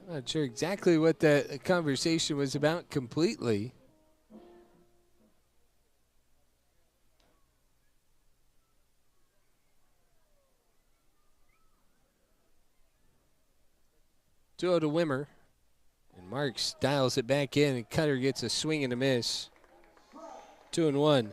I'm not sure exactly what that conversation was about completely. To Wimmer. And Marks dials it back in, and Cutter gets a swing and a miss. 2-1.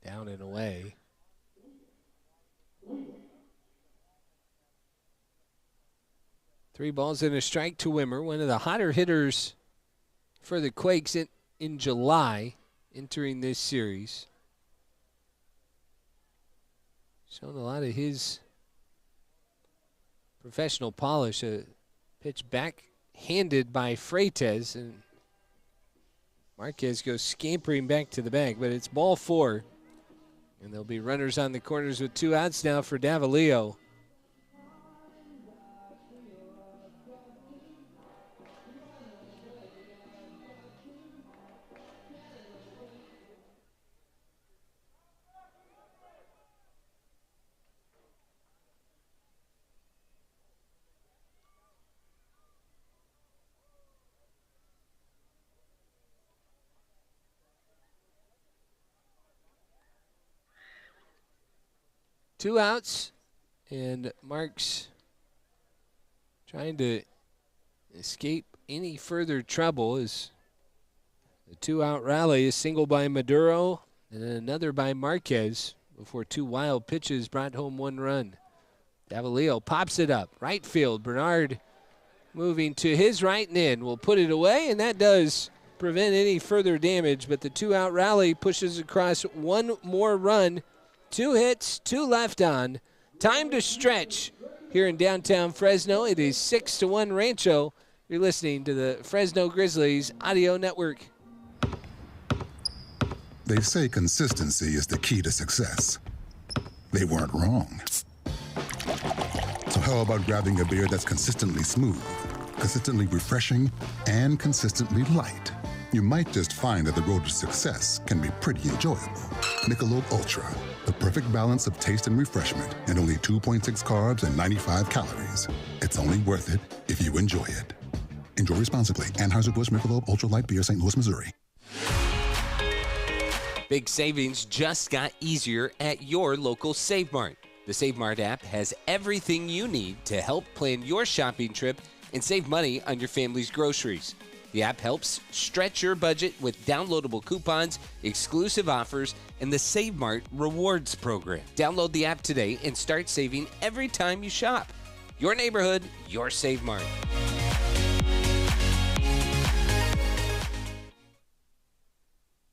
Down and away. Three balls and a strike to Wimmer, one of the hotter hitters for the Quakes in July, entering this series. Showing a lot of his professional polish. A pitch backhanded by Freitas, and Marquez goes scampering back to the bag, but it's ball 4. And there'll be runners on the corners with 2 outs now for Davalillo. 2 outs, and Marks trying to escape any further trouble as the 2-out rally is single by Maduro and then another by Marquez before 2 wild pitches brought home 1 run. Davalillo pops it up. Right field. Bernard moving to his right and in. Will put it away, and that does prevent any further damage. But the 2-out rally pushes across 1 more run. 2 hits, 2 left on. Time to stretch here in downtown Fresno. It is 6-1 Rancho. You're listening to the Fresno Grizzlies Audio Network. They say consistency is the key to success. They weren't wrong. So how about grabbing a beer that's consistently smooth, consistently refreshing, and consistently light? You might just find that the road to success can be pretty enjoyable. Michelob Ultra, the perfect balance of taste and refreshment, and only 2.6 carbs and 95 calories. It's only worth it if you enjoy it. Enjoy responsibly. Anheuser-Busch Michelob Ultra Light Beer, St. Louis, Missouri. Big savings just got easier at your local Save Mart. The Save Mart app has everything you need to help plan your shopping trip and save money on your family's groceries. The app helps stretch your budget with downloadable coupons, exclusive offers, and the Save Mart Rewards program. Download the app today and start saving every time you shop. Your neighborhood, your Save Mart.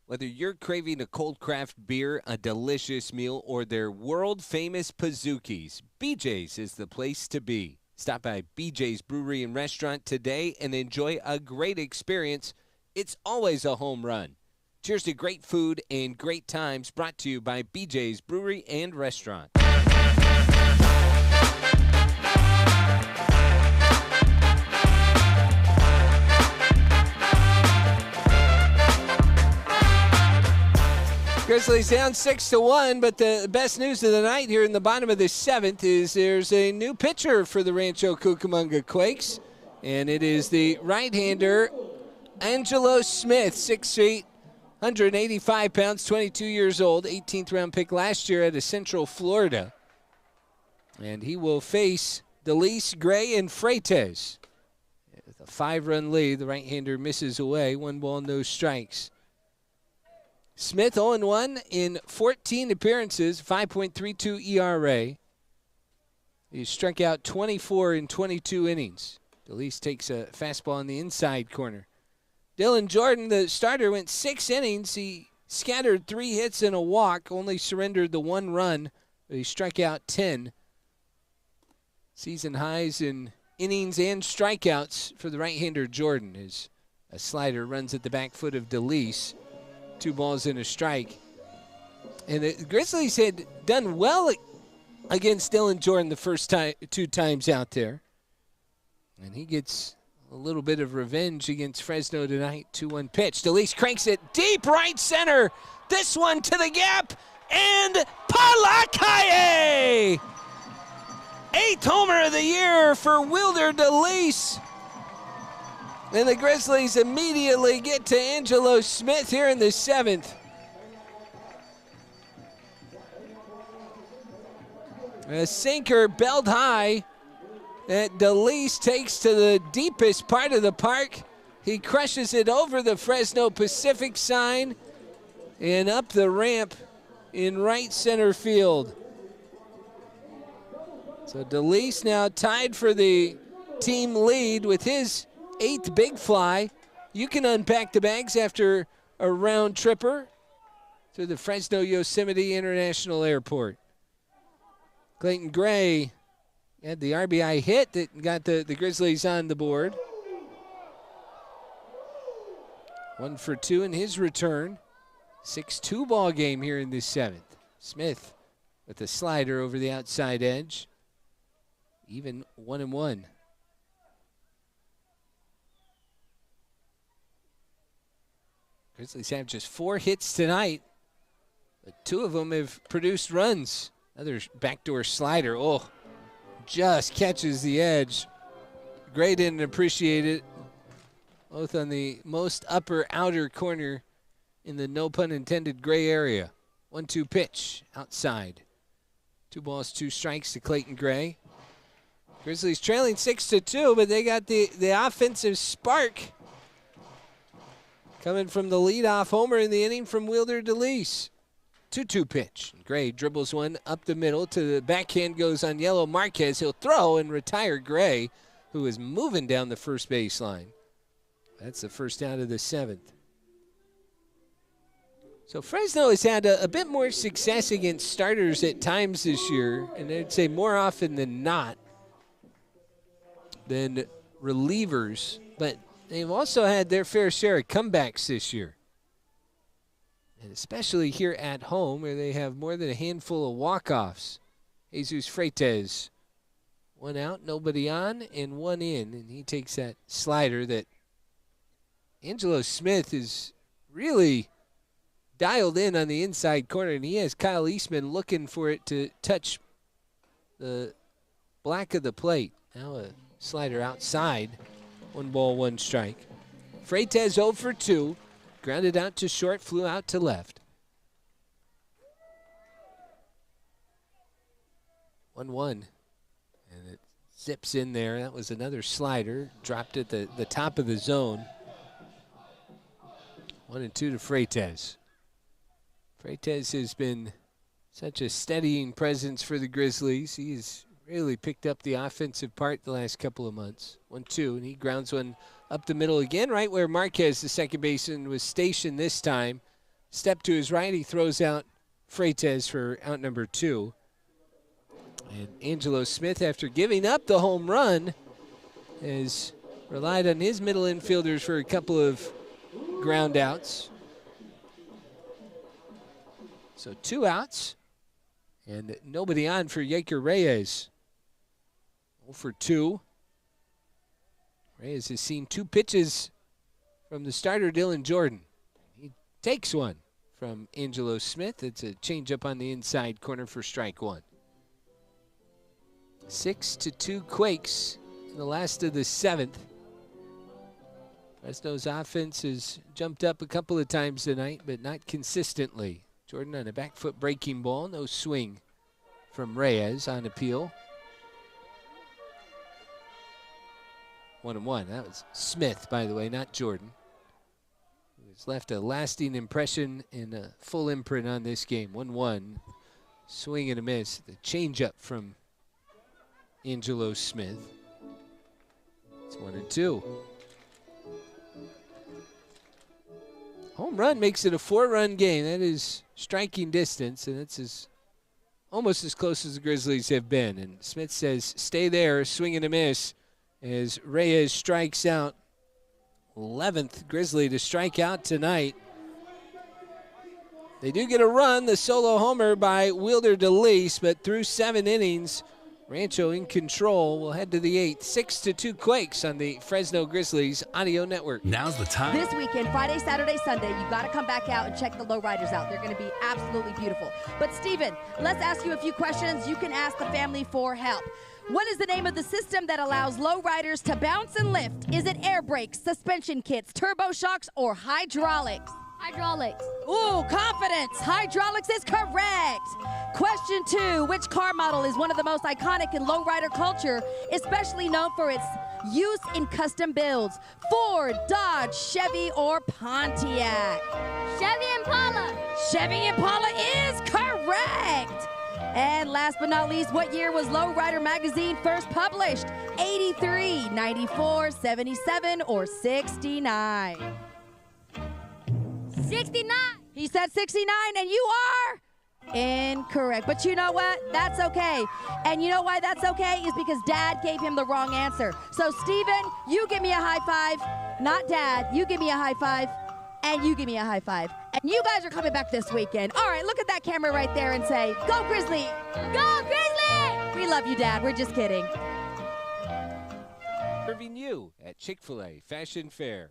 Whether you're craving a cold craft beer, a delicious meal, or their world-famous Pazookies, BJ's is the place to be. Stop by BJ's Brewery and Restaurant today and enjoy a great experience. It's always a home run. Cheers to great food and great times, brought to you by BJ's Brewery and Restaurant. Grizzlies down 6-1, but the best news of the night here in the bottom of the 7th is there's a new pitcher for the Rancho Cucamonga Quakes, and it is the right-hander Angelo Smith, 6 feet, 185 pounds, 22 years old, 18th round pick last year out of Central Florida. And he will face Delis, Gray, and Freitas. With a 5-run lead, the right-hander misses away, 1 ball, no strikes. Smith 0-1 in 14 appearances, 5.32 ERA. He struck out 24 in 22 innings. Delis takes a fastball in the inside corner. Dylan Jordan, the starter, went 6 innings. He scattered 3 hits and a walk, only surrendered the 1 run, but he struck out 10. Season highs in innings and strikeouts for the right-hander Jordan as a slider runs at the back foot of Delis. 2 balls and a strike. And the Grizzlies had done well against Dylan Jordan the first 2 times out there. And he gets a little bit of revenge against Fresno tonight. 2-1 pitch. Delis cranks it deep right center. This one to the gap. And Palakaye! 8th homer of the year for Wilder Delis. And the Grizzlies immediately get to Angelo Smith here in the 7th. A sinker belled high that Delis takes to the deepest part of the park. He crushes it over the Fresno Pacific sign and up the ramp in right center field. So Delis now tied for the team lead with his 8th big fly. You can unpack the bags after a round tripper to the Fresno Yosemite International Airport. Clayton Gray had the RBI hit that got the Grizzlies on the board. 1 for 2 in his return. 6-2 ball game here in the 7th. Smith with a slider over the outside edge. Even 1-1. Grizzlies have just 4 hits tonight, but 2 of them have produced runs. Another backdoor slider. Oh, just catches the edge. Gray didn't appreciate it. Both on the most upper outer corner in the no pun intended gray area. 1-2 pitch outside. 2 balls, 2 strikes to Clayton Gray. Grizzlies trailing 6-2, but they got the offensive spark coming from the leadoff homer in the inning from Wilder DeLeese. 2-2 pitch. Gray dribbles one up the middle to the backhand, goes on yellow. Marquez, he'll throw and retire Gray, who is moving down the first baseline. That's the first out of the 7th. So Fresno has had a bit more success against starters at times this year, and I'd say more often than not than relievers, but they've also had their fair share of comebacks this year. And especially here at home, where they have more than a handful of walk-offs. Jesus Freitas, 1 out, nobody on, and 1 in, and he takes that slider that Angelo Smith is really dialed in on the inside corner, and he has Kyle Eastman looking for it to touch the black of the plate. Now a slider outside. 1 ball, 1 strike. Freitas 0 for 2. Grounded out to short, flew out to left. 1-1. And it zips in there. That was another slider. Dropped at the top of the zone. 1-2 to Freitas. Freitas has been such a steadying presence for the Grizzlies. He has really picked up the offensive part the last couple of months. 1-2, and he grounds one up the middle again, right where Marquez, the second baseman, was stationed this time. Step to his right, he throws out Freitas for out number 2. And Angelo Smith, after giving up the home run, has relied on his middle infielders for a couple of ground outs. So 2 outs, and nobody on for Yaker Reyes. 0 for 2. Reyes has seen 2 pitches from the starter, Dylan Jordan. He takes one from Angelo Smith. It's a changeup on the inside corner for strike 1. 6-2 Quakes in the last of the 7th. Fresno's offense has jumped up a couple of times tonight, but not consistently. Jordan on a back foot breaking ball. No swing from Reyes on appeal. 1-1. That was Smith, by the way, not Jordan. He's left a lasting impression and a full imprint on this game. 1-1. Swing and a miss. The changeup from Angelo Smith. It's 1-2. Home run makes it a 4-run game. That is striking distance, and it's almost as close as the Grizzlies have been. And Smith says, stay there, swing and a miss, as Reyes strikes out. 11th Grizzly to strike out tonight. They do get a run, the solo homer by Wilder DeLeese, but through 7 innings, Rancho in control. We'll head to the 8th. 6-2 Quakes on the Fresno Grizzlies Audio Network. Now's the time. This weekend, Friday, Saturday, Sunday, you got to come back out and check the lowriders out. They're going to be absolutely beautiful. But, Steven, let's ask you a few questions. You can ask the family for help. What is the name of the system that allows lowriders to bounce and lift? Is it air brakes, suspension kits, turbo shocks, or hydraulics? Hydraulics. Ooh, confidence. Hydraulics is correct. Question 2. Which car model is one of the most iconic in lowrider culture, especially known for its use in custom builds? Ford, Dodge, Chevy, or Pontiac? Chevy Impala. Chevy Impala is correct. And last but not least, what year was Lowrider magazine first published? 83, 94, 77, or 69? 69. He said 69, and you are incorrect. But you know what? That's okay. And you know why that's okay? Is because Dad gave him the wrong answer. So, Steven, you give me a high five. Not Dad. You give me a high five. And you give me a high five. And you guys are coming back this weekend. All right, look at that camera right there and say, go Grizzly! Go Grizzly! We love you, Dad. We're just kidding. Serving you at Chick-fil-A Fashion Fair.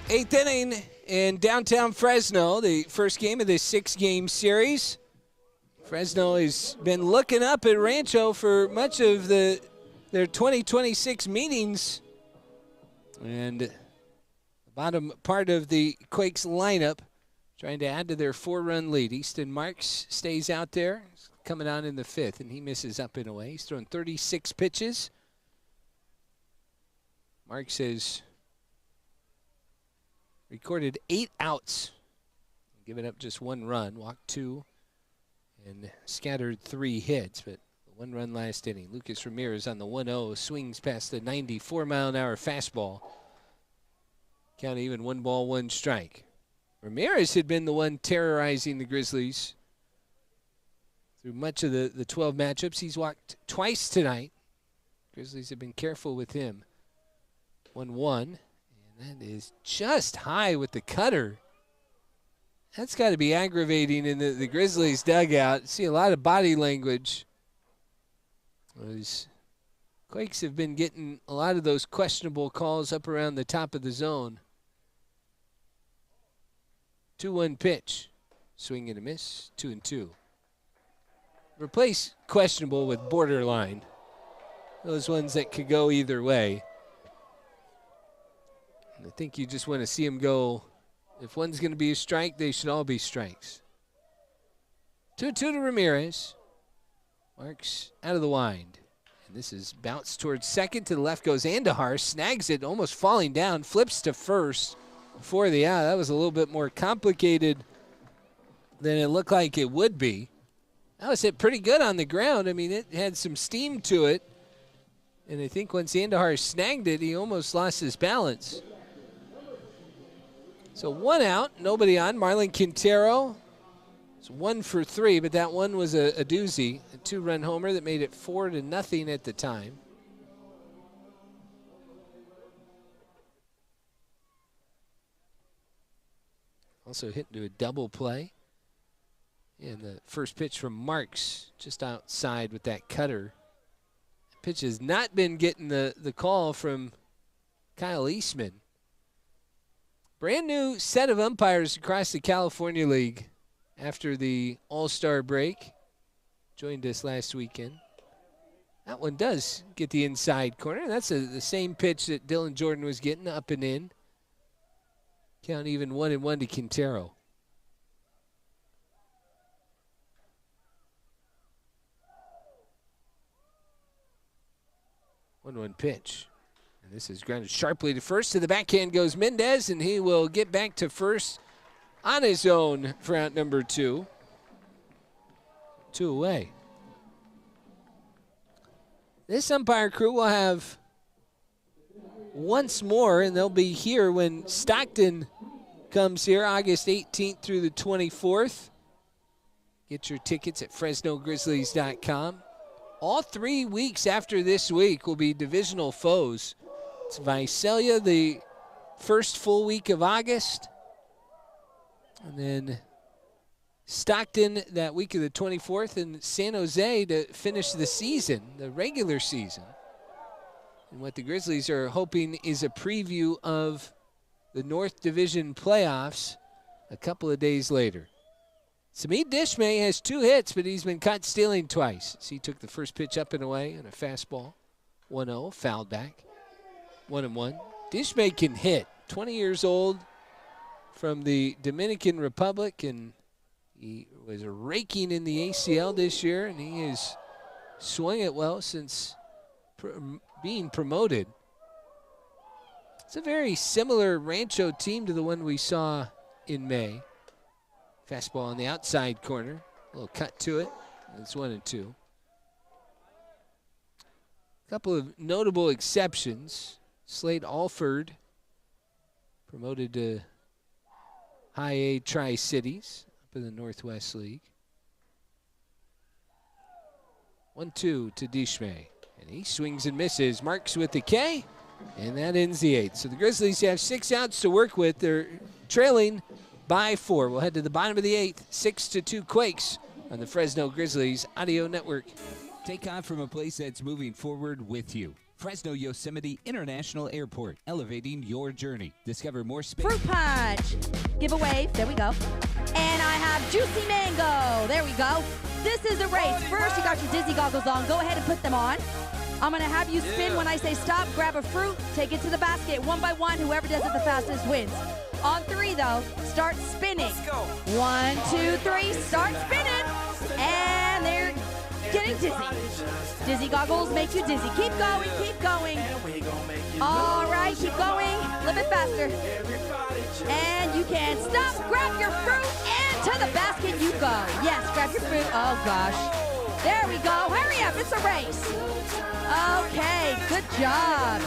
Eighth inning in downtown Fresno, the first game of this 6-game series. Fresno has been looking up at Rancho for much of their 2026 meetings. And the bottom part of the Quakes lineup trying to add to their 4-run lead. Easton Marks stays out there, coming on in the 5th, and he misses up and away. He's thrown 36 pitches. Marks has recorded 8 outs, given up just 1 run, walked 2, and scattered 3 hits, but 1 run last inning. Lucas Ramirez on the 1-0 swings past the 94-mile-an-hour fastball. Count even 1 ball, 1 strike. Ramirez had been the one terrorizing the Grizzlies through much of the 12 matchups. He's walked twice tonight. Grizzlies have been careful with him. 1-1, and that is just high with the cutter. That's got to be aggravating in the Grizzlies dugout. See a lot of body language. Those Quakes have been getting a lot of those questionable calls up around the top of the zone. 2-1 pitch. Swing and a miss. 2-2. Replace questionable with borderline. Those ones that could go either way. I think you just want to see them go. If one's going to be a strike, they should all be strikes. 2-2 to Ramirez. Marks out of the wind. And this is bounced towards second. To the left goes Andahar. Snags it, almost falling down. Flips to first for the out. That was a little bit more complicated than it looked like it would be. That was hit pretty good on the ground. I mean, it had some steam to it. And I think once Andahar snagged it, he almost lost his balance. So 1 out, nobody on. Marlon Quintero, it's 1 for 3, but that one was a doozy, a 2-run homer that made it 4-0 at the time. Also hit into a double play. And the first pitch from Marks just outside with that cutter. The pitch has not been getting the call from Kyle Eastman. Brand new set of umpires across the California League after the All-Star break. Joined us last weekend. That one does get the inside corner. That's the same pitch that Dylan Jordan was getting, up and in. Count even 1-1 to Quintero. One pitch. And this is grounded sharply to first. To the backhand goes Mendez, and he will get back to first on his own for out number 2. 2 away. This umpire crew will have once more, and they'll be here when Stockton comes here August 18th through the 24th. Get your tickets at FresnoGrizzlies.com. All 3 weeks after this week will be divisional foes. It's Visalia the first full week of August. And then Stockton that week of the 24th, and San Jose to finish the season, the regular season. And what the Grizzlies are hoping is a preview of the North Division playoffs a couple of days later. Samid Dishmay has 2 hits, but he's been caught stealing twice. So he took the first pitch up and away on a fastball. 1-0, fouled back. 1-1. Dishmay can hit. 20 years old from the Dominican Republic, and he was raking in the ACL this year, and he has swung it well since being promoted. It's a very similar Rancho team to the one we saw in May. Fastball on the outside corner. A little cut to it. It's 1-2. A couple of notable exceptions. Slade Alford, promoted to High A Tri-Cities up in the Northwest League. 1-2 to Dishmay. And he swings and misses. Marks with the K, and that ends the 8th. So the Grizzlies have 6 outs to work with. They're trailing by 4. We'll head to the bottom of the 8th. 6-2 Quakes on the Fresno Grizzlies Audio Network. Take on from a place that's moving forward with you. Fresno Yosemite International Airport, elevating your journey. Discover more space. Fruit punch giveaway. There we go. And I have juicy mango. There we go. This is a race. First, you got your dizzy goggles on. Go ahead and put them on. I'm going to have you spin when I say stop. Grab a fruit. Take it to the basket. One by one. Whoever does it the fastest wins. On 3, though, start spinning. 1, 2, 3. Start spinning. And they're getting dizzy. Dizzy goggles make you dizzy. Keep going. Keep going. All right. Keep going. A little bit faster. And you can stop. Grab your fruit. And to the basket you go. Yes, grab your fruit. Oh, gosh. There we go. Hurry up. It's a race. Okay. Good job.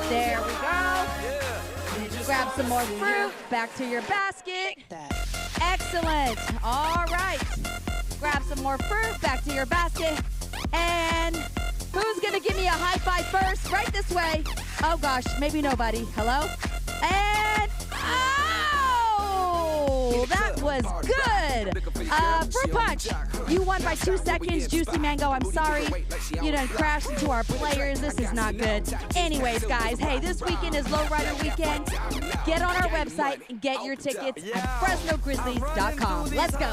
There we go. Grab some more fruit. Back to your basket. Excellent. All right. Grab some more fruit. Back to your basket. And who's going to give me a high five first? Right this way. Oh, gosh. Maybe nobody. Hello? And, oh, that was good. Fruit punch. You won by 2 seconds. Juicy mango, I'm sorry. You done crashed into our players. This is not good. Anyways, guys, hey, this weekend is Lowrider Weekend. Get on our website and get your tickets at FresnoGrizzlies.com. Let's go.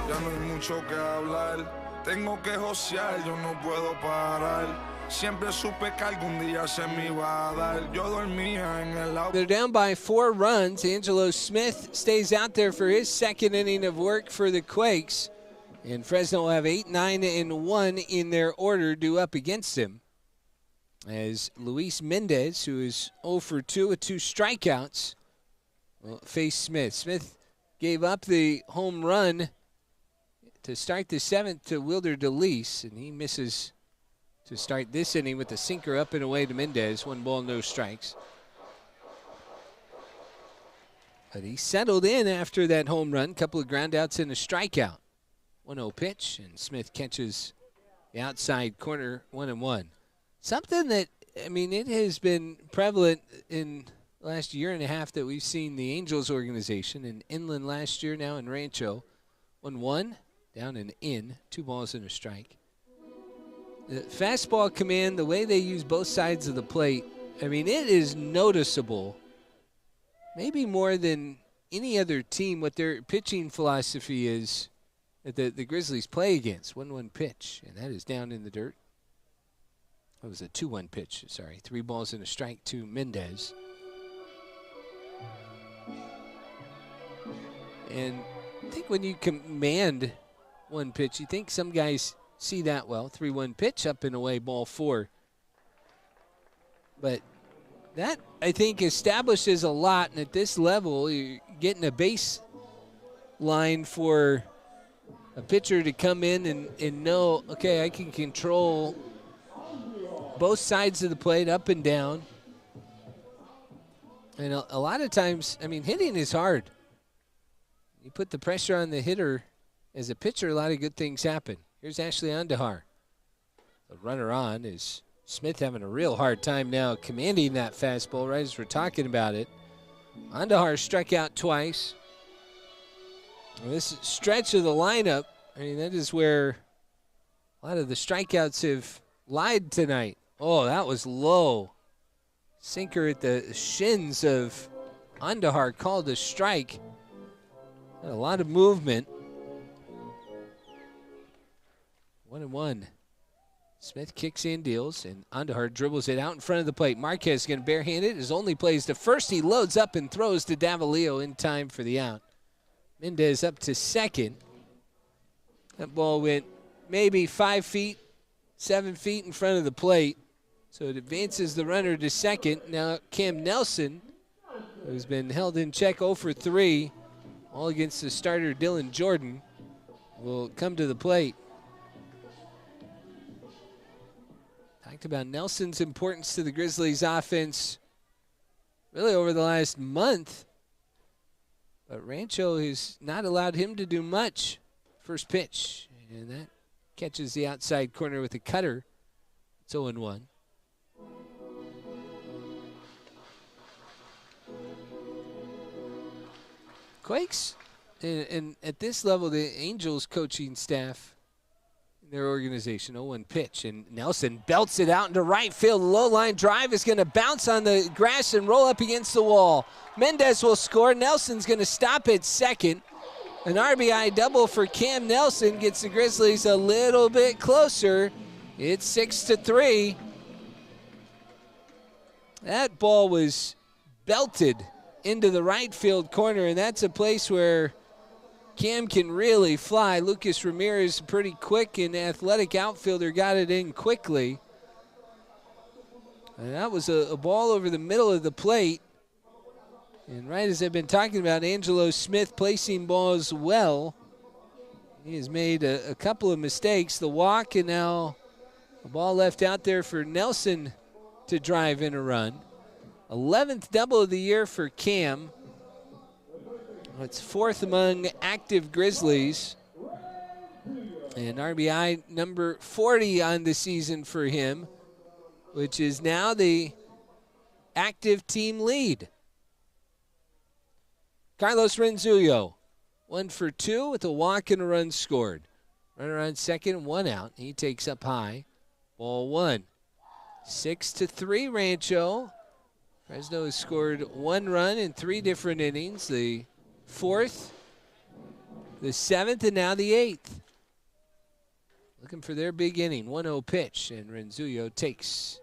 Ya no hay mucho que hablar. Tengo que josear, yo no puedo parar. Siempre supe que algún día se me iba a dar. Yo dormía en el auto. They're down by 4 runs. Angelo Smith stays out there for his second inning of work for the Quakes. And Fresno will have 8, 9, and 1 in their order due up against him. As Luis Mendez, who is 0 for 2 with 2 strikeouts, will face Smith. Smith gave up the home run to start the 7th to Wilder DeLeese, and he misses to start this inning with a sinker up and away to Mendez. 1 ball, no strikes. But he settled in after that home run. Couple of groundouts and a strikeout. 1-0 pitch, and Smith catches the outside corner 1-1. Something that, I mean, it has been prevalent in the last year and a half that we've seen the Angels organization in Inland last year, now in Rancho. 1-1, down and in, 2 balls and a strike. The fastball command, the way they use both sides of the plate, I mean, it is noticeable. Maybe more than any other team, what their pitching philosophy is that the Grizzlies play against. 1-1 pitch, and that is down in the dirt. That was a 2-1 pitch, sorry. 3 balls and a strike to Mendez. And I think when you command 1 pitch, you think some guys see that well. 3-1 pitch, up and away, ball 4. But that, I think, establishes a lot. And at this level, you're getting a base line for a pitcher to come in and know, okay, I can control both sides of the plate, up and down. And a lot of times, I mean, hitting is hard. You put the pressure on the hitter as a pitcher, a lot of good things happen. Here's Ashley Andahar. The runner on is Smith having a real hard time now commanding that fastball right as we're talking about it. Andahar struck out twice. Well, this stretch of the lineup, I mean, that is where a lot of the strikeouts have lied tonight. Oh, that was low. Sinker at the shins of Andahar called a strike. Had a lot of movement. 1-1. Smith kicks in, deals, and Andahar dribbles it out in front of the plate. Marquez going to barehand it. His only plays to first. He loads up and throws to Davalillo in time for the out. Mendez up to second. That ball went maybe 5 feet, 7 feet in front of the plate. So it advances the runner to second. Now Cam Nelson, who's been held in check 0 for 3, all against the starter Dylan Jordan, will come to the plate. Talked about Nelson's importance to the Grizzlies offense really over the last month. But Rancho has not allowed him to do much. First pitch, and that catches the outside corner with a cutter. It's 0-1. Quakes, and at this level, the Angels coaching staff, in their organization. 0-1 pitch, and Nelson belts it out into right field. Low line drive is going to bounce on the grass and roll up against the wall. Mendez will score. Nelson's going to stop at second. An RBI double for Cam Nelson gets the Grizzlies a little bit closer. It's 6-3. That ball was belted into the right field corner, and that's a place where Cam can really fly. Lucas Ramirez, pretty quick and athletic outfielder, got it in quickly. And that was a ball over the middle of the plate. And right as I've been talking about, Angelo Smith placing balls well. He has made a couple of mistakes. The walk, and now a ball left out there for Nelson to drive in a run. 11th double of the year for Cam. It's 4th among active Grizzlies. And RBI number 40 on the season for him, which is now the active team lead. Carlos Renzullo, 1 for 2 with a walk and a run scored. Runner on second, 1 out. He takes up high. Ball 1. 6-3 Rancho. Fresno has scored 1 run in 3 different innings. The 4th, the 7th, and now the 8th. Looking for their big inning. 1-0 pitch, and Renzullo takes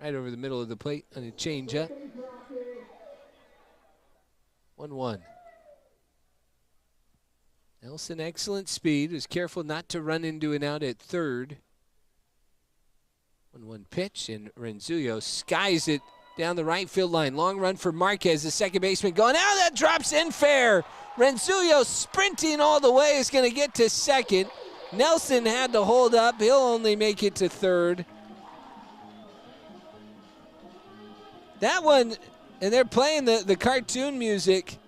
right over the middle of the plate on a changeup. 1-1. Nelson, excellent speed. Was careful not to run into an out at third. 1-1 pitch, and Renzullo skies it down the right field line. Long run for Marquez, the second baseman going out. That drops in fair. Renzullo sprinting all the way is going to get to second. Nelson had to hold up. He'll only make it to third. That one, and they're playing the cartoon music,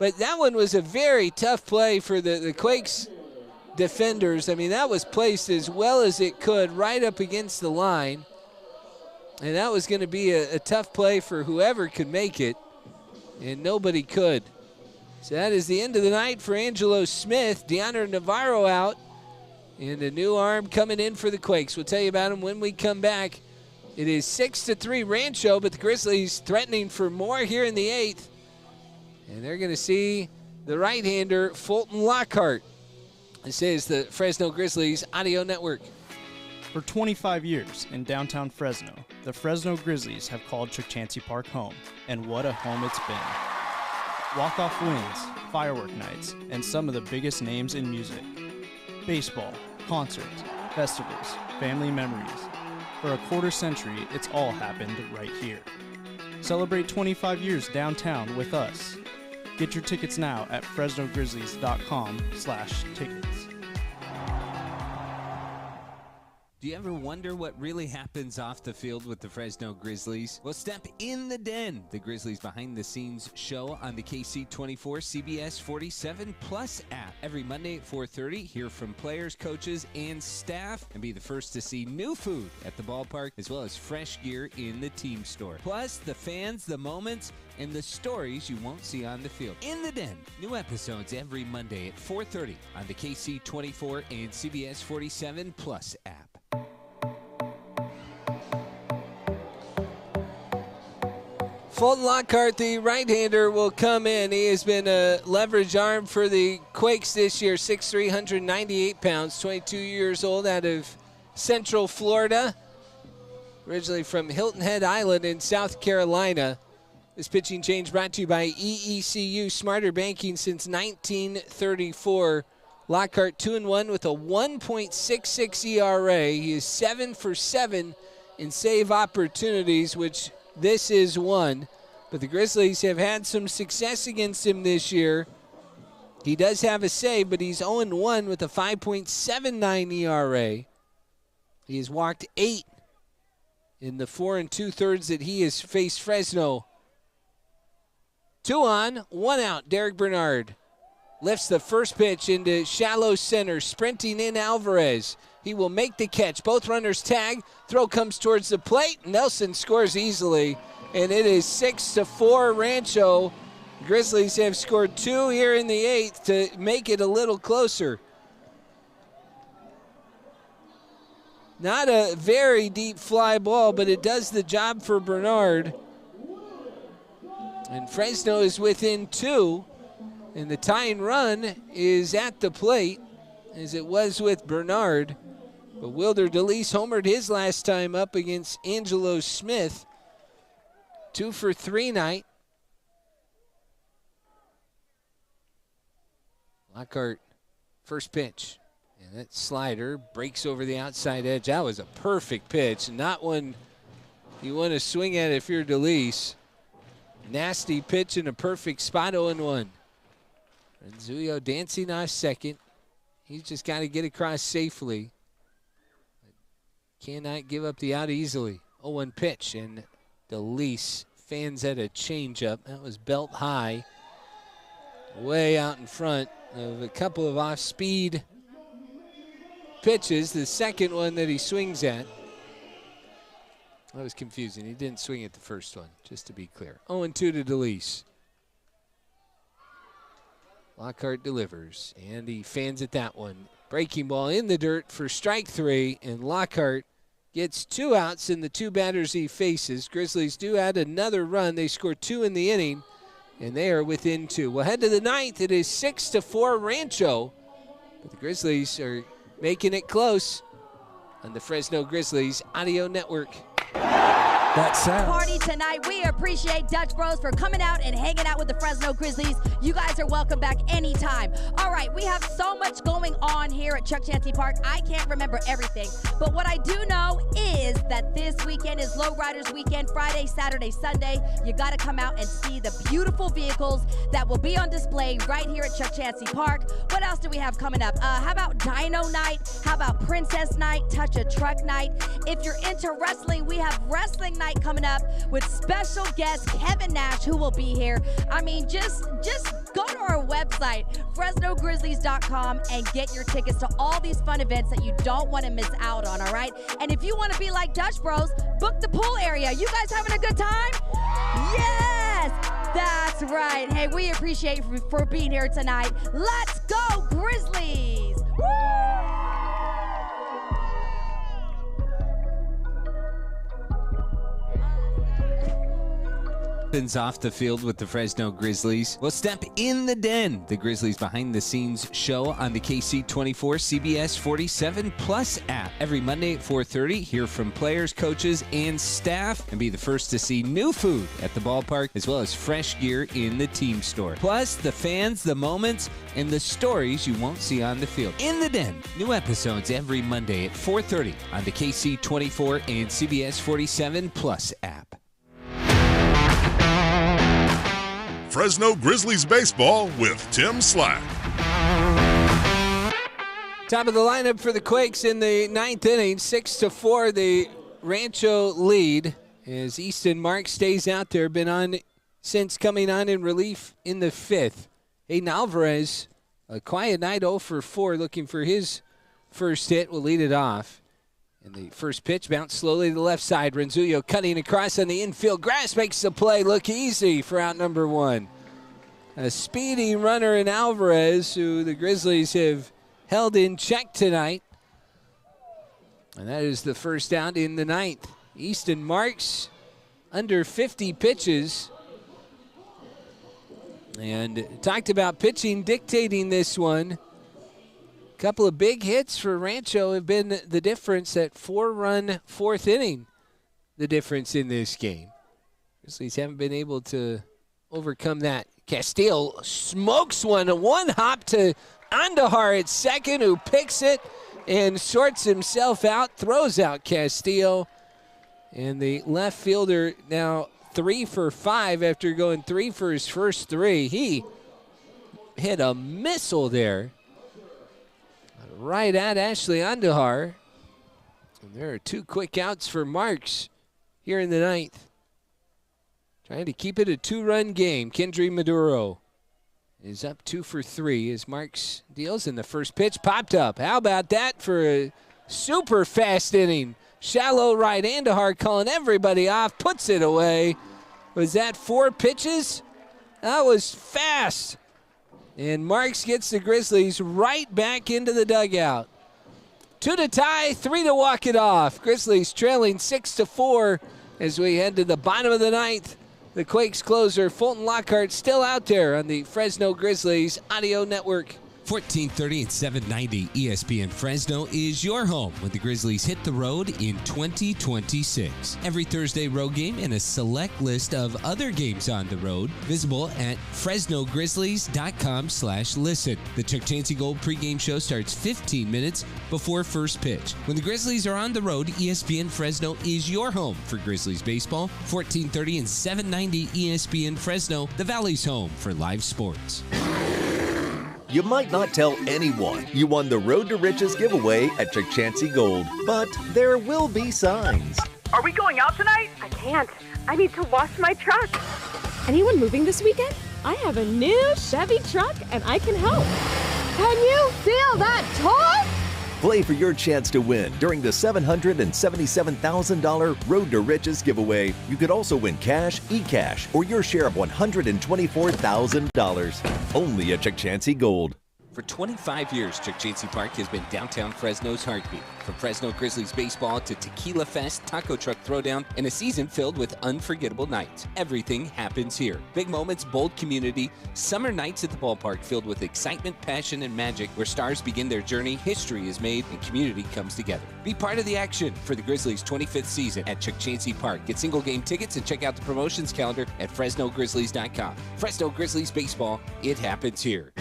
but that one was a very tough play for the Quakes defenders. I mean, that was placed as well as it could right up against the line. And that was going to be a tough play for whoever could make it, and nobody could. So that is the end of the night for Angelo Smith. Deandre Navarro out, and a new arm coming in for the Quakes. We'll tell you about him when we come back. It is 6-3 Rancho, but the Grizzlies threatening for more here in the 8th. And they're going to see the right-hander, Fulton Lockhart. This is the Fresno Grizzlies Audio Network. For 25 years in downtown Fresno, the Fresno Grizzlies have called Chukchansi Park home, and what a home it's been. Walk-off wins, firework nights, and some of the biggest names in music. Baseball, concerts, festivals, family memories. For a quarter century, it's all happened right here. Celebrate 25 years downtown with us. Get your tickets now at FresnoGrizzlies.com/tickets. Do you ever wonder what really happens off the field with the Fresno Grizzlies? Well, step in the den, the Grizzlies behind-the-scenes show on the KC24 CBS 47 Plus app. Every Monday at 4:30, hear from players, coaches, and staff, and be the first to see new food at the ballpark, as well as fresh gear in the team store. Plus, the fans, the moments, and the stories you won't see on the field. In the Den, new episodes every Monday at 4:30 on the KC24 and CBS 47 Plus app. Fulton Lockhart, the right-hander, will come in. He has been a leverage arm for the Quakes this year. 6'3", 198 pounds, 22 years old, out of Central Florida. Originally from Hilton Head Island in South Carolina. This pitching change brought to you by EECU, smarter banking since 1934. Lockhart 2-1 with a 1.66 ERA. He is 7 for 7 in save opportunities, which this is one. But the Grizzlies have had some success against him this year. He does have a save, but he's 0-1 with a 5.79 ERA. He has walked 8 in the 4 2/3 that he has faced Fresno. 2 on, 1 out. Derek Bernard lifts the first pitch into shallow center, sprinting in Alvarez. He will make the catch. Both runners tag. Throw comes towards the plate. Nelson scores easily, and it is 6-4 Rancho. Grizzlies have scored 2 here in the 8th to make it a little closer. Not a very deep fly ball, but it does the job for Bernard. And Fresno is within 2. And the tying run is at the plate, as it was with Bernard. But Wilder DeLeese homered his last time up against Angelo Smith. 2 for 3 night. Lockhart, first pitch. And that slider breaks over the outside edge. That was a perfect pitch. Not one you want to swing at if you're DeLeese. Nasty pitch in a perfect spot, 0-1. Ranzuio dancing off second. He's just got to get across safely. Cannot give up the out easily. 0-1 pitch, and DeLeese fans at a changeup. That was belt high. Way out in front of a couple of off-speed pitches. The second one that he swings at. That was confusing. He didn't swing at the first one, just to be clear. 0-2 to DeLeese. Lockhart delivers, and he fans at that one. Breaking ball in the dirt for strike 3, and Lockhart gets 2 outs in the 2 batters he faces. Grizzlies do add another run. They score 2 in the inning, and they are within 2. We'll head to the 9th. It is 6-4 Rancho, but the Grizzlies are making it close on the Fresno Grizzlies Audio Network. That sounds. Party tonight. We appreciate Dutch Bros for coming out and hanging out with the Fresno Grizzlies. You guys are welcome back anytime. All right, we have so much going on here at Chuck Chancey Park. I can't remember everything, but what I do know is that this weekend is Lowriders Weekend, Friday, Saturday, Sunday. You got to come out and see the beautiful vehicles that will be on display right here at Chuck Chancey Park. What else do we have coming up? How about Dino Night? How about Princess Night? Touch a Truck Night? If you're into wrestling, we have Wrestling Night coming up with special guest Kevin Nash, who will be here. I mean, just go to our website, FresnoGrizzlies.com, and get your tickets to all these fun events that you don't want to miss out on, all right? And if you want to be like Dutch Bros, book the pool area. You guys having a good time? Yes! That's right. Hey, we appreciate you for being here tonight. Let's go, Grizzlies! Woo! Off the field with the Fresno Grizzlies. Well, step in the den. The Grizzlies behind the scenes show on the KC24 CBS 47 Plus app. Every Monday at 4:30, hear from players, coaches, and staff, and be the first to see new food at the ballpark, as well as fresh gear in the team store. Plus, the fans, the moments, and the stories you won't see on the field. In the Den. New episodes every Monday at 4:30 on the KC24 and CBS 47 Plus app. Fresno Grizzlies baseball with Tim Slack. Top of the lineup for the Quakes in the 9th inning, 6-4, the Rancho lead as Easton Mark stays out there. Been on since coming on in relief in the 5th. Aiden Alvarez, a quiet night, 0 for 4, looking for his first hit, will lead it off. And the first pitch bounced slowly to the left side. Ranzuio cutting across on the infield. Grass makes the play look easy for out number 1. A speedy runner in Alvarez, who the Grizzlies have held in check tonight. And that is the first out in the 9th. Easton Marks under 50 pitches. And talked about pitching dictating this one. Couple of big hits for Rancho have been the difference. That 4-run 4th inning, the difference in this game. Grizzlies haven't been able to overcome that. Castillo smokes one, a one-hop to Andahar at second, who picks it and sorts himself out, throws out Castillo. And the left fielder now 3 for 5 after going 3 for his first 3. He hit a missile there. Right at Ashley Andahar. And there are 2 quick outs for Marks here in the 9th. Trying to keep it a 2-run game. Kendry Maduro is up 2 for 3 as Marks deals, and the first pitch popped up. How about that for a super fast inning? Shallow right, Andahar calling everybody off, puts it away. Was that 4 pitches? That was fast. And Marks gets the Grizzlies right back into the dugout. 2 to tie, 3 to walk it off. Grizzlies trailing 6-4 as we head to the bottom of the ninth. The Quakes closer, Fulton Lockhart, still out there on the Fresno Grizzlies Audio Network. 1430 and 790 ESPN Fresno is your home when the Grizzlies hit the road in 2026. Every Thursday road game and a select list of other games on the road visible at FresnoGrizzlies.com/listen. The Chuck Chansey Gold pregame show starts 15 minutes before first pitch. When the Grizzlies are on the road, ESPN Fresno is your home for Grizzlies baseball. 1430 and 790 ESPN Fresno, the Valley's home for live sports. You might not tell anyone you won the Road to Riches giveaway at Chuck Chansey Gold, but there will be signs. Are we going out tonight? I can't. I need to wash my truck. Anyone moving this weekend? I have a new Chevy truck and I can help. Can you feel that torque? Play for your chance to win during the $777,000 Road to Riches giveaway. You could also win cash, e-cash, or your share of $124,000. Only at Chuck Chansey Gold. For 25 years, Chuck Chansey Park has been downtown Fresno's heartbeat. From Fresno Grizzlies baseball to Tequila Fest, Taco Truck Throwdown, and a season filled with unforgettable nights. Everything happens here. Big moments, bold community, summer nights at the ballpark filled with excitement, passion, and magic. Where stars begin their journey, history is made, and community comes together. Be part of the action for the Grizzlies' 25th season at Chuck Chansey Park. Get single game tickets and check out the promotions calendar at FresnoGrizzlies.com. Fresno Grizzlies baseball, it happens here.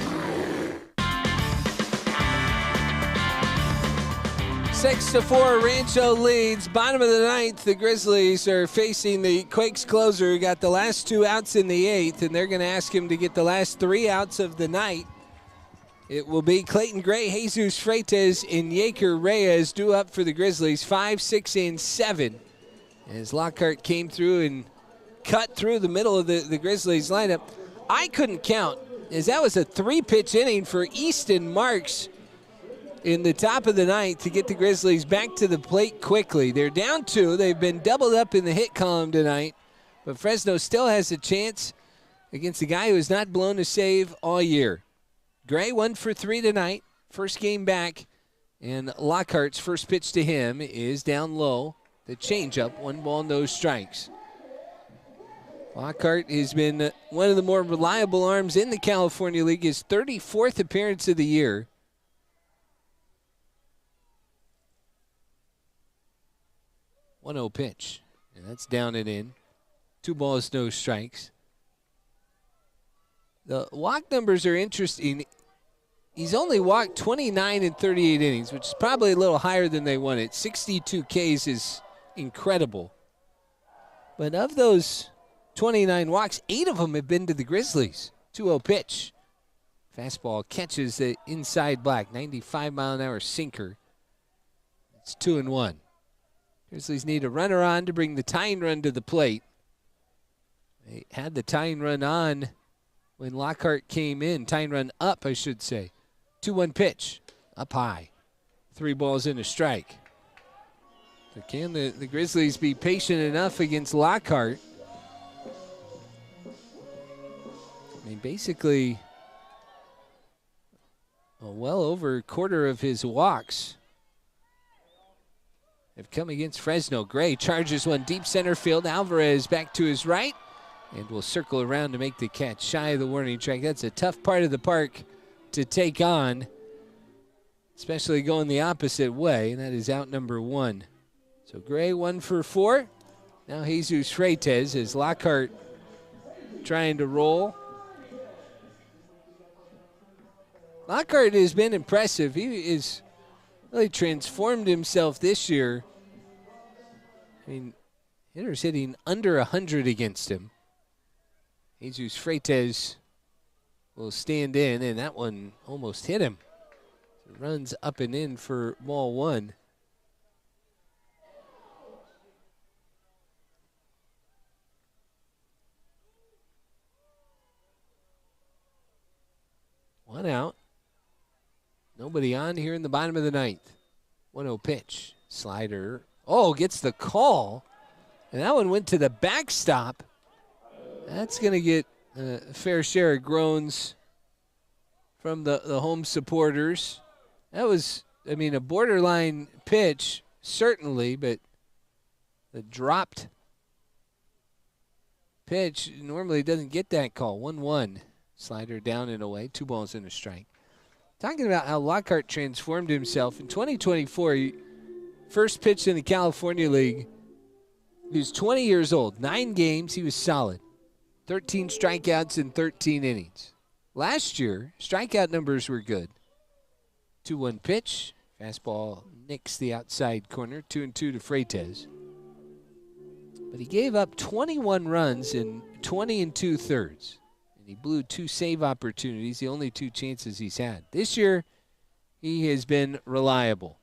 6-4, Rancho leads. Bottom of the ninth, the Grizzlies are facing the Quakes closer, who got the last 2 outs in the 8th, and they're going to ask him to get the last 3 outs of the night. It will be Clayton Gray, Jesus Freitas, and Yaker Reyes due up for the Grizzlies, 5, 6, and 7. As Lockhart came through and cut through the middle of the Grizzlies lineup. I couldn't count, as that was a 3-pitch inning for Easton Marks in the top of the ninth to get the Grizzlies back to the plate quickly. They're down 2. They've been doubled up in the hit column tonight, but Fresno still has a chance against a guy who has not blown a save all year. Gray 1 for 3 tonight, first game back, and Lockhart's first pitch to him is down low. The changeup, 1 ball, no strikes. Lockhart has been one of the more reliable arms in the California League, his 34th appearance of the year. 1-0 pitch, and that's down and in. 2 balls, no strikes. The walk numbers are interesting. He's only walked 29 in 38 innings, which is probably a little higher than they wanted. 62 Ks is incredible. But of those 29 walks, 8 of them have been to the Grizzlies. 2-0 pitch. Fastball catches the inside black, 95-mile-an-hour sinker. It's 2-1. Grizzlies need a runner on to bring the tying run to the plate. They had the tying run on when Lockhart came in. Tying run up, I should say. 2-1 pitch. Up high. 3 balls and a strike. So can the Grizzlies be patient enough against Lockhart? I mean, basically, well over a quarter of his walks have come against Fresno. Gray charges one deep center field. Alvarez back to his right and will circle around to make the catch shy of the warning track. That's a tough part of the park to take on, especially going the opposite way, and that is out number 1. So Gray 1 for 4. Now Jesus Freitas as Lockhart trying to roll. Lockhart has been impressive. He is really transformed himself this year. I mean, hitters hitting under 100 against him. Jesus Freitas will stand in, and that one almost hit him. So runs up and in for ball 1. One out. Nobody on here in the bottom of the ninth. 1-0 pitch. Slider. Oh, gets the call. And that one went to the backstop. That's going to get a fair share of groans from the home supporters. That was I mean, a borderline pitch, certainly, but the dropped pitch normally doesn't get that call. 1-1. Slider down and away. 2 balls and a strike. Talking about how Lockhart transformed himself. In 2024, he first pitched in the California League. He was 20 years old. 9 games, he was solid. 13 strikeouts in 13 innings. Last year, strikeout numbers were good. 2-1 pitch. Fastball nicks the outside corner. 2-2 to Freitas. But he gave up 21 runs in 20 2/3. And he blew 2 save opportunities, the only 2 chances he's had. This year, he has been reliable.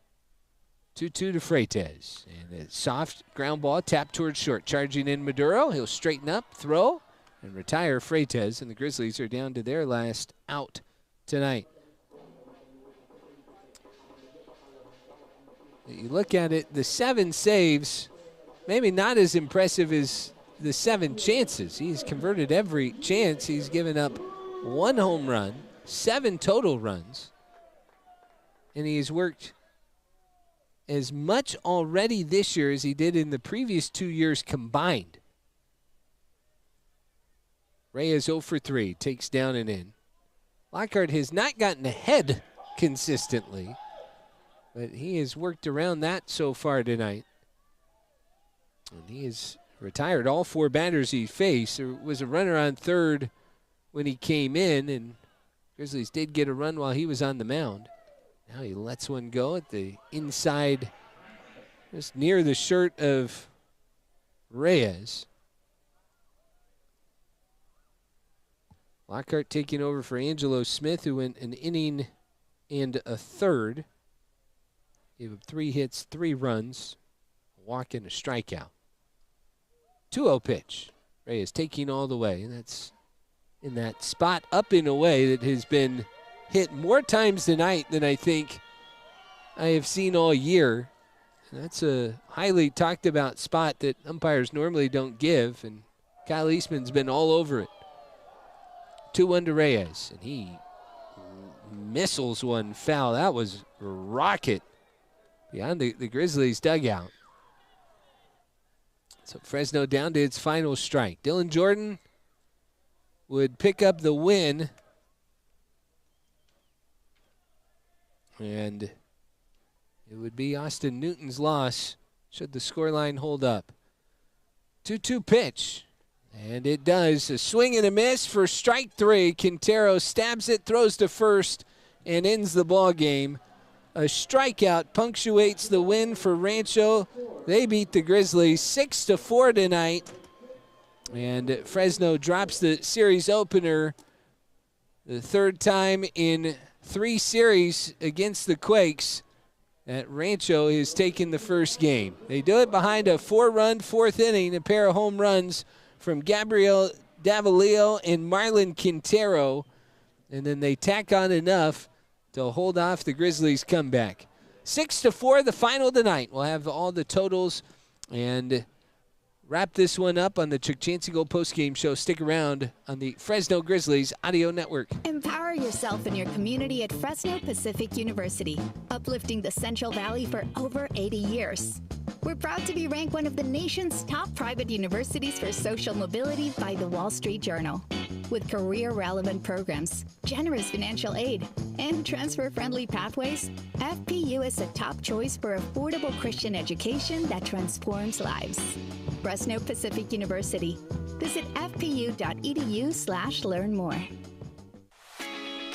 2-2 to Freitas. And a soft ground ball tapped towards short. Charging in Maduro. He'll straighten up, throw, and retire Freitas. And the Grizzlies are down to their last out tonight. You look at it, the 7 saves, maybe not as impressive as the 7 chances. He's converted every chance. He's given up 1 home run, 7 total runs, and he's worked as much already this year as he did in the previous 2 years combined. Reyes 0 for 3, takes down and in. Lockhart has not gotten ahead consistently, but he has worked around that so far tonight. And he has retired all 4 batters he faced. There was a runner on third when he came in, and Grizzlies did get a run while he was on the mound. Now he lets one go at the inside, just near the shirt of Reyes. Lockhart taking over for Angelo Smith, who went an inning and a third. Gave up 3 hits, 3 runs, a walk and a strikeout. 2-0 pitch. Reyes taking all the way. And that's in that spot up in a way that has been hit more times tonight than I think I have seen all year. And that's a highly talked about spot that umpires normally don't give, and Kyle Eastman's been all over it. 2-1 to Reyes, and he missiles one foul. That was a rocket beyond the Grizzlies' dugout. So Fresno down to its final strike. Dylan Jordan would pick up the win. And it would be Austin Newton's loss should the scoreline hold up. 2-2 pitch. And it does. A swing and a miss for strike 3. Quintero stabs it, throws to first, and ends the ball game. A strikeout punctuates the win for Rancho. They beat the Grizzlies 6-4 tonight. And Fresno drops the series opener the 3rd time in 3 series against the Quakes that Rancho has taken the first game. They do it behind a 4-run 4th inning, a pair of home runs from Gabriel Davalillo and Marlon Quintero. And then they tack on enough to hold off the Grizzlies' comeback. 6-4, the final tonight. We'll have all the totals and wrap this one up on the Chukchansi Gold postgame show. Stick around on the Fresno Grizzlies Audio Network. Empower yourself and your community at Fresno Pacific University, uplifting the Central Valley for over 80 years. We're proud to be ranked one of the nation's top private universities for social mobility by the Wall Street Journal. With career-relevant programs, generous financial aid, and transfer-friendly pathways, FPU is a top choice for affordable Christian education that transforms lives. Fresno Pacific University. Visit fpu.edu/learn more.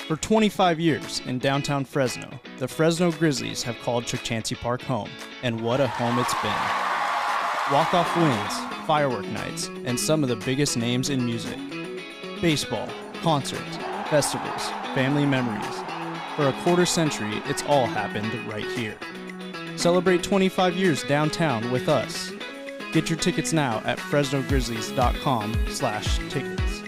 For 25 years in downtown Fresno, the Fresno Grizzlies have called Chukchansi Park home, and what a home it's been. Walk-off wins, firework nights, and some of the biggest names in music. Baseball, concerts, festivals, family memories. For a quarter century, it's all happened right here. Celebrate 25 years downtown with us. Get your tickets now at FresnoGrizzlies.com/tickets.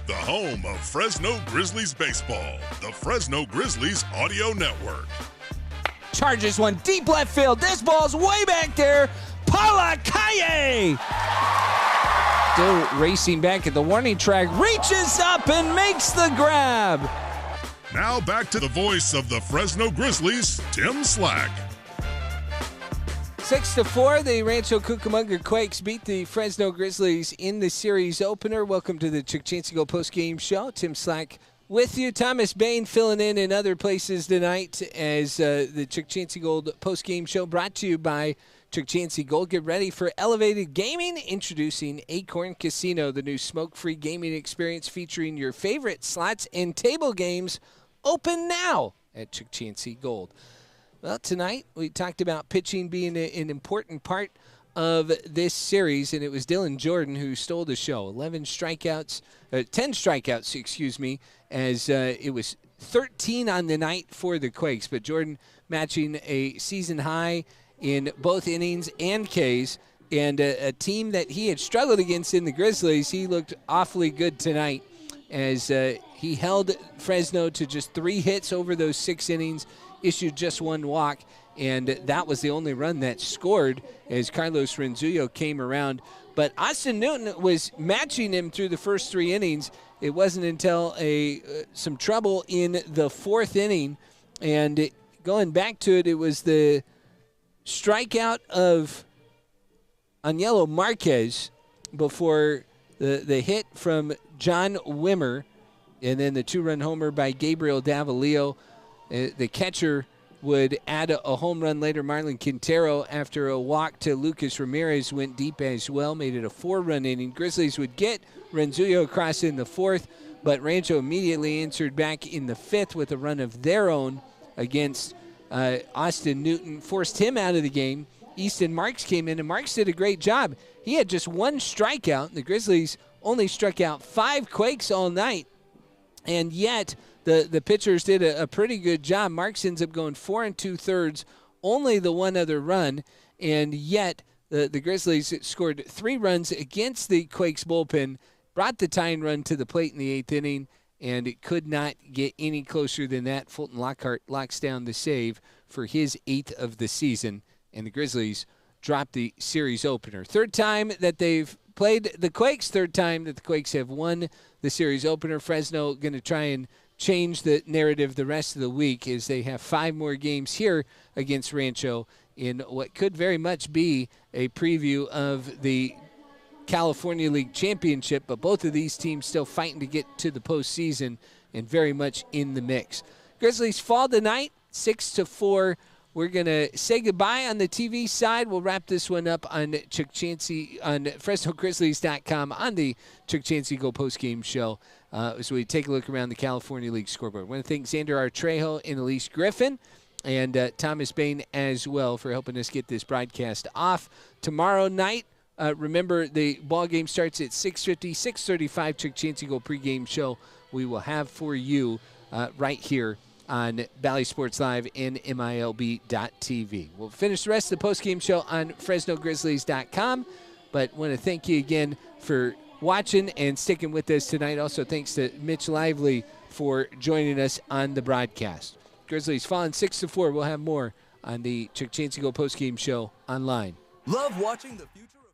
The home of Fresno Grizzlies baseball, the Fresno Grizzlies Audio Network. charges one deep left field. This ball's way back there. Palakaye! Still racing back at the warning track, reaches up and makes the grab. Now back to the voice of the Fresno Grizzlies, Tim Slack. 6-4, the Rancho Cucamonga Quakes beat the Fresno Grizzlies in the series opener. Welcome to the Chukchansi Gold postgame show. Tim Slack with you. Thomas Bain filling in other places tonight as the Chukchansi Gold postgame show brought to you by Chukchansi Gold. Get ready for elevated gaming. Introducing Acorn Casino, the new smoke-free gaming experience featuring your favorite slots and table games. Open now at Chukchansi Gold. Well, tonight we talked about pitching being an important part of this series, and it was Dylan Jordan who stole the show. 10 strikeouts, excuse me, as it was 13 on the night for the Quakes. But Jordan matching a season high in both innings and Ks, and a team that he had struggled against in the Grizzlies. He looked awfully good tonight as he held Fresno to just 3 hits over those 6 innings, issued just 1 walk, and that was the only run that scored as Carlos Renzullo came around. But Austin Newton was matching him through the first 3 innings. It wasn't until some trouble in the 4th inning, and going back to it, it was the strikeout of Aniello Marquez before the hit from John Wimmer, and then the 2-run homer by Gabriel Davalillo. The catcher would add a home run later. Marlon Quintero, after a walk to Lucas Ramirez, went deep as well, made it a 4-run inning. Grizzlies would get Renzullo across in the 4th, but Rancho immediately answered back in the 5th with a run of their own against Austin Newton, forced him out of the game. Easton Marks came in, and Marks did a great job. He had just 1 strikeout. The Grizzlies only struck out 5 Quakes all night, and yet the pitchers did a pretty good job. Marks ends up going 4 2/3, only the 1 other run, and yet the Grizzlies scored 3 runs against the Quakes bullpen, brought the tying run to the plate in the 8th inning, and it could not get any closer than that. Fulton Lockhart locks down the save for his 8th of the season, and the Grizzlies dropped the series opener. 3rd time that they've played the Quakes, 3rd time that the Quakes have won the series opener. Fresno going to try and change the narrative the rest of the week as they have 5 more games here against Rancho in what could very much be a preview of the California League Championship, but both of these teams still fighting to get to the postseason and very much in the mix. Grizzlies fall tonight, 6-4. We're going to say goodbye on the TV side. We'll wrap this one up on Chukchansi, on FresnoGrizzlies.com, on the Chukchansi Go postgame show as we take a look around the California League scoreboard. I want to thank Xander Artrejo and Elise Griffin and Thomas Bain as well for helping us get this broadcast off. Tomorrow night, remember the ball game starts at 6:50, 6:35 Chukchansi Go pregame show we will have for you right here on Bally Sports Live and MILB.TV. We'll finish the rest of the postgame show on FresnoGrizzlies.com, but want to thank you again for watching and sticking with us tonight. Also, thanks to Mitch Lively for joining us on the broadcast. Grizzlies falling 6-4. We'll have more on the Chukchansi Go postgame show online. Love watching the future of